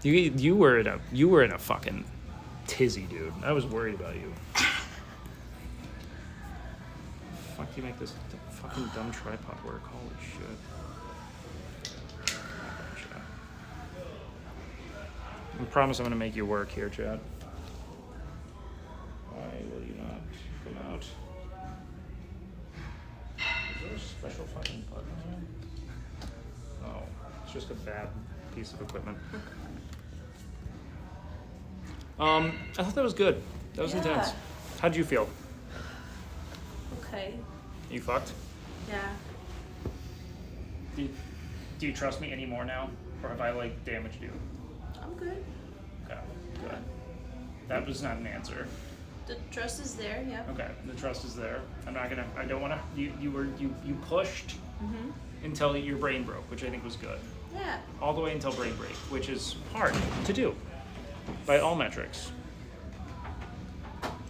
You were in a fucking tizzy, dude. I was worried about you. Fuck, do you make this fucking dumb tripod work? Holy shit. I promise I'm gonna make you work here, Chad. Why will you not come out? Is there a special fucking button here? No, it's just a bad piece of equipment. I thought that was good. That was intense. How'd you feel? Okay. You fucked? Yeah. Do you trust me anymore now? Or have I, like, damaged you? I'm good. Okay, good. That was not an answer. The trust is there, yeah. Okay, the trust is there. I don't wanna, you pushed until your brain broke, which I think was good. Yeah. All the way until brain break, which is hard to do by all metrics.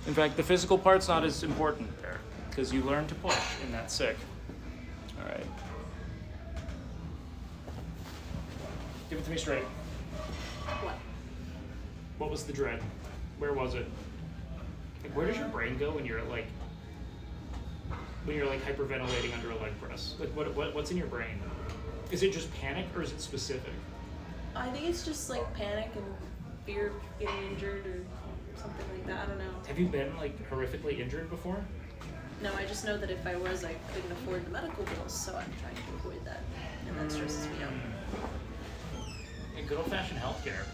In fact, the physical part's not as important there because you learn to push and that's sick. All right. Give it to me straight. What? What was the dread? Where was it? Like, where does your brain go when you're hyperventilating under a leg press? Like, what's in your brain? Is it just panic or is it specific? I think it's just like panic and fear of getting injured or something like that. I don't know. Have you been like horrifically injured before? No, I just know that if I was, I couldn't afford the medical bills, so I'm trying to avoid that, and that stresses me out. And good old-fashioned healthcare.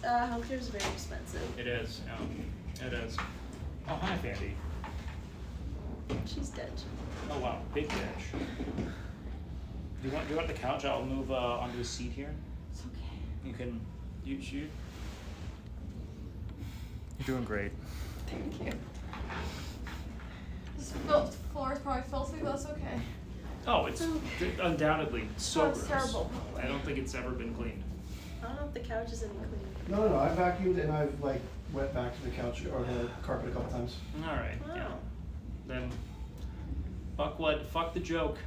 Healthcare is very expensive. It is. Yeah, it is. Oh, hi, Fandy. She's dead. Oh wow, big bitch. Do you want the couch? I'll move onto a seat here. It's okay. You can. You're doing great. Thank you. This floor is probably filthy, but that's okay. Oh, it's undoubtedly so Oh, it's gross. terrible. I don't think it's ever been cleaned. I don't know if the couch is any clean. No, I vacuumed and I've like went back to the couch or the carpet a couple times. All right. Wow. Yeah. Then, fuck the joke.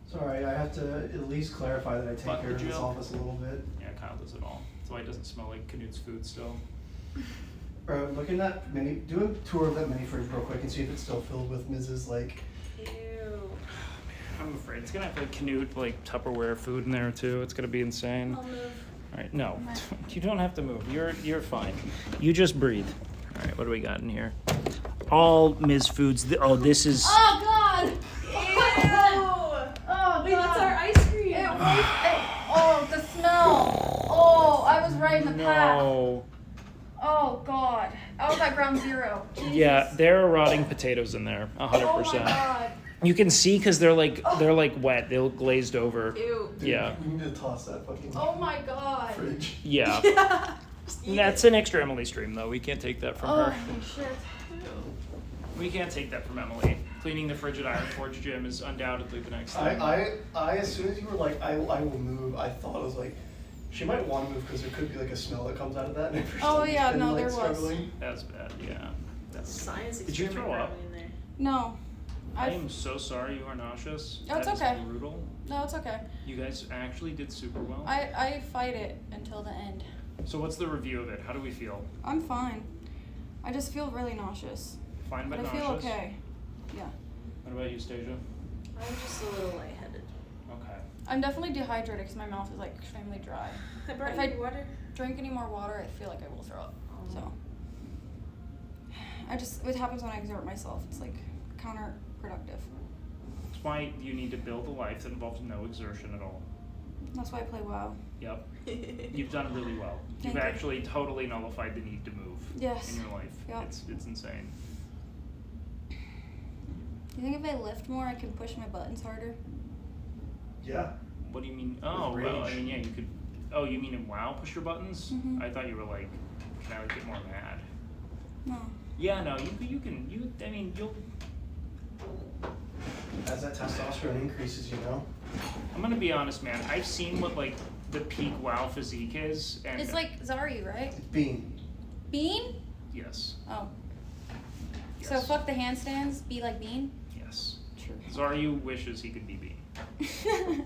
Sorry, I have to at least clarify that I take Fuck care the of this joke. office a little bit. Yeah, Kyle does it all. That's why it doesn't smell like Canute's food still. Bro, look in that mini. Do a tour of that mini fridge real quick and see if it's still filled with Mrs. like. Ew. I'm afraid it's gonna have like Canute, like Tupperware food in there too. It's gonna be insane. I'll move. All right, no, you don't have to move. You're fine. You just breathe. All right, what do we got in here? All Ms. Foods. Oh, this is. Oh God! Oh, wait, that's our ice cream. Oh, the smell. Oh, I was right in the path. No. Oh God, I was at ground zero. Jesus. Yeah, there are rotting potatoes in there, 100%. Oh my God. You can see because they're like wet. They look glazed over. Ew. Yeah. We need to toss that fucking Oh my God. fridge. Yeah. Yeah. Just eat That's an extra Emily stream though. We can't take that from Oh her. shit. We can't take that from Emily. Cleaning the fridge at Iron Forge Gym is undoubtedly the next thing. I as soon as you were like, I will move, I thought it was like, she might want to move because there could be like a smell that comes out of that. And if Oh, she's yeah, been, no, like, there was. struggling. That's bad. Yeah. That's science Did you experiment throw up? probably in there. No. I am so sorry you are nauseous. Oh, it's That is okay. brutal. No, it's okay. You guys actually did super well. I fight it until the end. So what's the review of it? How do we feel? I'm fine. I just feel really nauseous. Fine but I nauseous? feel okay. Yeah. What about you, Stasia? I'm just a little lightheaded. Okay. I'm definitely dehydrated because my mouth is like extremely dry. I brought If you water. Drink any more water, I feel like I will throw up. So it happens when I exert myself. It's like counterproductive. That's why you need to build a life that involves no exertion at all. That's why I play WoW. Yep. You've done really well. Thank You've you. actually totally nullified the need to move Yes. in your life. Yep. It's insane. You think if I lift more, I can push my buttons harder? Yeah. What do you mean? Oh, With well, I rage. mean, yeah, you could. Oh, you mean in WoW push your buttons? Mhm. I thought you were like, can I like get more mad? No. Yeah, no, I mean, you'll. As that testosterone increases, you know. I'm gonna be honest, man. I've seen what like the peak WoW physique is, and It's like Zaryu, right? Bean. Bean? yes, Oh. So Yes. fuck the handstands, be like Bean? yes. True. Zaryu wishes he could be Bean.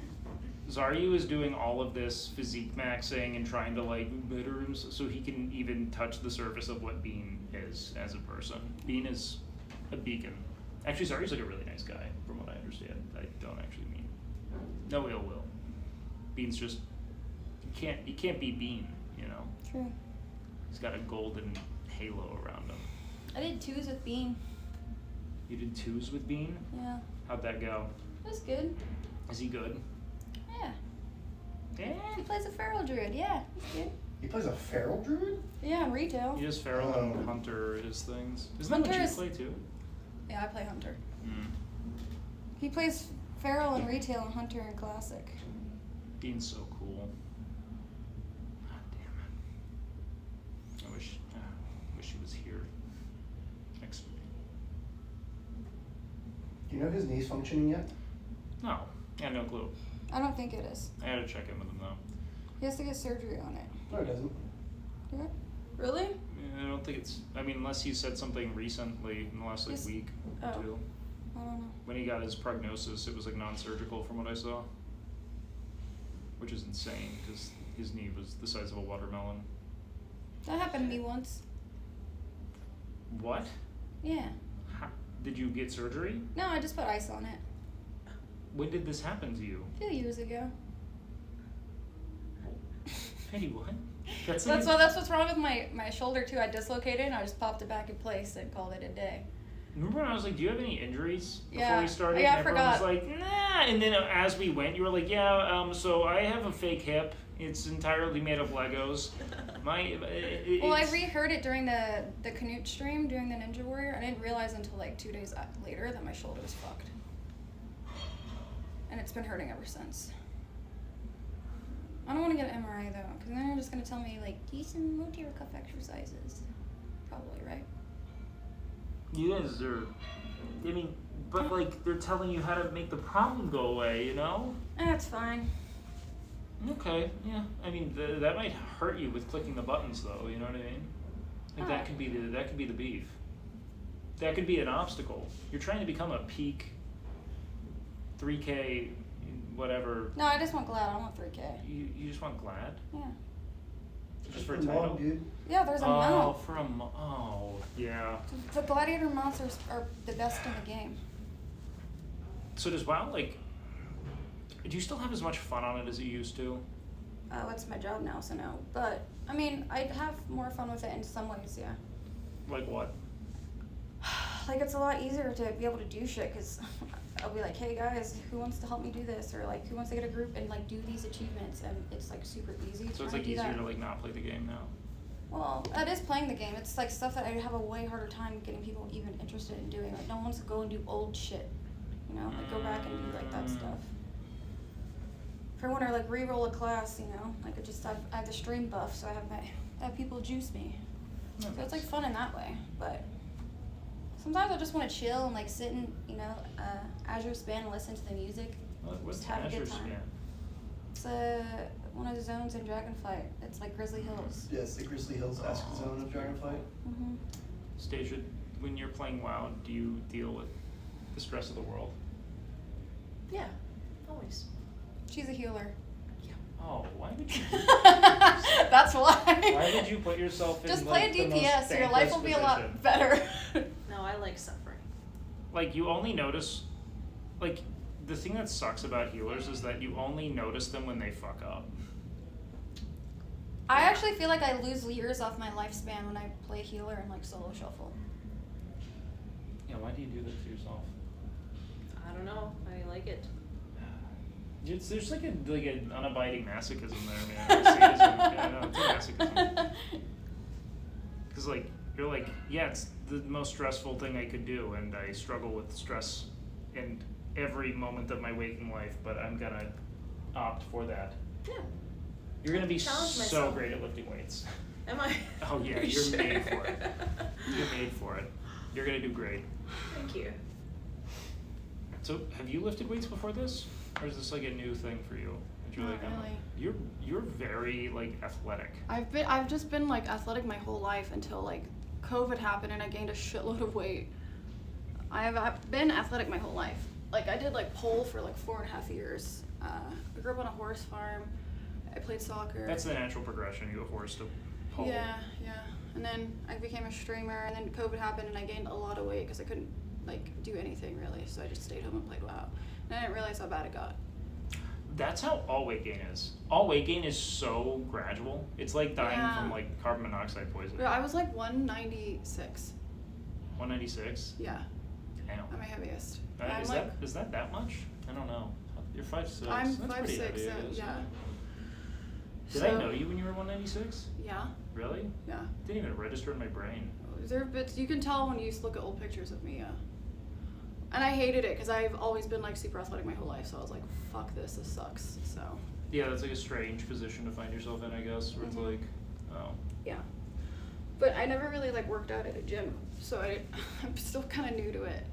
Zaryu is doing all of this physique maxing and trying to like better him so he can even touch the surface of what Bean is as a person. Bean is a beacon. Actually, Zaryu's like a really nice guy, from what I understand. I don't actually mean no ill will. Bean's just you can't be Bean, you know. True. He's got a golden halo around him. I did twos with Bean. You did twos with Bean? Yeah. How'd that go? It was good. Is he good? Yeah. Yeah. He plays a feral druid. Yeah, he's good. He plays a feral druid? Yeah, retail. He does Feral and Hunter his things. Isn't that what Hunter you is- play too? Yeah, I play Hunter. Mm. He plays feral and retail and Hunter and classic. Bean's so cool. God damn it. I wish he was here. Next. Do you know if his knee's functioning yet? No. Yeah, no clue. I don't think it is. I gotta check in with him though. He has to get surgery on it. No, it doesn't. Do it? Really? Yeah, I don't think it's. I mean, unless he said something recently in the last like Yes. week or Oh. two. I don't know. When he got his prognosis, it was like non-surgical from what I saw, which is insane because his knee was the size of a watermelon. That happened to me once. What? Yeah. How, did you get surgery? No, I just put ice on it. When did this happen to you? A few years ago. Penny, what? That's That's what's wrong with my shoulder too. I dislocated and I just popped it back in place and called it a day. Remember when I was like, do you have any injuries before Yeah. we started? Yeah, I and everyone was forgot. like, nah. And then as we went, you were like, yeah, so I have a fake hip. It's entirely made of Legos. Well, I reheard it during the Canute stream, during the Ninja Warrior. I didn't realize until like 2 days later that my shoulder was fucked. And it's been hurting ever since. I don't want to get an MRI though, because then they're just going to tell me like, do some rotator cuff exercises. Probably, right? You guys are, I mean, but like they're telling you how to make the problem go away, you know? That's fine. Okay, yeah. I mean, that might hurt you with clicking the buttons, though. You know what I mean? Like that could be the beef. That could be an obstacle. You're trying to become a peak 3K, whatever. No, I just want Glad. I don't want 3K. You just want Glad. Yeah. Just for a title? Yeah, there's a Oh, mount. for a oh, yeah. The gladiator mounts are the best in the game. So does WoW, like, do you still have as much fun on it as you used to? Oh, it's my job now, so no. But, I mean, I have more fun with it in some ways, yeah. Like what? Like, it's a lot easier to be able to do shit, because I'll be like, hey guys, who wants to help me do this? Or like, who wants to get a group and like do these achievements? And it's like super easy. So it's trying like to do easier that. to like not play the game now. Well, that is playing the game. It's like stuff that I have a way harder time getting people even interested in doing. Like, no one wants to go and do old shit, you know? Like, go back and do like that stuff. If I want to like re-roll a class, you know, like I have the stream buff, so I have people juice me. So it's like fun in that way. But sometimes I just want to chill and like sit in, you know, Azure Span and listen to the music. What's Just have a Azure good time. Span? It's one of the zones in Dragonflight. It's like Grizzly Hills. Yes, the Grizzly Hills-esque zone of Dragonflight. Mm-hmm. Stasia, when you're playing WoW, do you deal with the stress of the world? Yeah, always. She's a healer. Oh, why would you? That's why. Why would you put yourself in? Just play like, a the most DPS, so your life will be a lot position? better. No, I like suffering. Like you only notice, like the thing that sucks about healers is that you only notice them when they fuck up. I actually feel like I lose years off my lifespan when I play healer and like solo shuffle. Yeah, why do you do that to yourself? I don't know. I like it. There's like an unabiding masochism there, man. Sadism. Yeah, no, it's a masochism. Because like you're like, yeah, it's the most stressful thing I could do, and I struggle with stress in every moment of my waking life, but I'm gonna opt for that. Yeah. You're gonna be Challenge so myself. great at lifting weights. Am I? Oh yeah, Are you you're sure? made for it. You're made for it. You're gonna do great. Thank you. So, have you lifted weights before this, or is this like a new thing for you? That you're Not like, really. You're very like athletic. I've just been like athletic my whole life until like COVID happened and I gained a shitload of weight. I've been athletic my whole life. Like I did like pole for like 4.5 years. I grew up on a horse farm. I played soccer. That's the natural progression. You go horse to pole. Yeah. And then I became a streamer, and then COVID happened, and I gained a lot of weight because I couldn't like do anything really. So I just stayed home and played WoW. And I didn't realize how bad it got. That's how all weight gain is. All weight gain is so gradual. It's like dying Yeah. from like carbon monoxide poisoning. But I was like 196. 196. Yeah, Damn. I'm my heaviest. Is that much? I don't know. You're 5'6". I'm That's 5'6", pretty heavy, I guess. yeah. Did I know you when you were 196? Yeah, Really? yeah. Didn't even register in my brain. There are bits you can tell when you look at old pictures of me, yeah. And I hated it because I've always been like super athletic my whole life, so I was like, fuck this sucks. So Yeah, that's like a strange position to find yourself in, I guess, where it's like, oh. yeah. But I never really like worked out at a gym, so I'm still kind of new to it.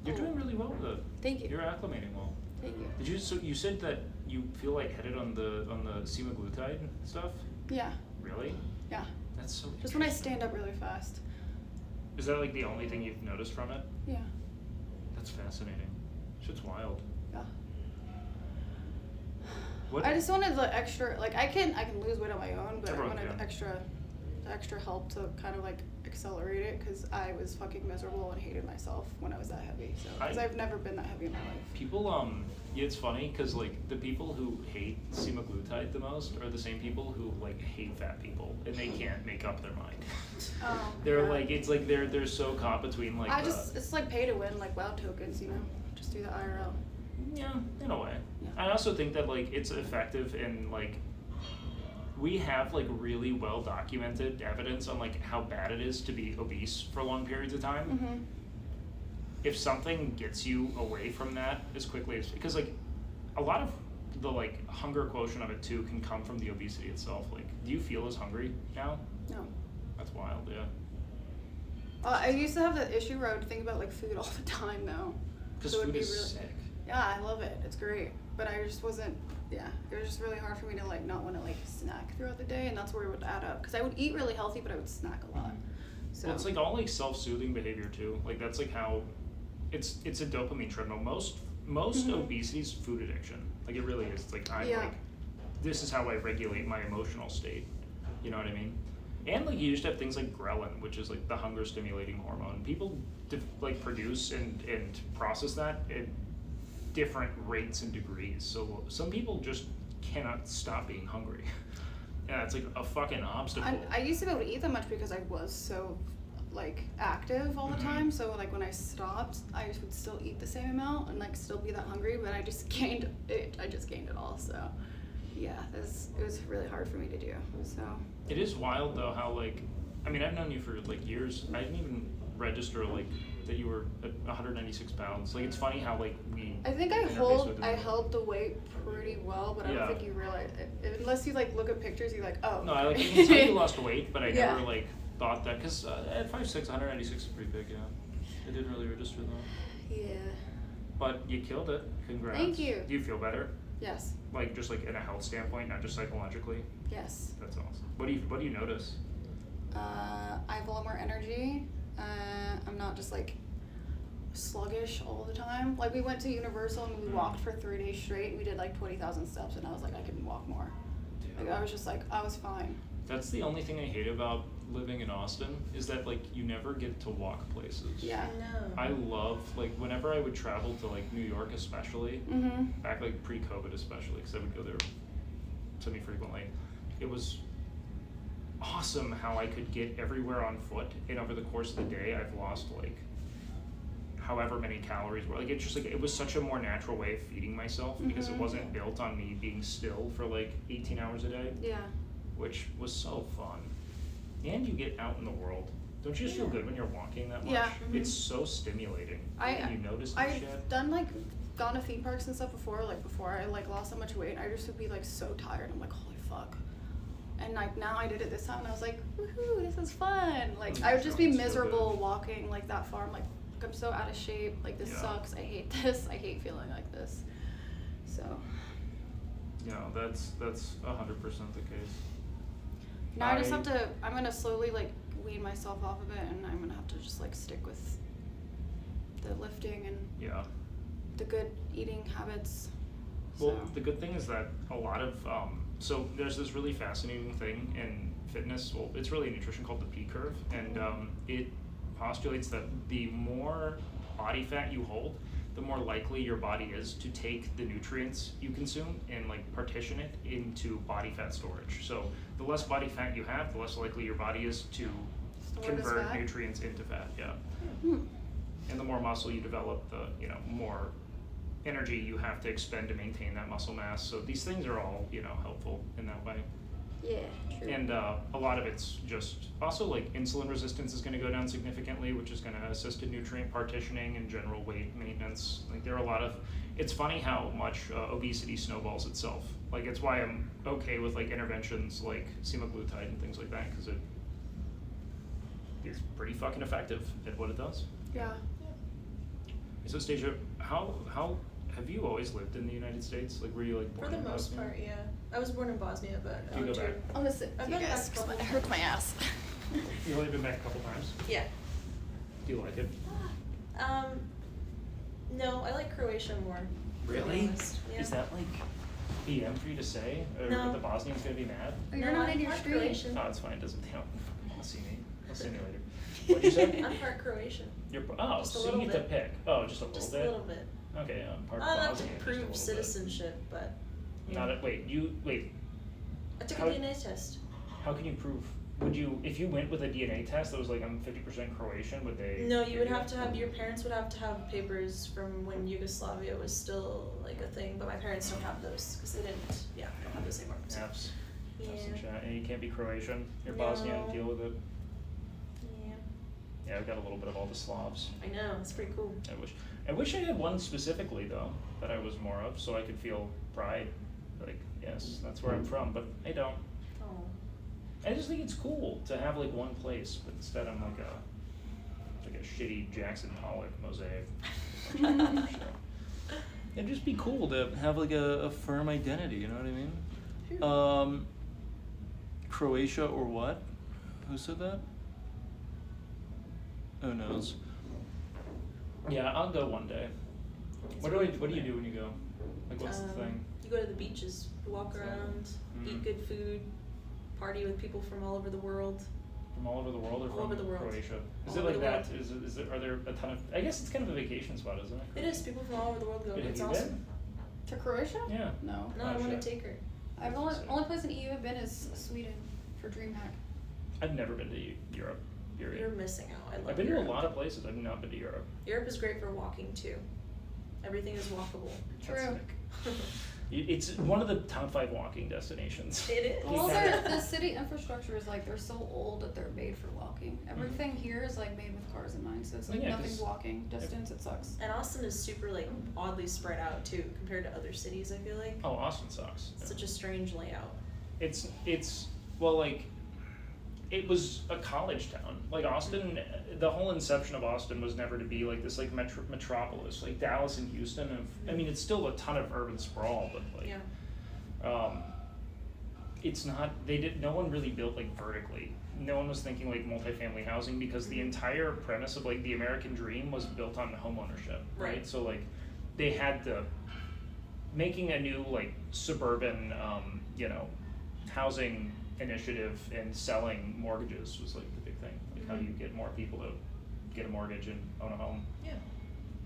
You're doing really well with it. Thank you. You're acclimating well. Thank you. Did you? So you said that you feel lightheaded on the semaglutide stuff. Yeah, Really? yeah. That's so. Just when I interesting. stand up really fast. Is that like the only thing you've noticed from it? Yeah, That's fascinating. Shit's wild. yeah. What? I just wanted the extra, like I can lose weight on my own, but Everyone I wanted can. extra help to kind of like accelerate it because I was fucking miserable and hated myself when I was that heavy. So because I've never been that heavy in my life. People, yeah, it's funny because like the people who hate semaglutide the most are the same people who like hate fat people and they can't make up their mind. Oh, They're yeah. like, it's like they're so caught between like. it's like pay to win, like WoW tokens, you know. Just do the IRL. Yeah, in a way. Yeah. I also think that like it's effective in like we have like really well documented evidence on like how bad it is to be obese for long periods of time. Mm-hmm. If something gets you away from that as quickly as because like a lot of the like hunger quotient of it too can come from the obesity itself. Like, do you feel as hungry now? No. That's wild, yeah. I used to have that issue where I would think about like food all the time though. Because So it would food be is really- sick. Yeah, I love it. It's great. But I just wasn't, yeah. It was just really hard for me to like not want to like snack throughout the day, and that's where it would add up. Because I would eat really healthy, but I would snack a lot. So Well, it's like all like self-soothing behavior too. Like that's like how it's a dopamine treadmill. Most Mhm. obesity is food addiction. Like it really is. It's like I'm Yeah. like this is how I regulate my emotional state. You know what I mean? And like you used to have things like ghrelin, which is like the hunger stimulating hormone. People like produce and process that at different rates and degrees. So some people just cannot stop being hungry. Yeah, it's like a fucking obstacle. I used to be able to eat that much because I was so like active all the time. So like when I stopped, I would still eat the same amount and like still be that hungry. But I just gained it. I just gained it all. So yeah, it was really hard for me to do. So it is wild though how like, I mean, I've known you for like years. I didn't even register like that you were at 196 pounds. Like it's funny how like I think I held the weight pretty well, but I don't Yeah. think you realize it unless you like look at pictures. You're like, oh. No, I like you can tell you lost weight, but I Yeah. never like thought that because at 5'6", 196 is pretty big. Yeah, I didn't really register though. Yeah. But you killed it. Congrats. Thank you. Do you feel better? Yes. Like just like in a health standpoint, not just psychologically. Yes. That's awesome. What do you notice? I have a lot more energy. I'm not just like sluggish all the time. Like we went to Universal and we walked for 3 days straight. We did like 20,000 steps and I was like, I couldn't walk more. Like I was just like, I was fine. That's the only thing I hate about living in Austin is that like you never get to walk places. Yeah. No. I love like whenever I would travel to like New York especially, back like pre-COVID especially, because I would go there semi-frequently. It was awesome how I could get everywhere on foot, and over the course of the day I've lost like however many calories were. Like it's just like it was such a more natural way of feeding myself because it wasn't built on me being still for like 18 hours a day. Yeah. Which was so fun. And you get out in the world. Don't you just feel good when you're walking that much? Yeah. It's so stimulating. And you notice the I've shit. done like gone to theme parks and stuff before, like before I like lost so much weight. I just would be like so tired. I'm like, holy fuck. And like now I did it this time and I was like, woohoo, this is fun. Like I would just be miserable walking like that far. I'm like I'm so out of shape. Like this sucks. I hate this. I hate feeling like this. So. Yeah, that's 100% the case. Now I just have to, I'm going to slowly like wean myself off of it and I'm going to have to just like stick with the lifting and the good eating habits. Well, the good thing is that a lot of, so there's this really fascinating thing in fitness. Well, it's really a nutrition called the P curve. And it postulates that the more body fat you hold, the more likely your body is to take the nutrients you consume and like partition it into body fat storage. So the less body fat you have, the less likely your body is to convert nutrients into fat. Yeah. And the more muscle you develop, the more energy you have to expend to maintain that muscle mass. So these things are all helpful in that way. Yeah, true. And a lot of it's just also like insulin resistance is going to go down significantly, which is going to assist in nutrient partitioning and general weight maintenance. Like there are a lot of, it's funny how much obesity snowballs itself. Like it's why I'm okay with like interventions like semaglutide and things like that, because it is pretty fucking effective at what it does. Yeah. So Stasia, how have you always lived in the United States? Like were you like born For the in most Bosnia? part, yeah. I was born in Bosnia, but Do you go back? I'm gonna sit I've with you been guys back a 'cause couple it hurts my ass. You've only been back a couple times. Yeah. Do you like it? No, I like Croatia more. to be Really? honest. Yeah. Is that like BM for you to say? Or No. are the Bosnians gonna be mad? Oh, you're No, not I'm in your part stream. Croatian. Oh, it's fine. It doesn't count. I'll see me. I'll see me later. What'd you say? I'm part Croatian. You're just a so little you get to bit. pick. Oh, just a little Just bit. a little bit. Okay, I'm part Not enough Bosnian. to just a prove little bit. citizenship, but yeah. Not a, wait. I took how- a DNA test. How can you prove? Would you, if you went with a DNA test that was like I'm 50% Croatian, would they? No, you would have to have, your parents would have to have papers from when Yugoslavia was still like a thing, but my parents don't have those because they didn't, don't have those anymore. So, Apps. yeah. And you can't be Croatian. You're No. Bosnian. Deal with it. Yeah. Yeah, I've got a little bit of all the Slavs. I know, it's pretty cool. I wish I had one specifically though that I was more of, so I could feel pride. Like, yes, that's where I'm from, but I don't. Oh. I just think it's cool to have like one place, but instead I'm like a shitty Jackson Pollock mosaic. It'd just be cool to have like a firm identity, you know what I mean? Croatia or what? Who said that? Who knows? Yeah, I'll go one day. What do you do when you go? Like what's the thing? You go to the beaches, you walk around, eat good food, party with people from all over the world. From all over the world or All from over the world. Croatia? Is All it over like the that? world. Is it? Are there a ton of? I guess it's kind of a vacation spot, isn't it? It is. People from all over the world go. Have It's you awesome. To Croatia? been? Yeah. No. No, Oh, I want shit. to take her. I've only place in EU I've been is Sweden for DreamHack. I've never been to Europe. Period. You're missing out. I love I've been Europe. to a lot of places. I've not been to Europe. Europe is great for walking too. Everything is walkable. That's True. sick. It's one of the top 5 walking destinations. It is. Well, the city infrastructure is like, they're so old that they're made for walking. Everything here is like made with cars in mind, so it's like Yeah, nothing's 'cause- walking distance. It sucks. And Austin is super like oddly spread out too compared to other cities. I feel like Oh, Austin sucks. it's such a strange layout. It's well, like, it was a college town. Like Austin, the whole inception of Austin was never to be like this like metropolis, like Dallas and Houston. I mean, it's still a ton of urban sprawl, but like, Yeah. it's not. No one really built like vertically. No one was thinking like multifamily housing because the entire premise of like the American dream was built on homeownership, right? Right. So like, they had making a new like suburban, housing initiative and selling mortgages was like the big thing. Like how do you get more people to get a mortgage and own a home? Yeah.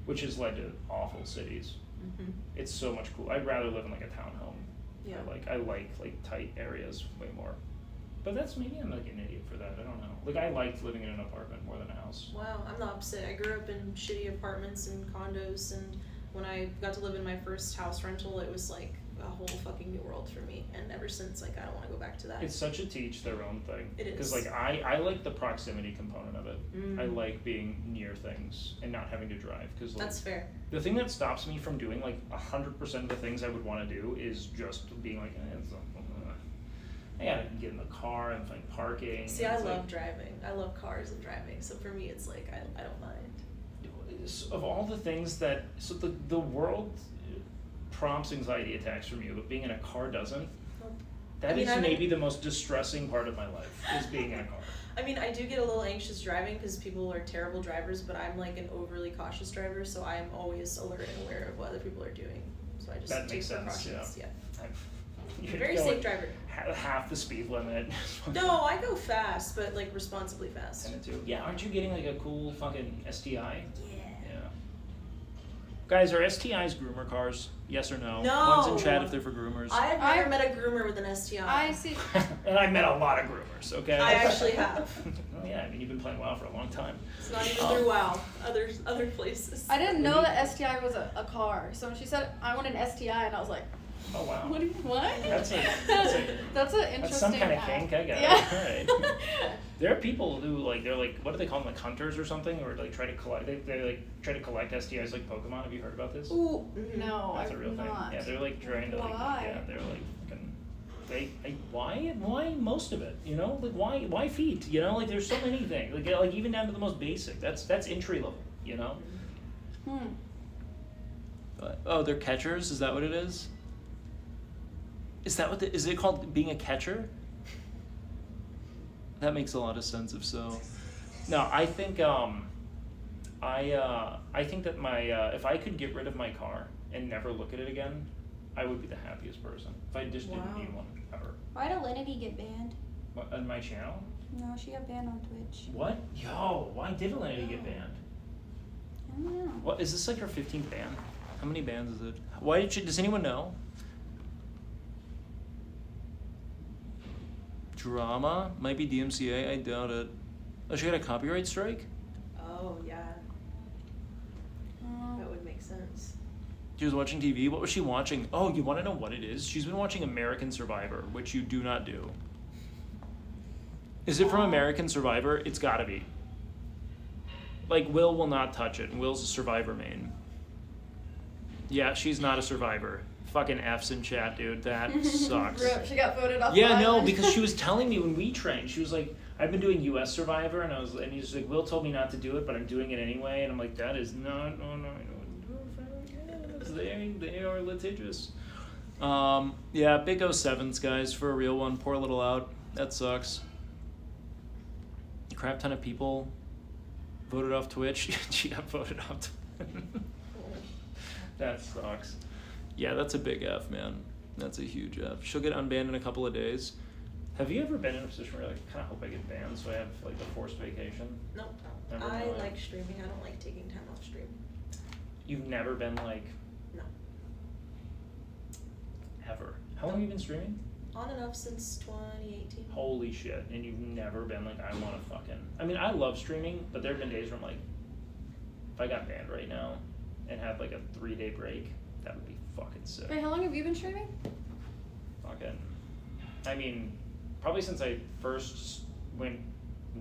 Which has led to awful cities. Mm-hmm. It's so much cool. I'd rather live in like a townhome. Yeah. I like tight areas way more. But that's maybe I'm like an idiot for that. I don't know. Like I liked living in an apartment more than a house. Wow, I'm the opposite. I grew up in shitty apartments and condos, and when I got to live in my first house rental, it was like a whole fucking new world for me. And ever since, like, I don't want to go back to that. It's such a teach their own thing. It is. Because like I like the proximity component of it. Mm. I like being near things and not having to drive. Because like, That's fair. the thing that stops me from doing like 100% of the things I would want to do is just being like, I gotta get in the car and find parking. See, and I it's love like, driving. I love cars and driving. So for me, it's like, I don't mind. of all the things that the world prompts anxiety attacks from you, but being in a car doesn't. That is maybe the most distressing part of my life, is being in a car. I mean, I do get a little anxious driving because people are terrible drivers, but I'm like an overly cautious driver, so I'm always alert and aware of what other people are doing. So I just That take makes sense, precautions. yeah. I'm a very safe driver. Half the speed limit. No, I go fast, but like responsibly fast. 10 to 2. Yeah, aren't you getting like a cool fucking STI? Yeah. Yeah. Guys, are STIs groomer cars? Yes or no? No. One's in chat if they're for groomers. I've never met a groomer with an STI. I see. And I met a lot of groomers, okay? I actually have. Oh yeah, I mean, you've been playing WoW for a long time. It's not even through WoW. Other places. I didn't know that STI was a car. So when she said I want an STI, and I was like, Oh wow. what? That's an interesting. That's some kind of app. kink, I got Yeah. it. All right. There are people who like they're like, what do they call them, like hunters or something, or like try to collect. They like try to collect STIs like Pokemon. Have you heard about this? Ooh, no, That's a I've real thing. not. Yeah, they're like trying to like Why? yeah, they're like fucking. Why most of it? You know, like why feet? You know, like there's so many things. Like even down to the most basic. That's entry level. You know. But, oh, they're catchers. Is that what it is? Is that what is it called being a catcher? That makes a lot of sense if so. No, I think I think that my if I could get rid of my car and never look at it again, I would be the happiest person. If I just didn't need one ever. Why did Lenity get banned? What, on my channel? No, she got banned on Twitch. What? Yo, why did Lenity get banned? I don't know. What is this like her 15th ban? How many bans is it? Why did she? Does anyone know? Drama? Might be DMCA, I doubt it. Oh, she got a copyright strike? Oh yeah. That would make sense. She was watching TV. What was she watching? Oh, you want to know what it is? She's been watching American Survivor, which you do not do. Is it from American Survivor? It's gotta be. Like, Will not touch it, and Will's a Survivor main. Yeah, she's not a Survivor. Fucking F's in chat, dude. That sucks. Rip, she got voted off. Yeah, the no, island. because she was telling me when we trained, she was like, I've been doing US Survivor, and he's like, Will told me not to do it, but I'm doing it anyway, and I'm like, that is not, no. They are litigious. Yeah, big 07s, guys, for a real one. Poor little out. That sucks. A crap ton of people voted off Twitch. She got voted off. That sucks. Yeah, that's a big F, man. That's a huge F. She'll get unbanned in a couple of days. Have you ever been in a position where you're like, kind of hope I get banned so I have like a forced vacation? Nope. Never I really? like streaming. I don't like taking time off stream. You've never been like, No. ever. How long have you been streaming? On and off since 2018. Holy shit. And you've never been like, I want to fucking. I mean, I love streaming, but there have been days where I'm like, if I got banned right now and had like a 3-day break, that would be fucking sick. Wait, how long have you been streaming? Fucking. I mean, probably since I first went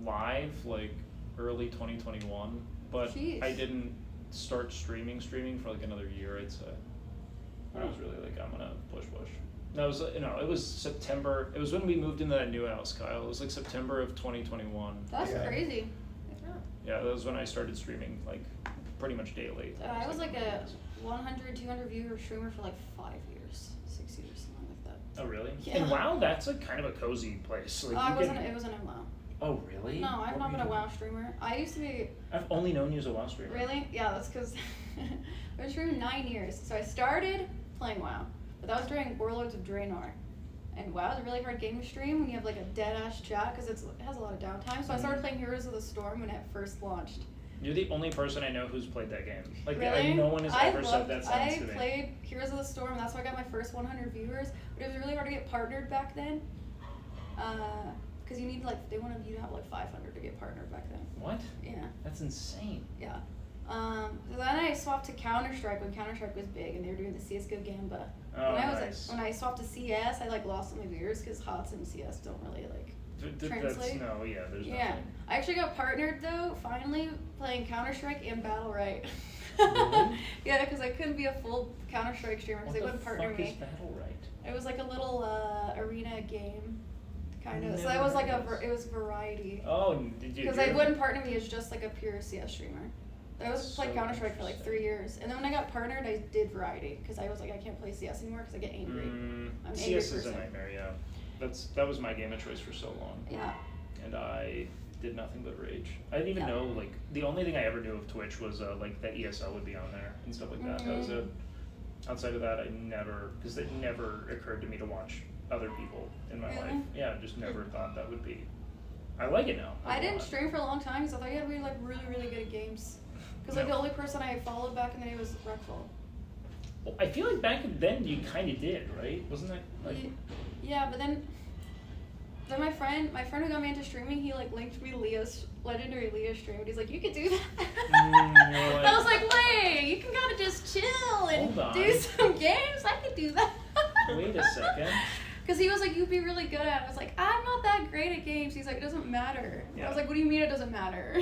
live, like early 2021, but Jeez. I didn't start streaming for like another year, I'd say. I was really like, I'm gonna push. No, it was September. It was when we moved into that new house, Kyle. It was like September of 2021. That's Yeah. crazy. Yeah, that was when I started streaming like pretty much daily. I was like a 100, 200 viewer streamer for like 5 years, 6 years, something like that. Oh really? Yeah. And WoW, that's like kind of a cozy place. Like I you wasn't. can- It wasn't in WoW. Oh really? No, I've What not were been a you WoW doing? streamer. I used to be. I've only known you as a WoW streamer. Really? Yeah, that's because I've been streaming 9 years. So I started playing WoW, but that was during Warlords of Draenor. And WoW is a really hard game to stream when you have like a dead ass chat because it has a lot of downtime. So I started playing Heroes of the Storm when it first launched. You're the only person I know who's played that game. Like Really? no one has ever said that sentence to me. I played Heroes of the Storm, and that's why I got my first 100 viewers. But it was really hard to get partnered back then. Because you need like, they wanted you to have like 500 to get partnered back then. What? Yeah. That's insane. Yeah. So then I swapped to Counter-Strike when Counter-Strike was big and they were doing the CSGO Gamba. Oh, When I swapped to CS, I like lost all my viewers because HOTS and CS don't really like translate. There's Yeah. nothing. I actually got partnered though, finally, playing Counter-Strike and Battle Right. Really? Yeah, because I couldn't be a full Counter-Strike streamer because What they the wouldn't partner fuck me. is Battle Right? It was like a little arena game, kind of. So Never that was like heard of this. it was variety. Oh, did you? Because they wouldn't partner me as just like a pure CS streamer. I was playing So Counter-Strike for like 3 years, and then when I got partnered, I did variety because I was like, I can't play CS anymore because I get angry. I'm an angry CS is a person. nightmare. Yeah, that was my game of choice for so long. Yeah. And I did nothing but rage. I didn't even Yeah. know, like, the only thing I ever knew of Twitch was like that ESL would be on there and stuff like that. That was it. Outside of that, because it never occurred to me to watch other people in my Really? life. Yeah, just never thought that would be. I like it now. I didn't stream for a long time because I thought you had to be like really, really good at games. Because like No. the only person I followed back in the day was Redfall. Well, I feel like back then you kind of did, right? Wasn't that like? Yeah, but then my friend who got me into streaming, he like linked me to Leah's legendary Leah stream. And he's like, you could do that. You're like- I was like, wait, you can kind of just chill and Hold on. do some games. I could do that. Wait a second. Because he was like, you'd be really good at it. I was like, I'm not that great at games. He's like, it doesn't matter. I Yeah. was like, what do you mean it doesn't matter?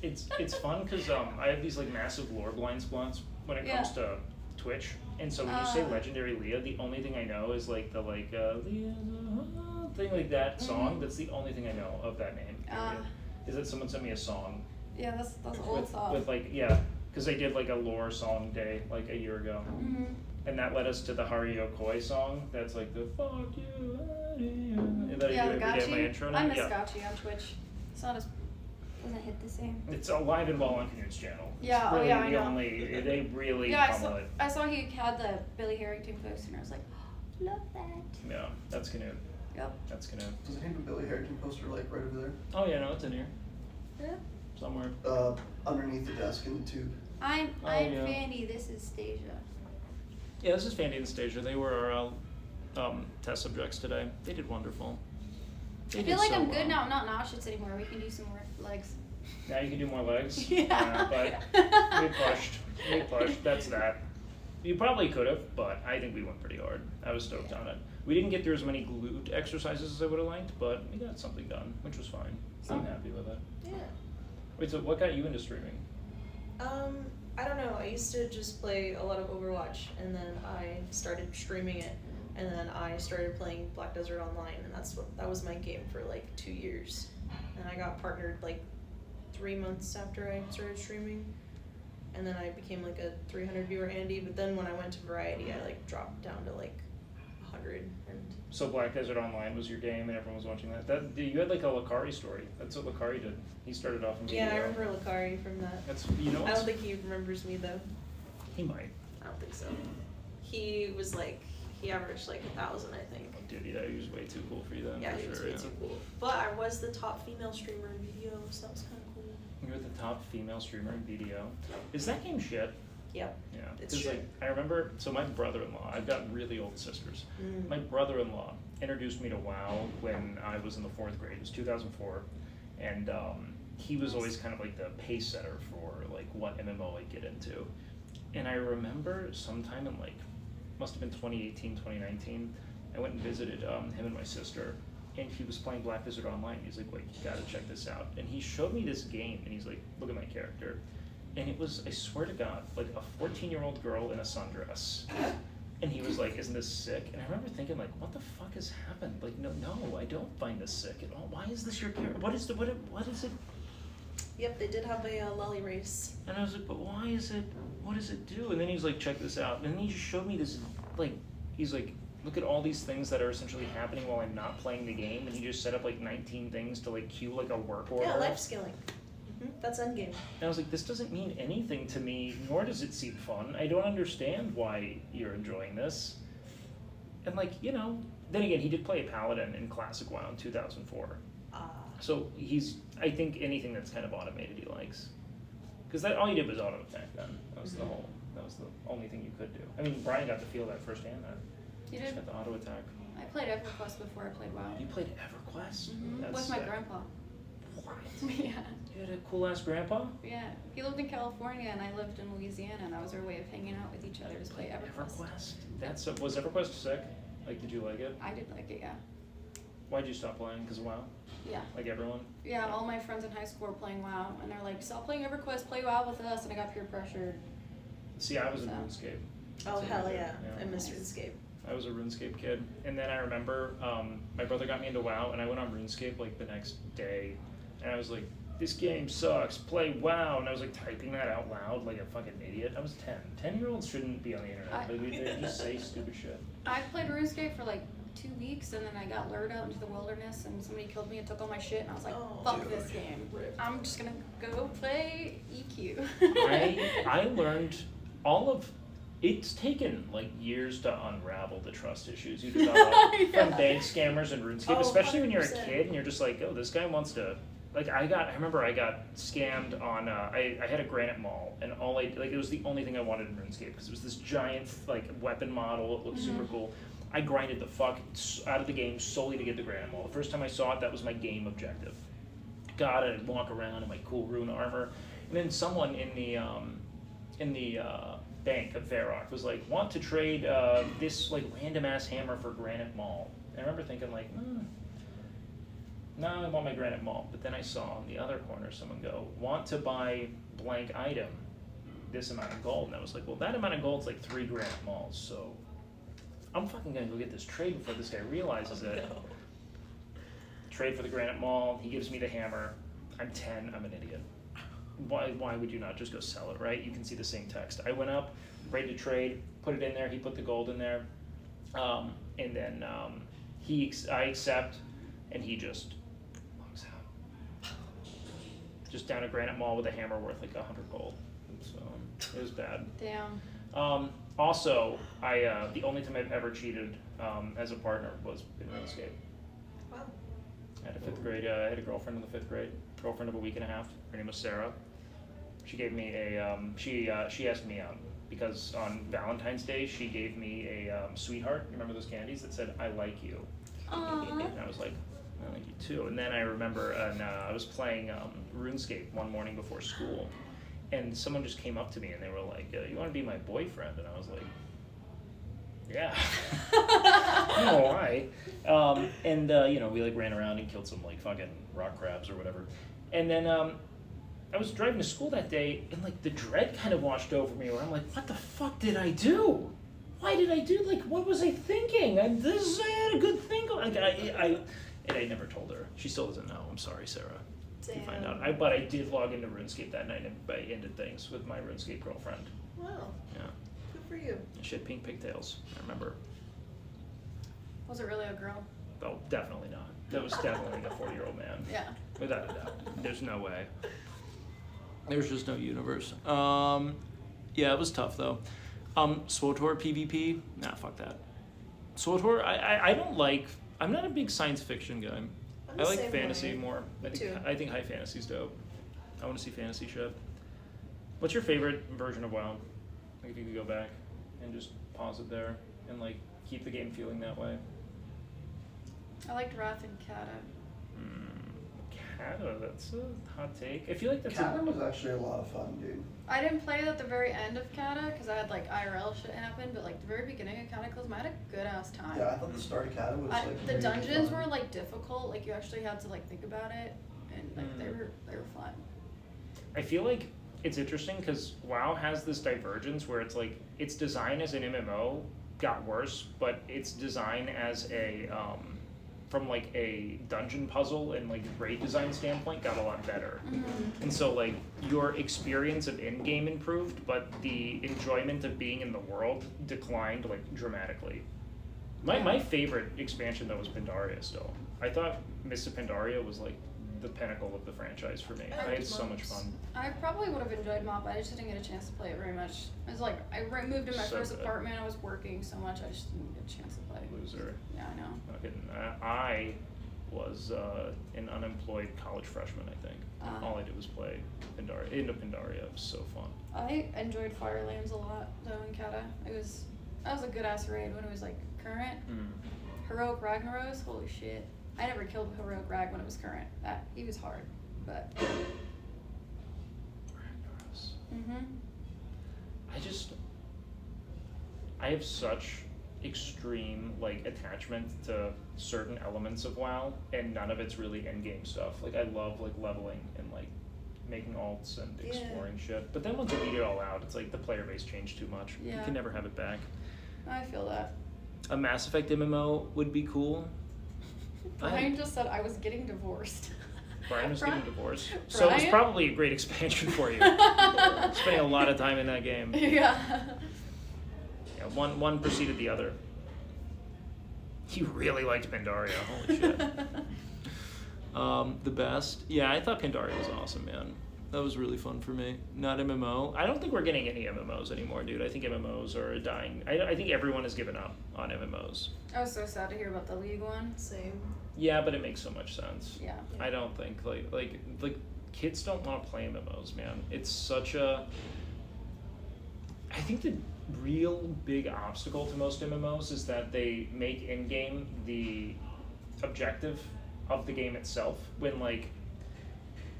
It's fun because I have these like massive lore blind spots when it Yeah. comes to Twitch, and so when you say legendary Leah, the only thing I know is like the Leah's thing like that song. That's the only thing I know of that name. Period. Is that someone sent me a song Yeah, that's old with, stuff. with like because they did like a lore song day like a year ago, Mhm. and that led us to the Hario Koi song. That's like the fuck you. That Yeah, I the do every day on my Gotchi. intro. I now. miss Yeah. Gotchi on Twitch. It's not as doesn't hit the same. It's alive and well on Canute's channel. Yeah, It's oh really yeah, I the know. only they really Yeah, pummel it. I saw he had the Billy Harrington post, and I was like, love that. Yeah, that's Canute. Yep. That's Canute. Does it have a Billy Harrington poster like right over there? Oh yeah, no, it's in here Yeah. somewhere. Underneath the desk in the tube. I'm Oh, I'm yeah. Fandy. This is Stasia. Yeah, this is Fandy and Stasia. They were our test subjects today. They did wonderful. They I did feel like so I'm well. good now. I'm not nauseous anymore. We can do some more legs. Now you can do more legs. Yeah. But we pushed. We pushed. That's that. You probably could have, but I think we went pretty hard. I was stoked on it. We didn't get through as many glute exercises as I would have liked, but we got something done, which was fine. I'm happy with it. Yeah. Wait, so what got you into streaming? I don't know. I used to just play a lot of Overwatch, and then I started streaming it, and then I started playing Black Desert Online, and that was my game for like 2 years. And I got partnered like 3 months after I started streaming, and then I became like a 300 viewer Andy. But then when I went to Variety, I like dropped down to like 100. And So Black Desert Online was your game, and everyone was watching that. You had like a Lakari story. That's what Lakari did. He started off in BDO. yeah, I remember Lakari from that. That's I don't think he remembers me though. he might. I don't think so. He was like, He averaged like 1,000, I think. Dude, yeah, he was way too cool for you then. Yeah, for he was sure, way yeah. too cool. But I was the top female streamer in video, so that was kind of cool. You were the top female streamer in BDO. Is that game shit? Yep. Yeah. It's Because, like, shit. I remember, so my brother-in-law, I've got really old sisters. Mm. My brother-in-law introduced me to WoW when I was in the 4th grade. It was 2004. And he was always kind of like the pace setter for, like, what MMO I'd get into. And I remember sometime in, like, must have been 2018, 2019, I went and visited him and my sister. And he was playing Black Desert Online. He's like, wait, you gotta check this out. And he showed me this game, and he's like, look at my character. And it was, I swear to God, like a 14-year-old girl in a sundress. And he was like, isn't this sick? And I remember thinking, like, what the fuck has happened? Like, no, I don't find this sick at all. Why is this your character? What is it? Yep, they did have a lolly race. And I was like, but why is it, what does it do? And then he was like, check this out. And then he just showed me this, like, he's like, look at all these things that are essentially happening while I'm not playing the game. And he just set up like 19 things to like queue like a work order. Yeah, life skilling. That's endgame. And I was like, this doesn't mean anything to me, nor does it seem fun. I don't understand why you're enjoying this. And like, you know, then again, he did play a paladin in Classic WoW in 2004. So I think anything that's kind of automated he likes. Because that all you did was auto attack then. That was that was the only thing you could do. I mean, Brian got to feel that firsthand then. You Just did? got the auto attack. I played EverQuest before I played WoW. You played EverQuest? That's With my sick. grandpa. What? Yeah. You had a cool ass grandpa? Yeah. He lived in California and I lived in Louisiana, and that was our way of hanging out with each other to play EverQuest. EverQuest? Was EverQuest sick? Like, did you like it? I did like it, yeah. Why'd you stop playing? Because of WoW? Yeah. Like everyone? Yeah, all my friends in high school were playing WoW, and they're like, stop playing EverQuest, play WoW with us, and I got peer pressured. See, I was in So. RuneScape. Oh, That's what hell I did, yeah. I missed RuneScape. I was a RuneScape kid. And then I remember my brother got me into WoW, and I went on RuneScape like the next day, and I was like, this game sucks, play WoW. And I was like typing that out loud like a fucking idiot. I was 10. 10-year-olds shouldn't be on the internet. They just say stupid shit. I played RuneScape for like 2 weeks, and then I got lured out into the wilderness, and somebody killed me and took all my shit, and I was like, fuck this game. I'm just gonna go play EQ. I learned all of, it's taken like years to unravel the trust issues you develop from bank scammers and RuneScape, especially when you're a 100%. kid and you're just like, oh, this guy wants to, like I remember I got scammed on, I had a Granite Mall, and it was the only thing I wanted in RuneScape, because it was this giant like weapon model, it looked super cool. I grinded the fuck out of the game solely to get the Granite Mall. The first time I saw it, that was my game objective. Got it, I'd walk around in my cool rune armor, and then someone in the bank of Varrock was like, want to trade this like random ass hammer for Granite Mall. And I remember thinking like, no, I want my Granite Mall. But then I saw on the other corner someone go, want to buy blank item, this amount of gold. And I was like, well, that amount of gold's like 3 Granite Malls, so I'm fucking gonna go get this trade before this guy realizes it. No. Trade for the Granite Mall, he gives me the hammer. I'm 10, I'm an idiot. Why would you not just go sell it, right? You can see the same text. I went up, ready to trade, put it in there, he put the gold in there, and then I accept, and he just logs out. Just down a Granite Mall with a hammer worth like 100 gold. So it was bad. Damn. Also, the only time I've ever cheated as a partner was in RuneScape. Wow. I had a girlfriend in the 5th grade, girlfriend of a week and a half. Her name was Sarah. She gave me she asked me out because on Valentine's Day she gave me a sweetheart. You remember those candies that said "I like you"? Aww. And I was like, I like you too. And then I remember, I was playing RuneScape one morning before school, and someone just came up to me and they were like, "You want to be my boyfriend?" And I was like, yeah. No, why? And we like ran around and killed some like fucking rock crabs or whatever. And then I was driving to school that day, and like the dread kind of washed over me, where I'm like, what the fuck did I do? Why did I do, like, what was I thinking? I had a good thing. Like I never told her. She still doesn't know. I'm sorry, Sarah. Damn. You find out. But I did log into RuneScape that night, and I ended things with my RuneScape girlfriend. Wow. Yeah. Good for you. She had pink pigtails. I remember. Was it really a girl? Oh, definitely not. That was definitely like a 40-year-old man. Yeah. Without a doubt. There's no way. There's just no universe. Yeah, it was tough though. SWTOR PvP? Nah, fuck that. SWTOR, I don't like. I'm not a big science fiction guy. I'm I the like same fantasy way. more. Me too. I think high fantasy's dope. I want to see fantasy shit. What's your favorite version of WoW? Like if you could go back and just pause it there and like keep the game feeling that way. I liked Wrath and Kata. Kata, that's a hot take. I feel like that's Kata was actually a lot of fun, dude. I didn't play it at the very end of Kata because I had like IRL shit happen, but like the very beginning of Cataclysm, I had a good ass time. Yeah, I thought the start of Kata was like the really dungeons fun. were like difficult, like you actually had to like think about it, and like they were fun. I feel like it's interesting because WoW has this divergence where it's like its design as an MMO got worse, but its design as a from like a dungeon puzzle and like raid design standpoint got a lot better. And so like your experience of in-game improved, but the enjoyment of being in the world declined like dramatically. My favorite expansion though was Pandaria still. I thought Mists of Pandaria was like the pinnacle of the franchise for me. I had so much fun. I probably would have enjoyed MOP, but I just didn't get a chance to play it very much. I was like, I moved in my So first good. apartment, I was working so much, I just didn't get a chance to play. Loser. Yeah, I know. Not kidding. I was an unemployed college freshman, I think. All I did was play Pandaria. Into Pandaria. It was so fun. I enjoyed Firelands a lot though in Kata. That was a good ass raid when it was like current. Heroic Ragnaros, holy shit. I never killed Heroic Rag when it was current. He was hard, but. Ragnaros. Mhm. I have such extreme like attachment to certain elements of WoW, and none of it's really in-game stuff. Like I love like leveling and like making alts and exploring shit. But then once you beat it all out, it's like the player base changed too much. You Yeah. can never have it back. I feel that. A Mass Effect MMO would be cool. Brian just said I was getting divorced. Brian was getting divorced. Brian? So it was probably a great expansion for you. Spending a lot of time in that game. Yeah. Yeah, one preceded the other. You really liked Pandaria, holy shit. The best? Yeah, I thought Pandaria was awesome, man. That was really fun for me. Not MMO. I don't think we're getting any MMOs anymore, dude. I think MMOs are dying. I think everyone has given up on MMOs. I was so sad to hear about the League one. Same. Yeah, but it makes so much sense. Yeah. I don't think like kids don't want to play MMOs, man. It's such a. I think the real big obstacle to most MMOs is that they make in-game the objective of the game itself. When like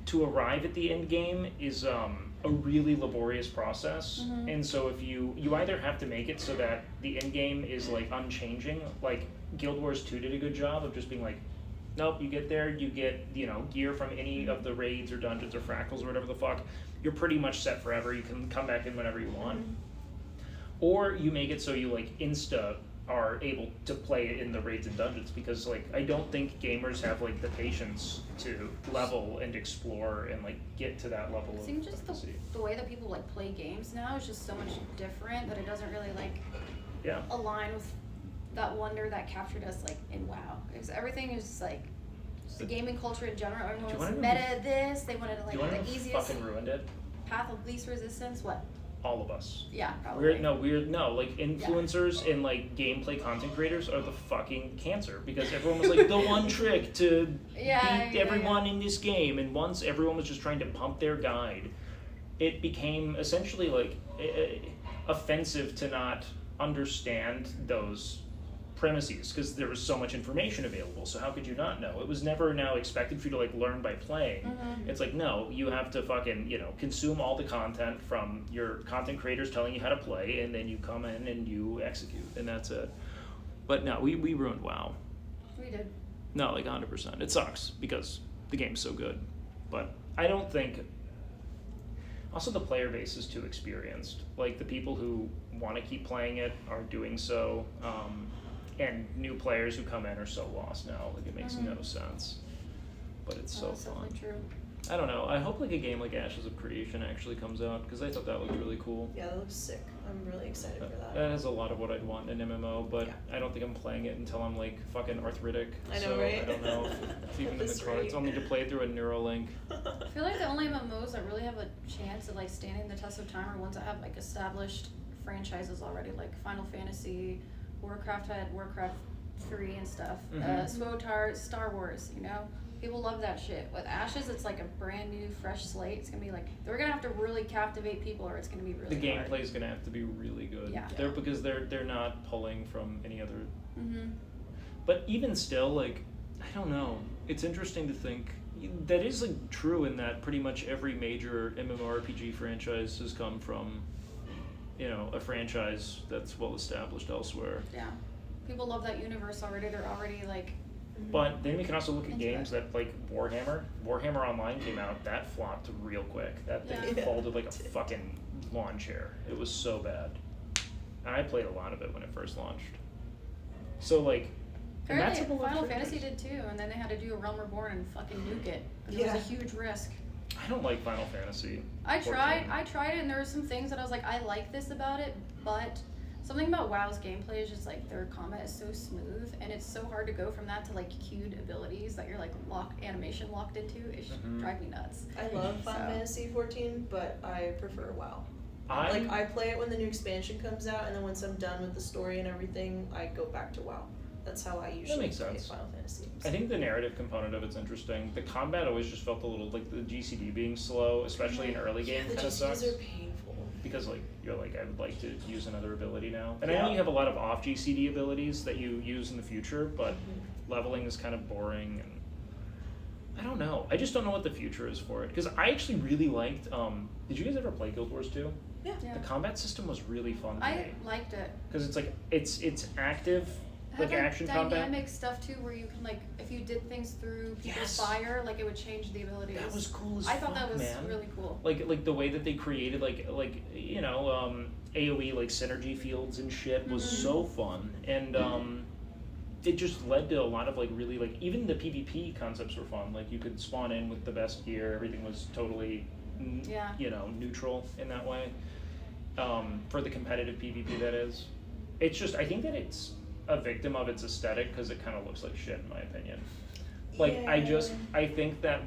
to arrive at the end game is a really laborious process, and so if you either have to make it so that the end game is like unchanging, like Guild Wars 2 did a good job of just being like, nope, you get there, you get gear from any of the raids or dungeons or fractals or whatever the fuck, you're pretty much set forever. You can come back in whenever you want, or you make it so you like insta are able to play it in the raids and dungeons, because like I don't think gamers have like the patience to level and explore and like get to that level I of think just efficacy. the way that people like play games now is just so much different that it doesn't really like Yeah. align with that wonder that captured us like in WoW. Because everything is like the gaming culture in general. Everyone you was wanna meta this. They wanted Do like you want to know the who easiest fucking ruined it? path of least resistance. What? All of us. Yeah, probably. Like influencers and like gameplay content creators are the fucking cancer, because everyone was like the one trick to beat everyone in this game, and once everyone was just trying to pump their guide, it became essentially like offensive to not understand those premises, because there was so much information available. So how could you not know? It was never now expected for you to like learn by playing. It's like, no, you have to fucking consume all the content from your content creators telling you how to play, and then you come in and you execute, and that's it. But no, we ruined WoW. We did. No, like 100%. It sucks because the game's so good, but I don't think. Also, the player base is too experienced. Like the people who want to keep playing it are doing so. And new players who come in are so lost now. Like it makes no sense, but it's so That's fun. definitely true. I don't know. I hope like a game like Ashes of Creation actually comes out, because I thought that looked really cool. Yeah, that looks sick. I'm really excited for that. That has a lot of what I'd want in an MMO, but Yeah. I don't think I'm playing it until I'm like fucking arthritic. I know, so right? I don't know if even in the This cards. rate. I'll need to play it through a Neuralink. I feel like the only MMOs that really have a chance of like standing the test of time are ones that have like established franchises already, like Final Fantasy Warcraft had Warcraft 3 and stuff. Mhm. SWOTAR, Star Wars, you know? People love that shit. With Ashes, it's like a brand new, fresh slate. It's gonna be like, they're gonna have to really captivate people or it's gonna be really The hard. gameplay is gonna have to be really good. Yeah. Because they're not pulling from any other. Mm-hmm. But even still, like, I don't know. It's interesting to think that is like true in that pretty much every major MMORPG franchise has come from, you know, a franchise that's well established elsewhere. Yeah. People love that universe already. They're already like, But then we can also look at Into games it. that like Warhammer. Warhammer Online came out, that flopped real quick. That thing Yeah. folded like a fucking lawn chair. It was so bad. And I played a lot of it when it first launched. So like, and that's apparently a lot of Final Fantasy franchises. did too, and then they had to do a Realm Reborn and fucking nuke it. And it Yeah. was a huge risk. I don't like Final Fantasy. I tried unfortunately. it, and there were some things that I was like, I like this about it, but something about WoW's gameplay is just like their combat is so smooth, and it's so hard to go from that to like queued abilities that you're like animation locked into. It should Mhm. drive me nuts. I love Final So- Fantasy 14, but I prefer WoW. I'm- Like I play it when the new expansion comes out, and then once I'm done with the story and everything, I go back to WoW. That's how I usually makes play sense. Final Fantasy. I think the narrative component of it's interesting. The combat always just felt a little like the GCD being slow, especially in early game, the kind of GCs sucks. are painful. Because like you're like I would like to use another ability now, and I Yeah. know you have a lot of off GCD abilities that you use in the future, but leveling is kind of boring, and I don't know. I just don't know what the future is for it because I actually really liked. Did you guys ever play Guild Wars 2? Yeah. Yeah. The combat system was really fun to I me liked it. because it's like it's active, It like had action dynamic combat. stuff too, where you can like, if you did things through people's Yes. fire, like it would change the abilities. That was cool as I thought that fuck, was man. really cool. Like the way that they created like you know AOE like synergy fields and shit was so fun, and it just led to a lot of like really like even the PvP concepts were fun. Like you could spawn in with the best gear, everything was totally Yeah. you know neutral in that way. For the competitive PvP, that is, it's just I think that it's a victim of its aesthetic because it kind of looks like shit in my opinion. Like I think that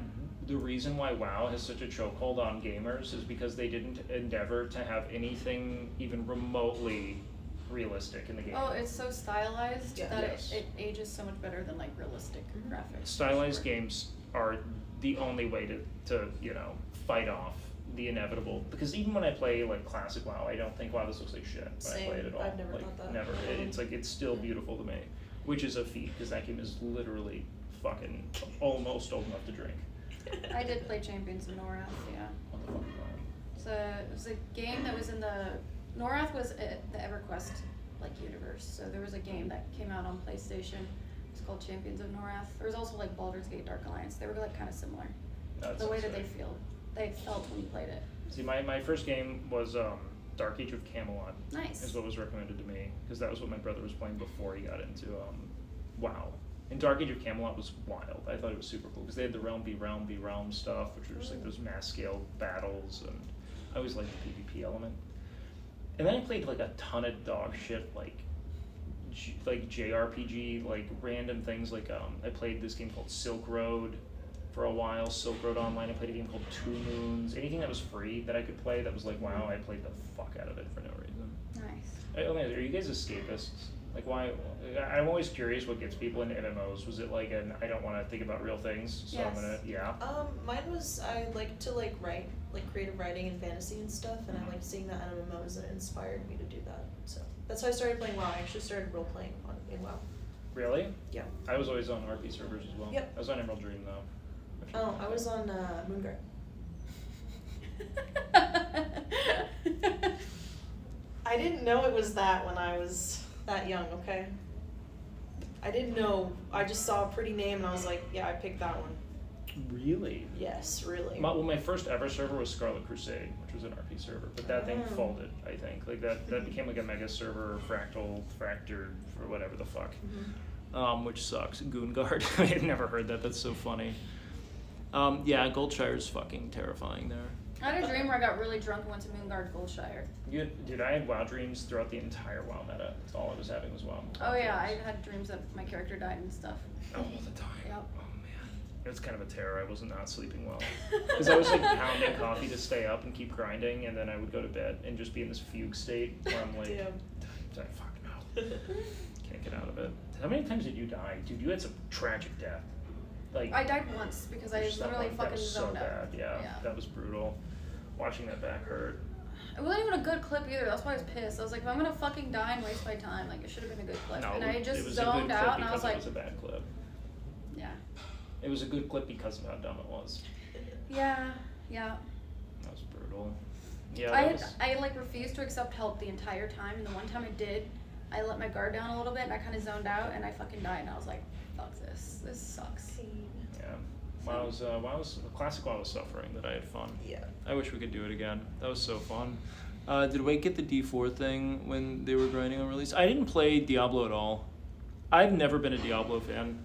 the reason why WoW has such a chokehold on gamers is because they didn't endeavor to have anything even remotely realistic in the game. Oh, it's so stylized Yeah. that Yes. it ages so much better than like realistic graphics. Stylized games are the only way to you know fight off the inevitable, because even when I play like classic WoW, I don't think wow this looks like shit when Same. I play it at all. I've never like, thought that. Never. It's like it's still beautiful to me, which is a feat because that game is literally fucking almost old enough to drink. I did play Champions of Norath, yeah. What the fuck is It was a game that was in the Norath was the EverQuest like universe. So there was a game that came out on PlayStation. It's called Champions of Norath. There was also like Baldur's Gate Dark Alliance. They were like kind of similar. that? The way that That's they felt when you played it. See, my first game was Dark Age of Camelot. Nice. Is what was recommended to me because that was what my brother was playing before he got into WoW. And Dark Age of Camelot was wild. I thought it was super cool because they had the Realm v Realm v Realm stuff, which were just like those mass scale battles, and I always liked the PvP element. And then I played like a ton of dog shit like JRPG, like random things. Like I played this game called Silk Road for a while. Silk Road Online. I played a game called Two Moons. Anything that was free that I could play that was like WoW, I played the fuck out of it for no reason. Nice. Are you guys escapists? Like why? I'm always curious what gets people into MMOs. Was it like an I don't want to think about real things, so I'm gonna Mine was I like to like write, like creative writing and fantasy and stuff, and I liked seeing that in MMOs, and it inspired me to do that. So that's how I started playing WoW. I actually started role playing in WoW. Really? Yeah. I was always on RP servers as well. Yep. I was on Emerald Dream though. Oh, I was on Moonguard. I didn't know it was that when I was that young, okay? I didn't know. I just saw a pretty name and I was like, yeah, I picked that one. Really? Yes, really. My first ever server was Scarlet Crusade, which was an RP server, but that thing Oh. folded. I think like that became like a mega server, fractured for whatever the fuck, which sucks. Goonguard. I had never heard that. That's so funny. Yeah, Goldshire's fucking terrifying there. I had a dream where I got really drunk and went to Moonguard Goldshire. Dude, I had WoW dreams throughout the entire WoW meta. That's all I was having was WoW. Oh yeah, I had dreams that my character died and stuff. All the time. Yep. Oh man, it was kind of a terror. I was not sleeping well because I was like pounding coffee to stay up and keep grinding, and then I would go to bed and just be in this fugue state where I'm like, Damn. fuck no, Can't get out of it. How many times did you die? Dude, you had some tragic death. Like I died once because I just that literally one- fucking that was so zoned bad. out. Yeah, that was brutal. Watching that back hurt. It wasn't even a good clip either. That's why I was pissed. I was like, if I'm gonna fucking die and waste my time, like it should have been a good clip. No, and I just it was a good zoned clip out and I was because like, it was a bad clip. yeah, It was a good clip because of how dumb it was. yeah. That was brutal. Yeah, I that was, I like refused to accept help the entire time, and the one time I did, I let my guard down a little bit and I kind of zoned out and I fucking died and I was like, fuck this. This sucks. yeah. While I was classic while I was suffering that I had fun. Yeah. I wish we could do it again. That was so fun. Did Wake get the D4 thing when they were grinding on release? I didn't play Diablo at all. I've never been a Diablo fan.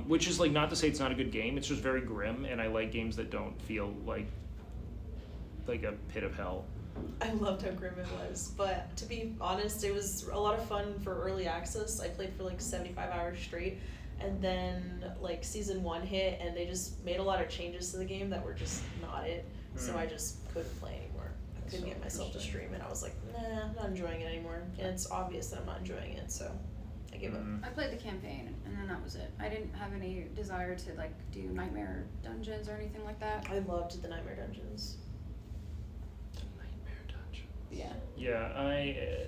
Which is like not to say it's not a good game. It's just very grim, and I like games that don't feel like a pit of hell. I loved how grim it was, but to be honest, it was a lot of fun for early access. I played for like 75 hours straight, and then like season 1 hit, and they just made a lot of changes to the game that were just not it. So I just couldn't play anymore. I couldn't get myself to stream it. I was like, nah, I'm not enjoying it anymore, and it's obvious that I'm not enjoying it, so I gave up. I played the campaign and then that was it. I didn't have any desire to like do nightmare dungeons or anything like that. I loved the Nightmare Dungeons. Nightmare Dungeon. Yeah. Yeah,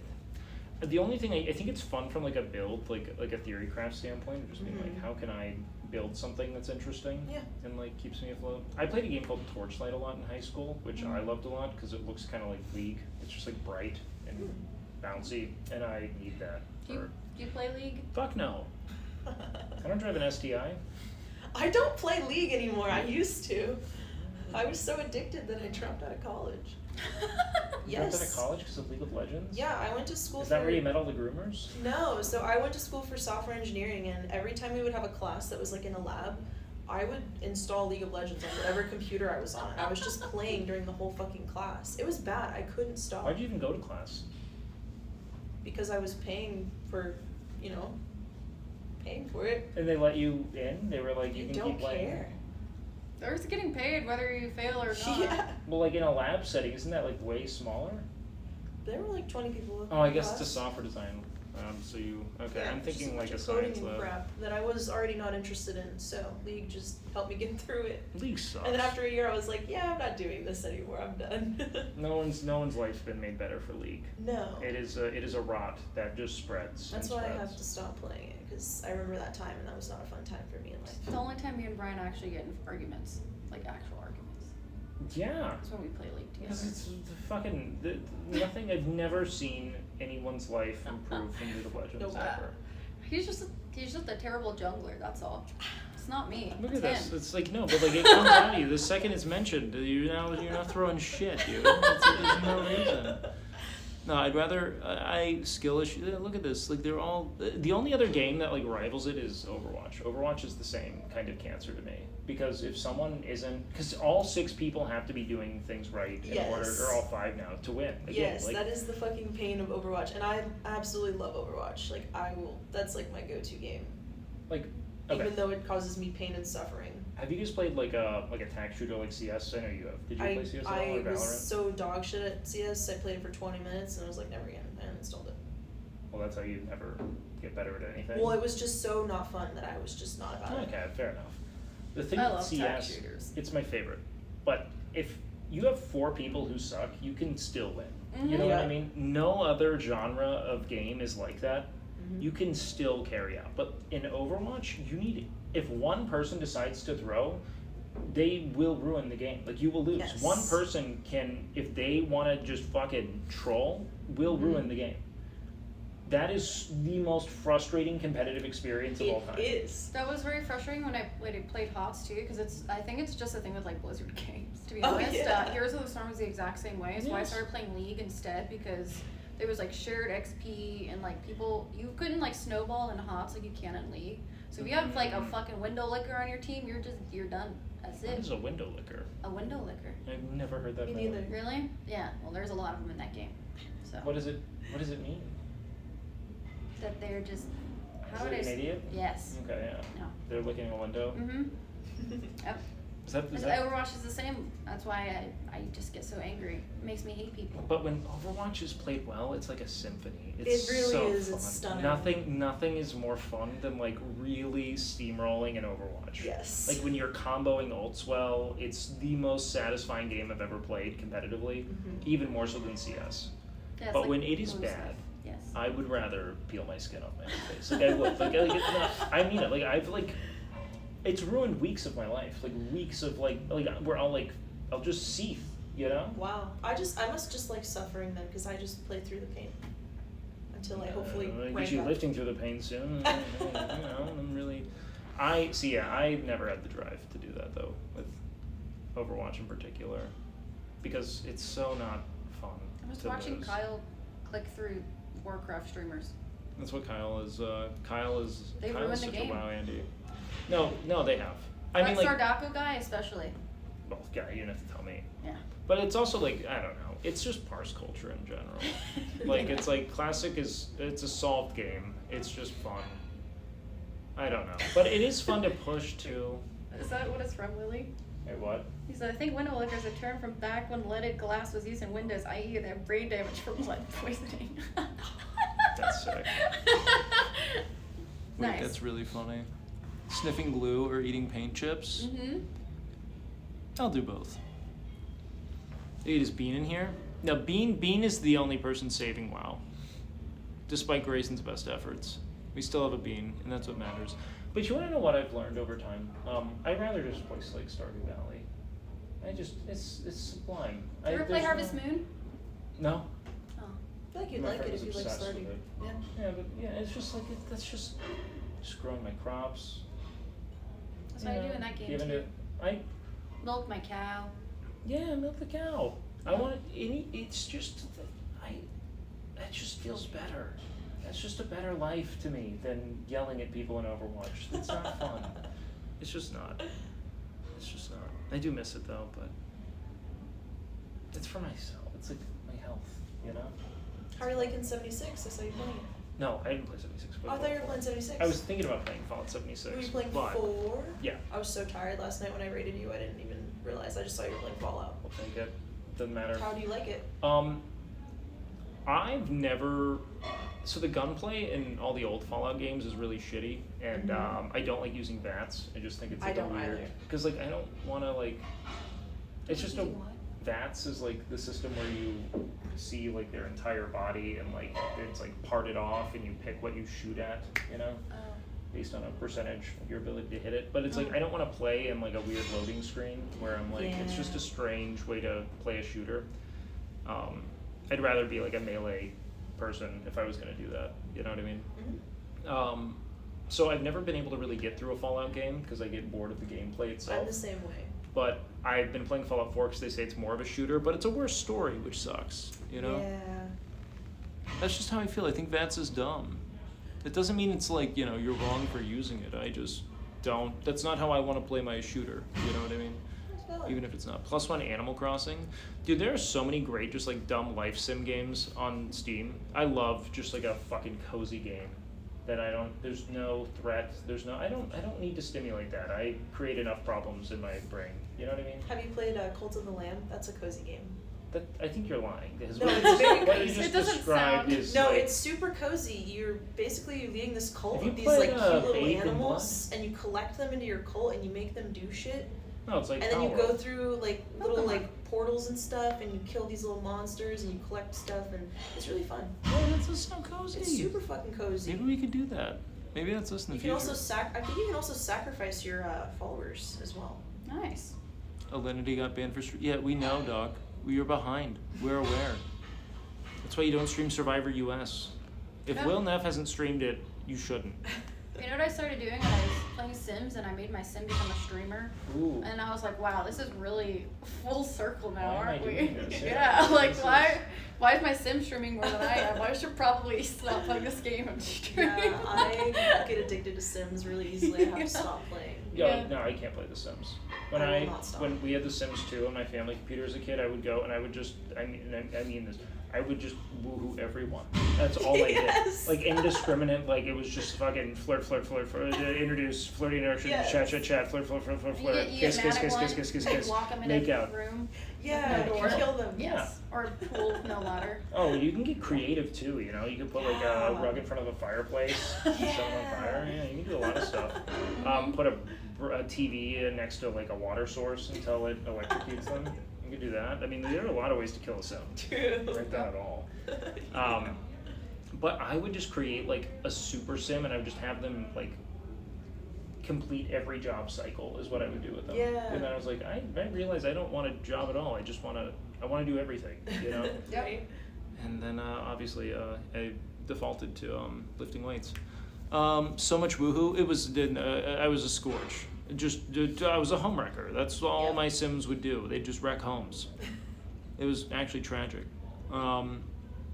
the only thing I think it's fun from like a build, like a theory craft standpoint, just being like, how can I build something that's interesting? Yeah. And like keeps me afloat. I played a game called Torchlight a lot in high school, which I loved a lot because it looks kind of like League. It's just like bright and bouncy, and I need that. Do you play League? Fuck no. I don't drive an STI. I don't play League anymore. I used to. I was so addicted that I dropped out of college. You dropped out of Yes. college because of League of Legends? Yeah, I went to school Is that for... where you met all the groomers? No, so I went to school for software engineering, and every time we would have a class that was like in a lab, I would install League of Legends on whatever computer I was on. I was just playing during the whole fucking class. It was bad. I couldn't stop. Why'd you even go to class? Because I was paying for, paying for it. And they let you in? They were like, you You can don't keep playing. care. They're getting paid whether you fail or not. Yeah. Well, like in a lab setting, isn't that like way smaller? There were like 20 people. Oh, I in guess class. it's a software design. So you okay? Yeah, I'm just thinking bunch like a of coding science and lab. crap that I was already not interested in. So League just helped me get through it. League sucks. And then after a year, I was like, yeah, I'm not doing this anymore. I'm done. no one's life's been made better for League. No. It is a rot that just spreads. That's and why I spreads. have to stop playing it, because I remember that time, and that was not a fun time for me in life. It's the only time me and Brian actually get in arguments, like actual arguments. Yeah. That's when we play League together. Because it's nothing. I've never seen anyone's life improve from League of Legends Nope. ever. He's just a terrible jungler. That's all. It's not me. Look it's at this. him. It's like no, but like it comes out of you the second it's mentioned. You're not throwing shit, dude. There's no reason. No, I'd rather skill issue. Look at this. Like they're all. The only other game that like rivals it is Overwatch. Overwatch is the same kind of cancer to me because if someone isn't, because all 6 people have to be doing things right in order, or all 5 now to win. The Yes, game. Like, that is the fucking pain of Overwatch, and I absolutely love Overwatch. Like, that's like my go-to game. like okay. Even though it causes me pain and suffering. Have you guys played like a tag shooter like CS? I know you have. Did you play CS at all I or Valorant? was so dog shit at CS, I played it for 20 minutes, and I was like, never again, and installed it. Well, that's how you never get better at anything. Well, it was just so not fun that I was just not about it. Okay, fair enough. The thing I with love tag CS, shooters. it's my favorite. But if you have 4 people who suck, you can still win. You know what I Yeah. mean? No other genre of game is like that. You can still carry out. But in Overwatch, you need, if one person decides to throw, they will ruin the game. Like, you will lose. Yes. One person can, if they want to just fucking troll, will ruin the game. That is the most frustrating competitive experience of all time. It is. That was very frustrating when I played HOTS too, because I think it's just a thing with like Blizzard games. To be Oh, honest, yeah. Heroes of the Storm was the exact same way. So I Yes. started playing League instead because there was like shared XP and like you couldn't like snowball in HOTS like you can in League. So if you have like a fucking window licker on your team, you're done. That's What it. is a window licker? A window licker. I've never heard that. Me in my neither. life. Really? Yeah. Well, there's a lot of them in that game. So What does it mean? that they're just Is it an idiot? Yes. Okay, yeah. No. They're licking a window. Mhm. Yep. Is And that Overwatch is the same. That's why I just get so angry. It makes me hate people. But when Overwatch is played well, it's like a symphony. It's It really so is. Fun. It's stunning. Nothing is more fun than like really steamrolling in Overwatch. Yes. Like when you're comboing ults well, it's the most satisfying game I've ever played competitively, even more so than CS. Yeah, it's But like when it is most bad, life. Yes. I would rather peel my skin off my face. Like I would. I mean it. Like I've like, it's ruined weeks of my life. Like weeks of like where I'll just seethe. You know? Wow. I must just like suffering then because I just play through the pain until I hopefully I rank get you up. lifting through the pain soon. You know, I'm really. I never had the drive to do that though with Overwatch in particular, because it's so not fun. I was to watching lose. Kyle click through Warcraft streamers. That's what Kyle is. Kyle is. They Kyle ruined is the such game. a WoW Andy. No, they have. I Like mean, like, Sardaco guy especially. well, yeah, you don't have to tell me. Yeah. But it's also like, I don't know. It's just parse culture in general. Like it's like classic it's a solved game. It's just fun. I don't know, but it is fun to push too. Is that what it's from, Willie? Hey, what? He said, I think window lickers are term from back when leaded glass was used in windows, i.e. they have brain damage from lead poisoning. That's sick. Wait, Nice. that's really funny. Sniffing glue or eating paint chips? Mm-hmm. I'll do both. Is Bean in here? No, Bean is the only person saving WoW. Despite Grayson's best efforts. We still have a Bean, and that's what matters. But you want to know what I've learned over time? I'd rather just play like Stardew Valley. It's sublime. Do you ever play there's Harvest no- Moon? No. Oh. I feel like you'd My like friend it if is you like obsessed starting. with it. Yeah. Yeah, but yeah, it's just like that's just growing my crops. That's what I do in that game too. Milk my cow. Yeah, milk the cow. I want it. It's just that just feels better. That's just a better life to me than yelling at people in Overwatch. It's not fun. It's just not. It's just not. I do miss it though, but it's for myself. It's like my health, you know. How are you liking 76? I saw you playing it. No, I didn't play 76. Oh, I thought you were playing 76. I was thinking about playing Fallout 76. Were you playing but 4? Yeah. I was so tired last night when I rated you. I didn't even realize. I just saw you were playing Fallout. I'll take it. Doesn't matter. How do you like it? I've never. So the gunplay in all the old Fallout games is really shitty, and I don't like using VATS. I just think it's like I don't weird. either. Because like I don't want to like. It's just a. Using what? VATS is like the system where you see like their entire body and like it's like parted off, and you pick what you shoot at, you know, based on a percentage of your ability to hit it. But it's like I don't want to play in like a weird loading screen where I'm like it's just a strange way to play a shooter. I'd rather be like a melee person if I was gonna do that. You know what I mean? Mm-hmm. So I've never been able to really get through a Fallout game because I get bored of the gameplay itself. I'm the same way. But I've been playing Fallout 4 because they say it's more of a shooter, but it's a worse story, which sucks. You know? Yeah. That's just how I feel. I think VATS is dumb. It doesn't mean it's like, you know, you're wrong for using it. I just don't. That's not how I want to play my shooter. You know what I mean? Even if it's not. Plus one Animal Crossing. Dude, there are so many great just like dumb life sim games on Steam. I love just like a fucking cozy game that there's no threat, I don't need to stimulate that. I create enough problems in my brain. You know what I mean? Have you played Cult of the Lamb? That's a cozy game. That, I think you're lying. Because No, what it's very what you cozy. just It doesn't described sound- is No, like, it's super cozy. You're leading this cult Have you of these played, like cute little Bathed in animals, and you collect them into your cult, and you make them do shit. no, it's like And then you Power. go through like little like portals and stuff, and you kill these little monsters, and you collect stuff, and it's really fun. Yeah, that's just so cozy. It's super fucking cozy. Maybe we could do that. Maybe that's us in the You can future. also I think you can also sacrifice your followers as well. Nice. Alinity got banned for yeah, we know, dog. We are behind. We're aware. That's why you don't stream Survivor US. If Yeah. Will Neff hasn't streamed it, you shouldn't. You know what I started doing when I was playing Sims and I made my Sim become a streamer? Ooh. And I was like, wow, this is really full circle now, Why am I aren't we? doing this? Yeah, Yeah, like this why is my Sim streaming more than I am? I should probably stop playing this game and stream. Yeah, I get addicted to Sims really easily. I have to stop playing. Yo, Yeah. no, I can't play The Sims. I will not stop. When we had The Sims 2 on my family computer as a kid, I would go and I would just I mean this. I would just woohoo everyone. That's all I Yes. did. Like indiscriminate, like it was just fucking flirt, introduce, flirty interaction, Yes. chat, flirt, You kiss, get mad at one, kiss, lock them in make a out. room. Yeah, No you door. kill them. Yes. Or a pool with no ladder. Oh, you can get creative too, you know? You can put like a Yeah. rug in front of a fireplace, set them on fire. Yeah, you can do a lot of stuff. Put a TV next to like a water source until it electrocutes them. You can do that. I mean, there are a lot of ways to kill a sim. True. Right down at all. But I would just create like a super sim and I would just have them like complete every job cycle is what I would do with them. Yeah. And then I was like, I realized I don't want a job at all. I just want to do everything, you know? Right. And then obviously I defaulted to lifting weights. So much woohoo. It was I was a scourge. I was a home wrecker. That's all Yeah. my Sims would do. They'd just wreck homes. It was actually tragic.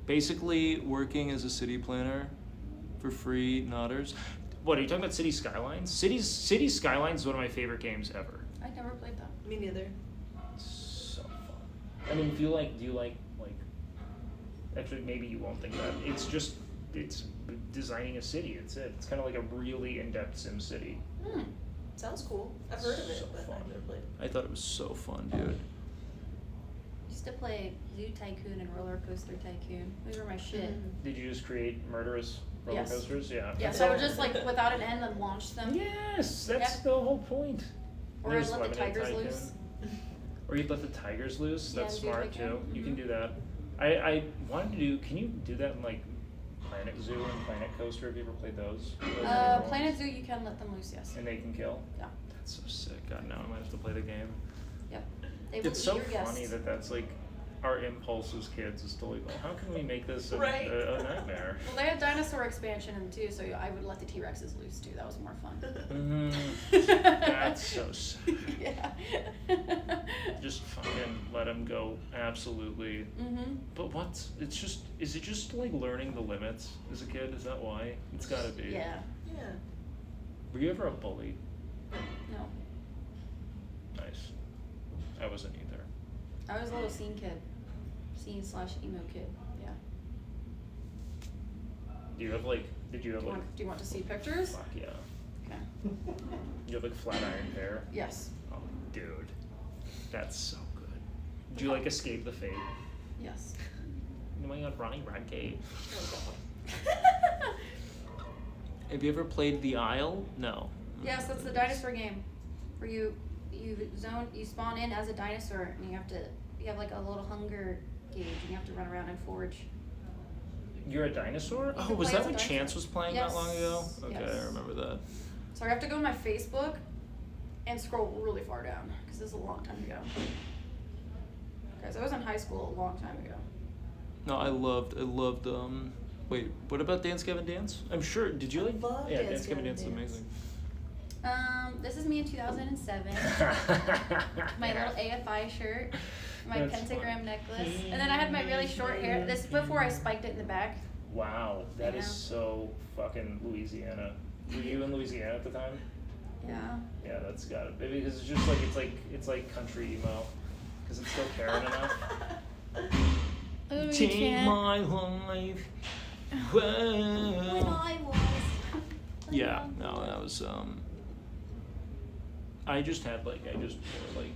Basically working as a city planner for free nodders. What are you talking about? City Skylines? City Skylines is one of my favorite games ever. I never played that. Me neither. So fun. I mean, do you like actually maybe you won't think that. It's designing a city. It's kind of like a really in-depth Sim City. Sounds cool. I've heard of it, So but fun. I've never played. I thought it was so fun, dude. Used to play Zoo Tycoon and Roller Coaster Tycoon. Those were my shit. Did you just create murderous roller Yes. coasters? Yeah. Yes, I would just like without an end and launch them. Yes, that's Yep. the whole point. Or There's I'd let the Lemonade tigers Tycoon. loose. Or you'd let the tigers loose. Yeah, That's Zoo smart Tycoon. too. You can do that. I wanted to do. Can you do that in like Planet Zoo and Planet Coaster? Have you ever played those? Those are the ones. Planet Zoo, you can let them loose, yes. And they can kill. Yeah. That's so sick. God, now I might have to play the game. Yep. They will It's eat so your funny guests. that's like our impulse as kids is to like, oh, how can we make this a nightmare? Well, they had dinosaur expansion in too, so I would let the T-Rexes loose too. That was more fun. That's so sick. Yeah. Just fucking let them go absolutely. But is it just like learning the limits as a kid? Is that why? It's gotta be. Yeah. Yeah. Were you ever a bully? No. Nice. I wasn't either. I was a little scene kid. Scene/emo kid. Yeah. Did you have like Do you want to see pictures? fuck yeah. Okay. You have like flat iron hair? Yes. Oh dude. That's so good. Did you like escape the fate? Yes. Oh my god, Ronnie Radke. Have you ever played The Isle? No. Yes, that's the dinosaur game, where you spawn in as a dinosaur and you have like a little hunger gauge and you have to run around and forage. You're a dinosaur? Oh, can was play that as a what dinosaur. Chance was playing Yes. not long ago? Okay, Yes. I remember that. So I have to go to my Facebook and scroll really far down because this is a long time ago. Guys, I was in high school a long time ago. No, I loved wait, what about Dance Gavin Dance? I'm sure, did you like? love Yeah, Dance Dance Gavin Gavin Dance is Dance. amazing. This is me in 2007. My little AFI shirt, my That's pentagram fun. necklace, and then I had my really short hair. This is before I spiked it in the back. Wow, that is Yeah. so fucking Louisiana. Were you in Louisiana at the time? Yeah. Yeah, that's gotta be because it's just it's like country emo, because it's still caring enough. Oh, you Take can't. my life. When Whoa. I was. Yeah, no, that was I just wore like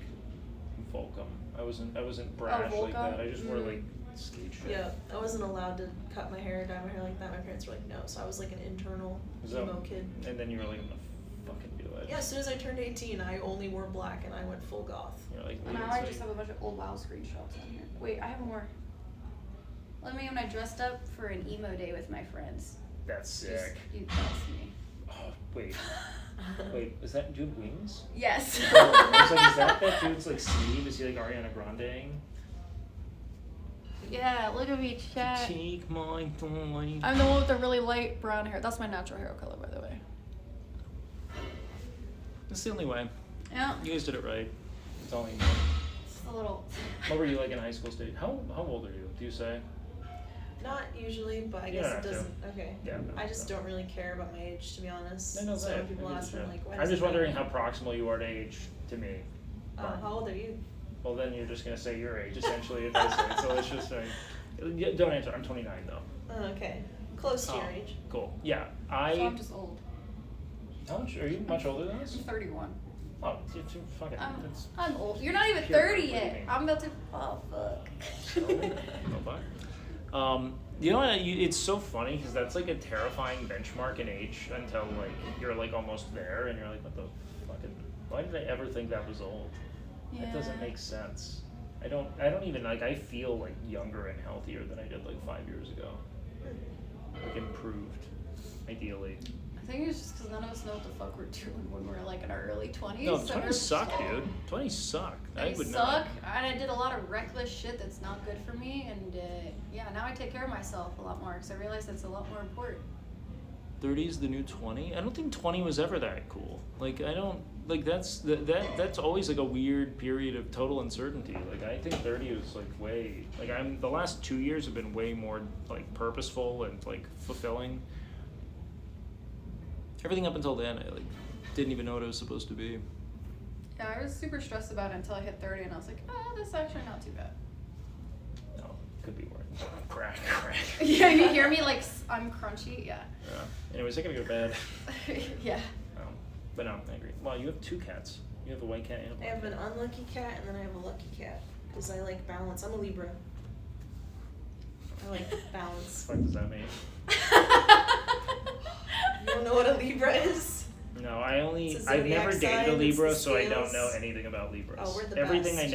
Volcom. I wasn't brash like Volcom? that. I just wore like skate shit. Yeah, I wasn't allowed to cut my hair, dye my hair like that. My parents were like, no. So I was like an internal So- emo kid. And then you were like, I'm gonna fucking do it. Yeah, as soon as I turned 18, I only wore black and I went full goth. You're like, And wait, now I it's just like- have a bunch of old WoW screenshots on here. Wait, I have more. Let me when I dressed up for an emo day with my friends. That's sick. That's me. Oh wait, wait, is that dude wings? Yes. I was like, is that dude's like Steve? Is he like Ariana Grande? Yeah, look at me, chat. Take my time. I'm the one with the really light brown hair. That's my natural hair color, by the way. That's the only way. Yeah. You guys did it right. It's all you know. It's a little. What were you like in high school stage? How old are you? Do you say? Not usually, but I You guess don't it have to. doesn't. Okay. Yeah. No, I just don't really care about my age, to be honest. No, so that- when people I ask me, get like, you. why I'm does just it matter? wondering how proximal you are to age to me. How old are you? Well, then you're just gonna say your age essentially if I say it. So it's just like, Yeah, don't answer. I'm 29 though. Oh, okay. Close to your Oh, age. Cool. Yeah, So I'm just old. How much are you? Much older than us? I'm 31. Oh, you're too fucking. That's I'm old. You're not even pure 30 believing. yet. I'm about to. Oh fuck. No fuck. You know what? It's so funny because that's like a terrifying benchmark in age until like you're like almost there and you're like, what the fucking? Why did I ever think that was old? That doesn't make sense. I don't even like. I feel like younger and healthier than I did like 5 years ago. Like improved, ideally. I think it's just because none of us know what the fuck we're doing when we're like in our early 20s. No, so we're 20s suck, just- dude. 20s suck. I They would suck, not. and I did a lot of reckless shit that's not good for me, and yeah, now I take care of myself a lot more because I realize that's a lot more important. 30 is the new 20. I don't think 20 was ever that cool. Like I don't like that's always like a weird period of total uncertainty. Like I think 30 was like way like the last 2 years have been way more like purposeful and like fulfilling. Everything up until then, I like didn't even know what it was supposed to be. Yeah, I was super stressed about it until I hit 30, and I was like, oh, this is actually not too bad. No, could be worse. Crack. Yeah, you hear me like I'm crunchy. Yeah. Yeah. Anyways, I gotta go to bed. Yeah. But no, I agree. Wow, you have two cats. You have a white cat and a I black have cat. an unlucky cat and then I have a lucky cat because I like balance. I'm a Libra. I like balance. What does that mean? You don't know what a Libra is? No, It's a I've never zodiac dated a sign, Libra, it's the so I don't scales. know anything about Libras. Oh, we're the Everything best.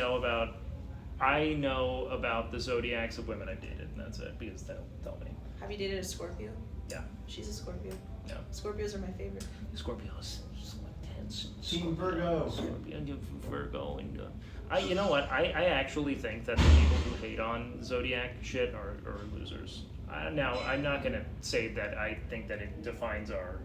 I know about the zodiacs of women I've dated, and that's it, because they'll tell me. Have you dated a Scorpio? Yeah. She's a Scorpio. No. Scorpios are my favorite. Scorpios, so intense. Team Virgo. Scorpio, Virgo, and you know what? I actually think that the people who hate on zodiac shit are losers. Now, I'm not gonna say that I think that it defines our,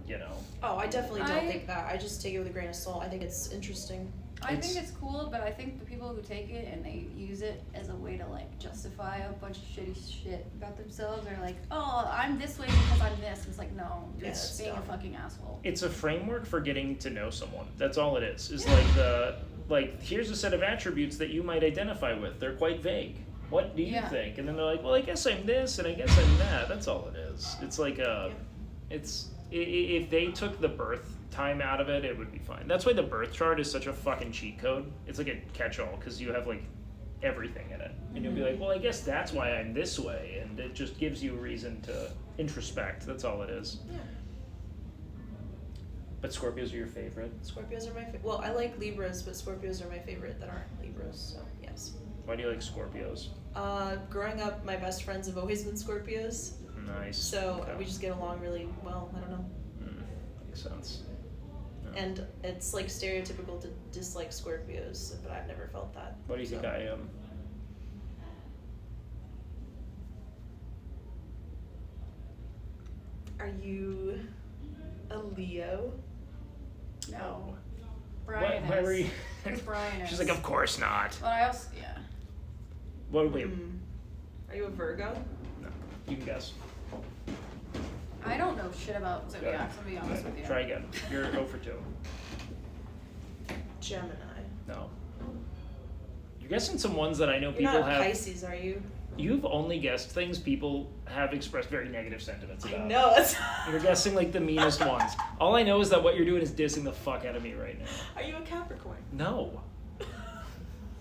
Oh, I definitely don't I- think that. I just take it with a grain of salt. I think it's interesting. I think it's cool, but I think the people who take it and they use it as a way to like justify a bunch of shitty shit about themselves are like, oh, I'm this way because I'm this. And it's like, no, you're Yeah, just it's being dumb. a fucking asshole. It's a framework for getting to know someone. That's all it is. It's Yeah. like here's a set of attributes that you might identify with. They're quite vague. What do you Yeah. think? And then they're like, well, I guess I'm this, and I guess I'm that. That's all it is. It's like if they took the birth time out of it, it would be fine. That's why the birth chart is such a fucking cheat code. It's like a catch-all because you have like everything in it, and you'll be like, well, I guess that's why I'm this way, and it just gives you a reason to introspect. That's all it is. Yeah. But Scorpios are your favorite. Scorpios are my favorite. Well, I like Libras, but Scorpios are my favorite that aren't Libras, so yes. Why do you like Scorpios? Growing up, my best friends have always been Scorpios, Nice. so Okay. we just get along really well. I don't know. Makes sense. Yeah. And it's like stereotypical to dislike Scorpios, but I've never felt that. What do you think so. I am? Are you a Leo? No. Brian Why is. were you? Because Brian is. She's like, of course not. But I also, yeah. Wait, Are you a Virgo? no. You can guess. I don't know shit about Go zodiacs, ahead. to be honest with you. Try again. You're 0 for 2. Gemini. No. You're guessing some ones that I know You're people not a have. Pisces, are you? You've only guessed things people have expressed very negative sentiments about. I know. That's You're guessing like the meanest ones. All I know is that what you're doing is dissing the fuck out of me right now. Are you a Capricorn? No.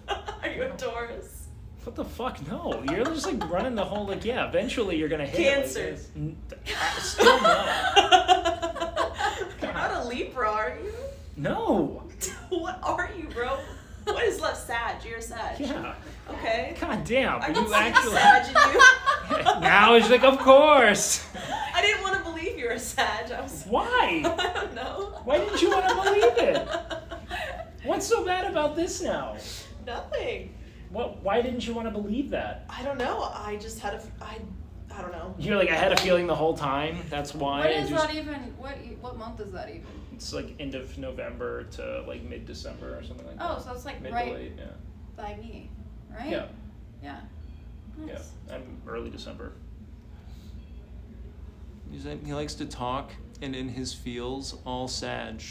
Are you a Taurus? What the fuck? No. You're just like running the whole like, yeah, eventually you're gonna hit Cancer. it like this. Still no. You're not a Libra, are you? No. What are you, bro? What is left? Sag. You're a Sag. Yeah. Okay. God damn. I But can you see actually. the Sag in you. Now it's like, of course. I didn't want to believe you were a Sag. I was. Why? I don't know. Why didn't you want to believe it? What's so bad about this now? Nothing. Why didn't you want to believe that? I don't know. I just had I don't know. You're like, I had a feeling the whole time. That's why. What I is just- that even? What month is that even? It's like end of November to like mid-December or something like that. Oh, so it's like Mid right to late, yeah. by me, right? Yeah, Yeah. yeah. Nice. I'm early December. He likes to talk, and in his feels, all Sag.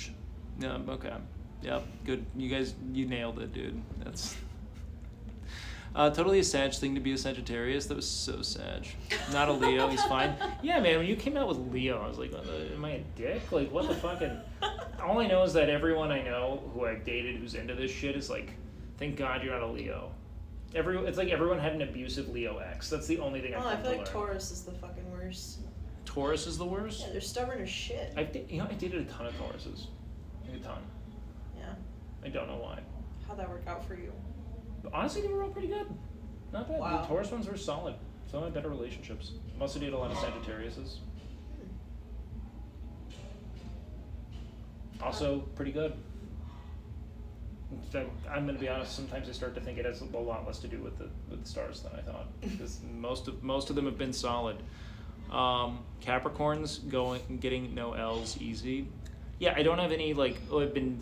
Yeah, okay. Yep, good. You guys, you nailed it, dude. That's... Totally a Sag thing to be a Sagittarius. That was so Sag. Not a Leo. He's fine. Yeah, man. When you came out with Leo, I was like, am I a dick? Like, what the fucking? All I know is that everyone I know who I've dated who's into this shit is like, thank God you're not a Leo. It's like everyone had an abusive Leo ex. That's the only thing I've I come feel to like learn. Taurus is the fucking worst. Taurus is the worst. Yeah, they're stubborn as shit. I dated a ton of Tauruses. Like a ton. Yeah. I don't know why. How'd that work out for you? But honestly, they were all pretty good. Not bad. Wow. The Taurus ones were solid. Some of my better relationships. Mostly dated a lot of Sagittariuses. Also, pretty good. I'm going to be honest. Sometimes I start to think it has a lot less to do with the stars than I thought, because most of them have been solid. Capricorns getting no L's easy. Yeah, I don't have any I've been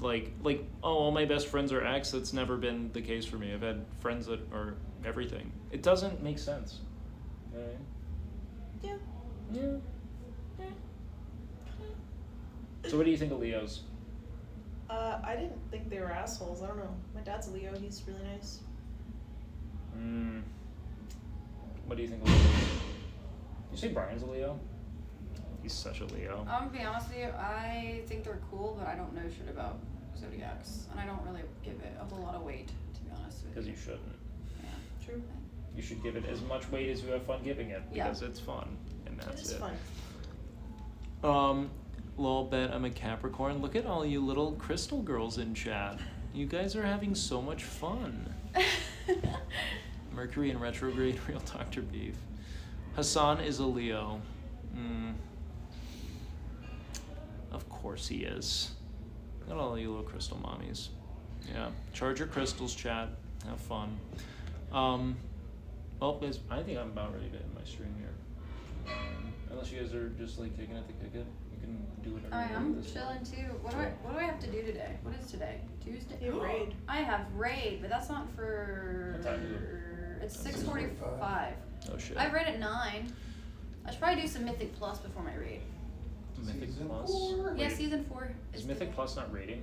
all my best friends are ex. That's never been the case for me. I've had friends that are everything. It doesn't make sense. Okay? Yeah. Yeah. So what do you think of Leos? I didn't think they were assholes. I don't know. My dad's a Leo. He's really nice. What do you think of Leos? You say Brian's a Leo? He's such a Leo. I'm gonna be honest with you, I think they're cool, but I don't know shit about zodiacs, and I don't really give it a whole lot of weight, to be honest with you. Because you shouldn't. Yeah. True. You should give it as much weight as you have fun giving it, because it's fun, and that's It's it. fun. Lol bet I'm a Capricorn. Look at all you little crystal girls in chat. You guys are having so much fun. Mercury in retrograde, real Dr. Beef. Hassan is a Leo. Of course he is. Look at all you little crystal mommies. Yeah. Charge your crystals, chat. Have fun. Guys, I think I'm about ready to end my stream here. Unless you guys are just taking it to kick it. You can do whatever I you am want. chilling too. What do I have to do today? What is today? Tuesday? You have raid. I have raid, but that's not for. What time is it? It's 6:45. Oh shit. I raid at 9. I should probably do some Mythic Plus before my raid. Mythic Season Plus? 4? Yeah, season 4. Is Mythic Plus not rating?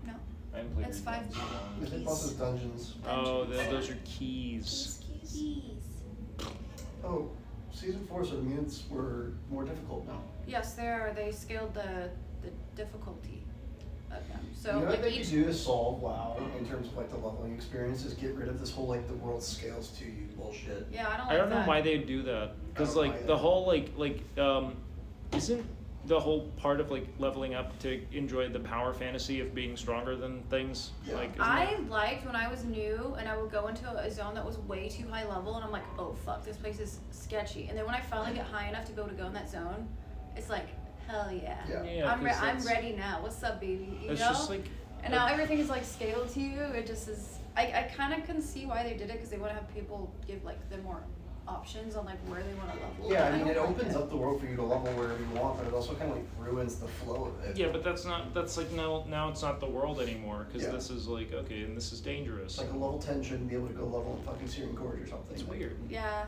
No. I haven't played It's Raid 5 in so long. Mythic Plus is dungeons. Oh, those are keys. keys. Oh, season 4, so the mutants were more difficult now. Yes, they are. They scaled the difficulty of them. So You know what they each. could do to solve WoW in terms of the leveling experience is get rid of this whole the world scales to you bullshit. Yeah, I don't. I Like don't know that. why they do that. Because I don't know the either. whole isn't the whole part of leveling up to enjoy the power fantasy of being stronger than things? Yeah. Isn't I that- liked when I was new and I would go into a zone that was way too high level and I'm like, oh fuck, this place is sketchy. And then when I finally get high enough to be able to go in that zone, it's like, hell yeah. Yeah. Yeah, I'm 'cause I'm that's- ready now. What's up, baby? You It's know? just and now everything is scaled to you. It just is. I kind of can see why they did it because they want to have people give them more options on where they want to level. Yeah, But I mean, it don't like opens up the world for you to level wherever you want, but it also kind of ruins the flow of it. Yeah, but that's now it's not the world anymore, because Yeah. this is okay, and this is dangerous. It's like a level 10 shouldn't be able to go level in fucking Syrian Gorge or something. It's weird. Yeah.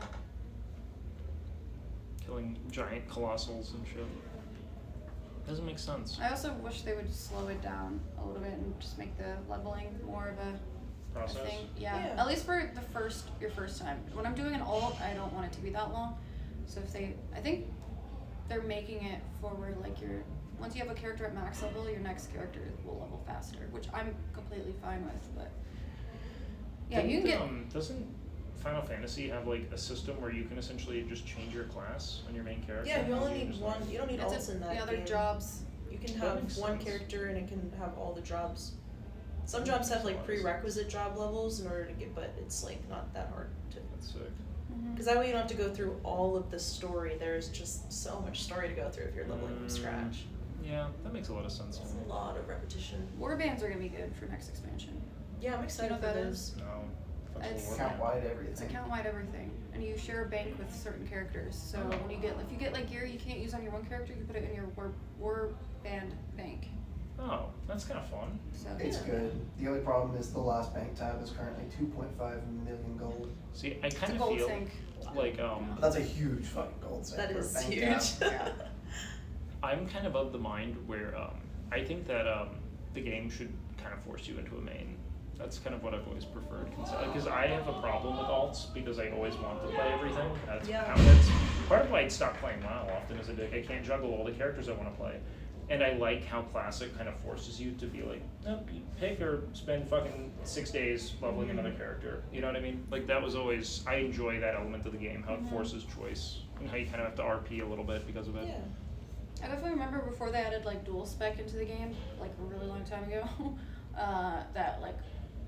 Killing giant colossals and shit. Doesn't make sense. I also wish they would slow it down a little bit and just make the leveling more of a Process. thing. Yeah. Yeah. At least for your first time. When I'm doing an alt, I don't want it to be that long. So I think they're making it forward once you have a character at max level, your next character will level faster, which I'm completely fine with. But yeah, you can get. Doesn't Final Fantasy have a system where you can essentially just change your class on your main character? Yeah, you only can need just, one. You don't need alts in that the other game. jobs. You can That have makes one sense. character and it can have all the jobs. Some jobs have Makes a lot of prerequisite job levels in order to get, but it's not that hard to. That's sick. Because that way you don't have to go through all of the story. There's just so much story to go through if you're leveling from scratch. Yeah, that makes a lot of sense to It's me. a lot of repetition. Warbands are gonna be good for next expansion. Yeah, I'm excited know for what that those. No. fucks It's- with Count wide It's everything. account wide everything, and you share a bank with certain characters. So when if you get gear you can't use on your one character, you put it in your war band bank. Oh, that's kind of fun. So It's Yeah. good. The only problem is the last bank tab is currently 2.5 million gold. See, I it's kind a of gold feel sink. But that's a huge fucking gold sink. That for a is bank huge. tab. Yeah. I'm kind of of the mind where I think that the game should kind of force you into a main That's kind of what I've always preferred. Because I have a problem with alts because I always want to play everything. That's part of why I stopped playing WoW often is I can't juggle all the characters I want to play. And I like how Classic kind of forces you to be like, nope, you pick or spend fucking 6 days leveling another character. You know what I mean? Like that was always, I enjoy that element of the game, how it forces choice and how you kind of have to RP a little bit because of it. Yeah. I definitely remember before they added like dual spec into the game, like a really long time ago, that like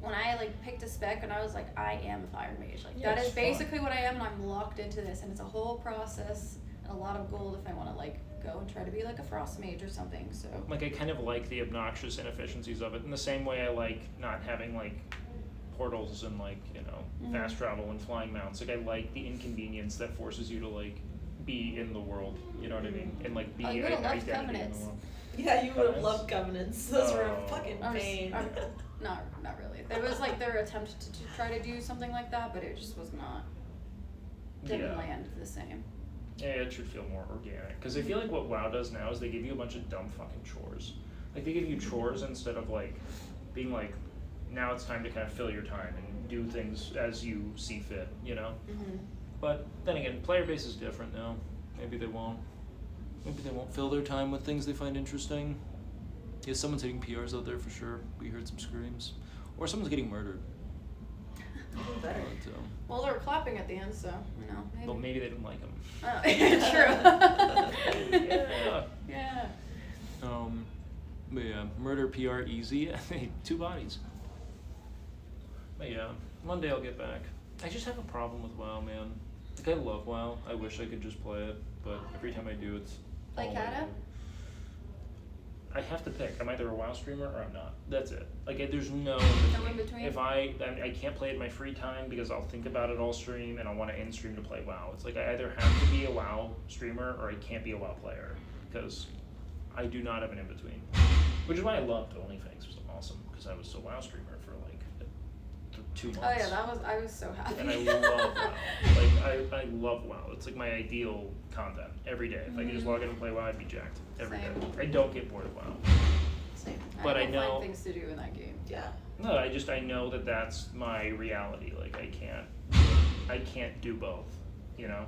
when I like picked a spec and I was like, I am a fire mage. Like that is basically what I am, and I'm locked into this, and it's a whole process and a lot of gold if I want to like go and try to be like a frost mage or something. So like I kind of like the obnoxious inefficiencies of it in the same way I like not having like portals and like, you know, fast travel and flying mounts. Like I like the inconvenience that forces you to like be in the world, you know what I mean? And like be you would have loved identity in the Covenants. world. Yeah, you would have loved Covenants. Those were a fucking I'm just- pain. not really. There was like their attempt to try to do something like that, but it just was not. Didn't land the same. Yeah, it should feel more organic. Because I feel like what WoW does now is they give you a bunch of dumb fucking chores. Like they give you chores instead of like being like, now it's time to kind of fill your time and do things as you see fit, you know? But then again, player base is different now. Maybe they won't. Maybe they won't fill their time with things they find interesting. Yeah, someone's hitting PRs out there for sure. We heard some screams. Or someone's getting murdered. Better. But, Well, they were clapping at the end, so you know. Maybe. well, maybe they didn't like him. Oh, true. Yeah. Yeah. But yeah, murder PR easy. 2 bodies. But yeah, one day I'll get back. I just have a problem with WoW, man. Like I love WoW. I wish I could just play it, but every time I do, it's Like all I Kata? do. I have to pick. I'm either a WoW streamer or I'm not. That's it. Like there's no in between? If I can't play it in my free time because I'll think about it all stream and I want to end stream to play WoW. It's like I either have to be a WoW streamer or I can't be a WoW player because I do not have an in between. Which is why I loved OnlyFans. It was awesome because I was a WoW streamer for like 2 months. Oh yeah, I was so happy. And I love WoW. Like I love WoW. It's like my ideal content every day. If I could just log in and play WoW, I'd be jacked every day. Same. I don't get bored of WoW. Same. But I don't know. find things to do in that game. Yeah. No, I know that that's my reality. Like I can't do both. You know.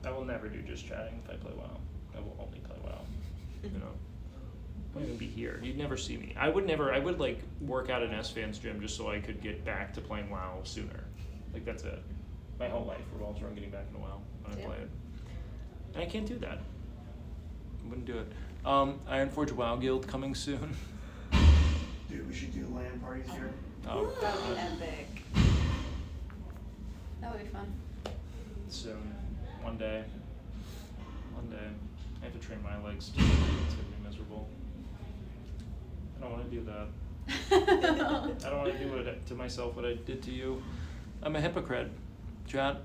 I will never do just chatting if I play WoW. I will only play WoW. You know. I wouldn't even be here. You'd never see me. I would like work out an SFAN's gym just so I could get back to playing WoW sooner. Like that's it. My whole life revolves around getting back into WoW when I play it. And I can't do that. I wouldn't do it. Ironforge WoW Guild coming soon. Dude, we should do LAN parties here. Oh, That would be epic. That would be fun. soon. One day. I have to train my legs too. It's gonna be miserable. I don't want to do that. I don't want to do it to myself what I did to you. I'm a hypocrite. Chat.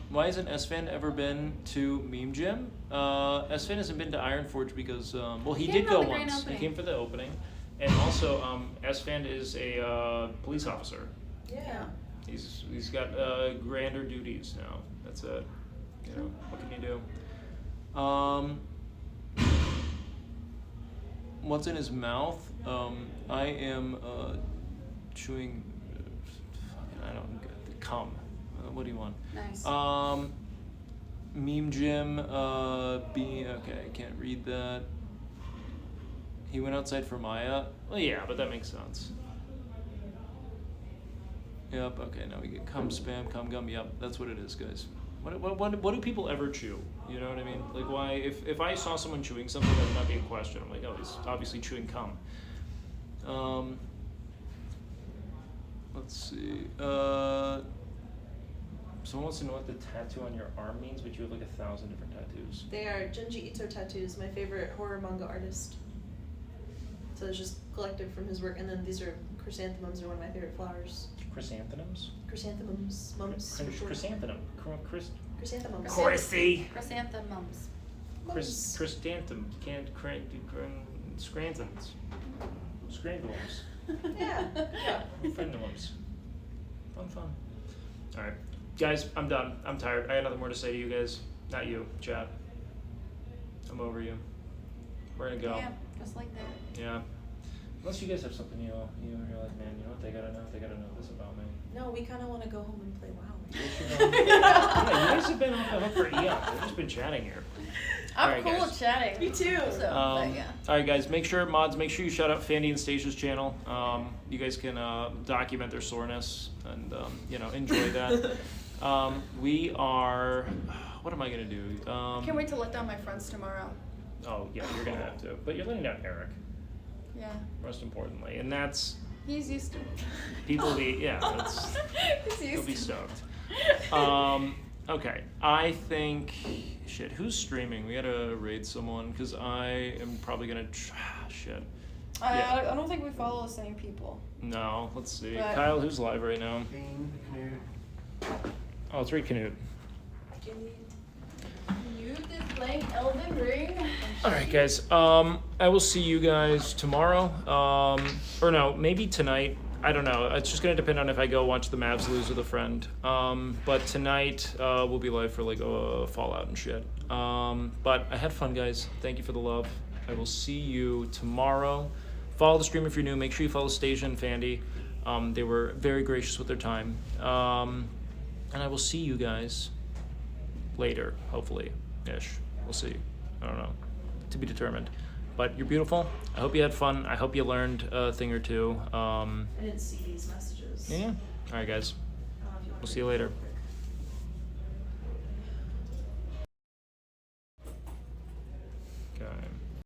Why hasn't SFAN ever been to Meme Gym? SFAN hasn't been to Ironforge because, well, he did go once. He came for the opening. And also, SFAN is a police officer. Yeah. He's got grander duties now. That's it. You know, what can you do? What's in his mouth? I am chewing. I don't get cum. What do you want? Nice. Meme Gym. Okay, I can't read that. He went outside for Maya. Well, yeah, but that makes sense. Yep. Okay. Now we get cum spam, cum gum. Yep. That's what it is, guys. What do people ever chew? You know what I mean? Like, why? If I saw someone chewing something, that would not be a question. I'm like, oh, he's obviously chewing cum. Let's see. Someone wants to know what the tattoo on your arm means, but you have like 1,000 different tattoos. They are Junji Ito tattoos, my favorite horror manga artist. So it's just collected from his work, and then these are chrysanthemums, are one of my favorite flowers. Chrysanthemums? Chrysanthemums, mums. Chrysanthemum. Chrysanthemums. Chrissy. Chrysanthemums. Chrysanthemum. Can't Scrantons. Scrandulums. Yeah. Friendulums. Fun. Alright. Guys, I'm done. I'm tired. I got nothing more to say to you guys. Not you, chat. I'm over you. We're gonna go. Yeah, just like that. Yeah. Unless you guys have something you're like, man, you know what, they gotta know this about me. No, we kind of want to go home and play WoW. Yeah, you guys have been off the hook for eons. We've just been chatting here. I'm Alright, cool guys. with chatting. Me too. So, but yeah. Alright guys, make sure you shout out Fandy and Stasia's channel. You guys can document their soreness and enjoy that. We are, what am I gonna do? Can't wait to let down my friends tomorrow. Oh yeah, you're gonna have to. But you're letting down Eric, Yeah. most importantly. And that's, He's used to it. people be, yeah, that's, He's he'll used be to stoked. Okay, I think, shit, who's streaming? We gotta raid someone, because I am probably gonna, shit. Yeah. I don't think we follow the same people. No, let's see. But- Kyle, who's live right now? Bean, Knut. Oh, it's Reed Canute. You is playing Elden Ring. Alright guys, I will see you guys tomorrow, or no, maybe tonight. I don't know, it's just gonna depend on if I go watch the Mavs lose with a friend. But tonight, we'll be live for like Fallout and shit. But I had fun, guys. Thank you for the love. I will see you tomorrow. Follow the stream if you're new. Make sure you follow Stasia and Fandy. They were very gracious with their time. And I will see you guys later, hopefully-ish. We'll see. I don't know. To be determined. But you're beautiful. I hope you had fun. I hope you learned a thing or two. I didn't see these messages. Yeah. All right, guys. I don't know if you want We'll to see you later.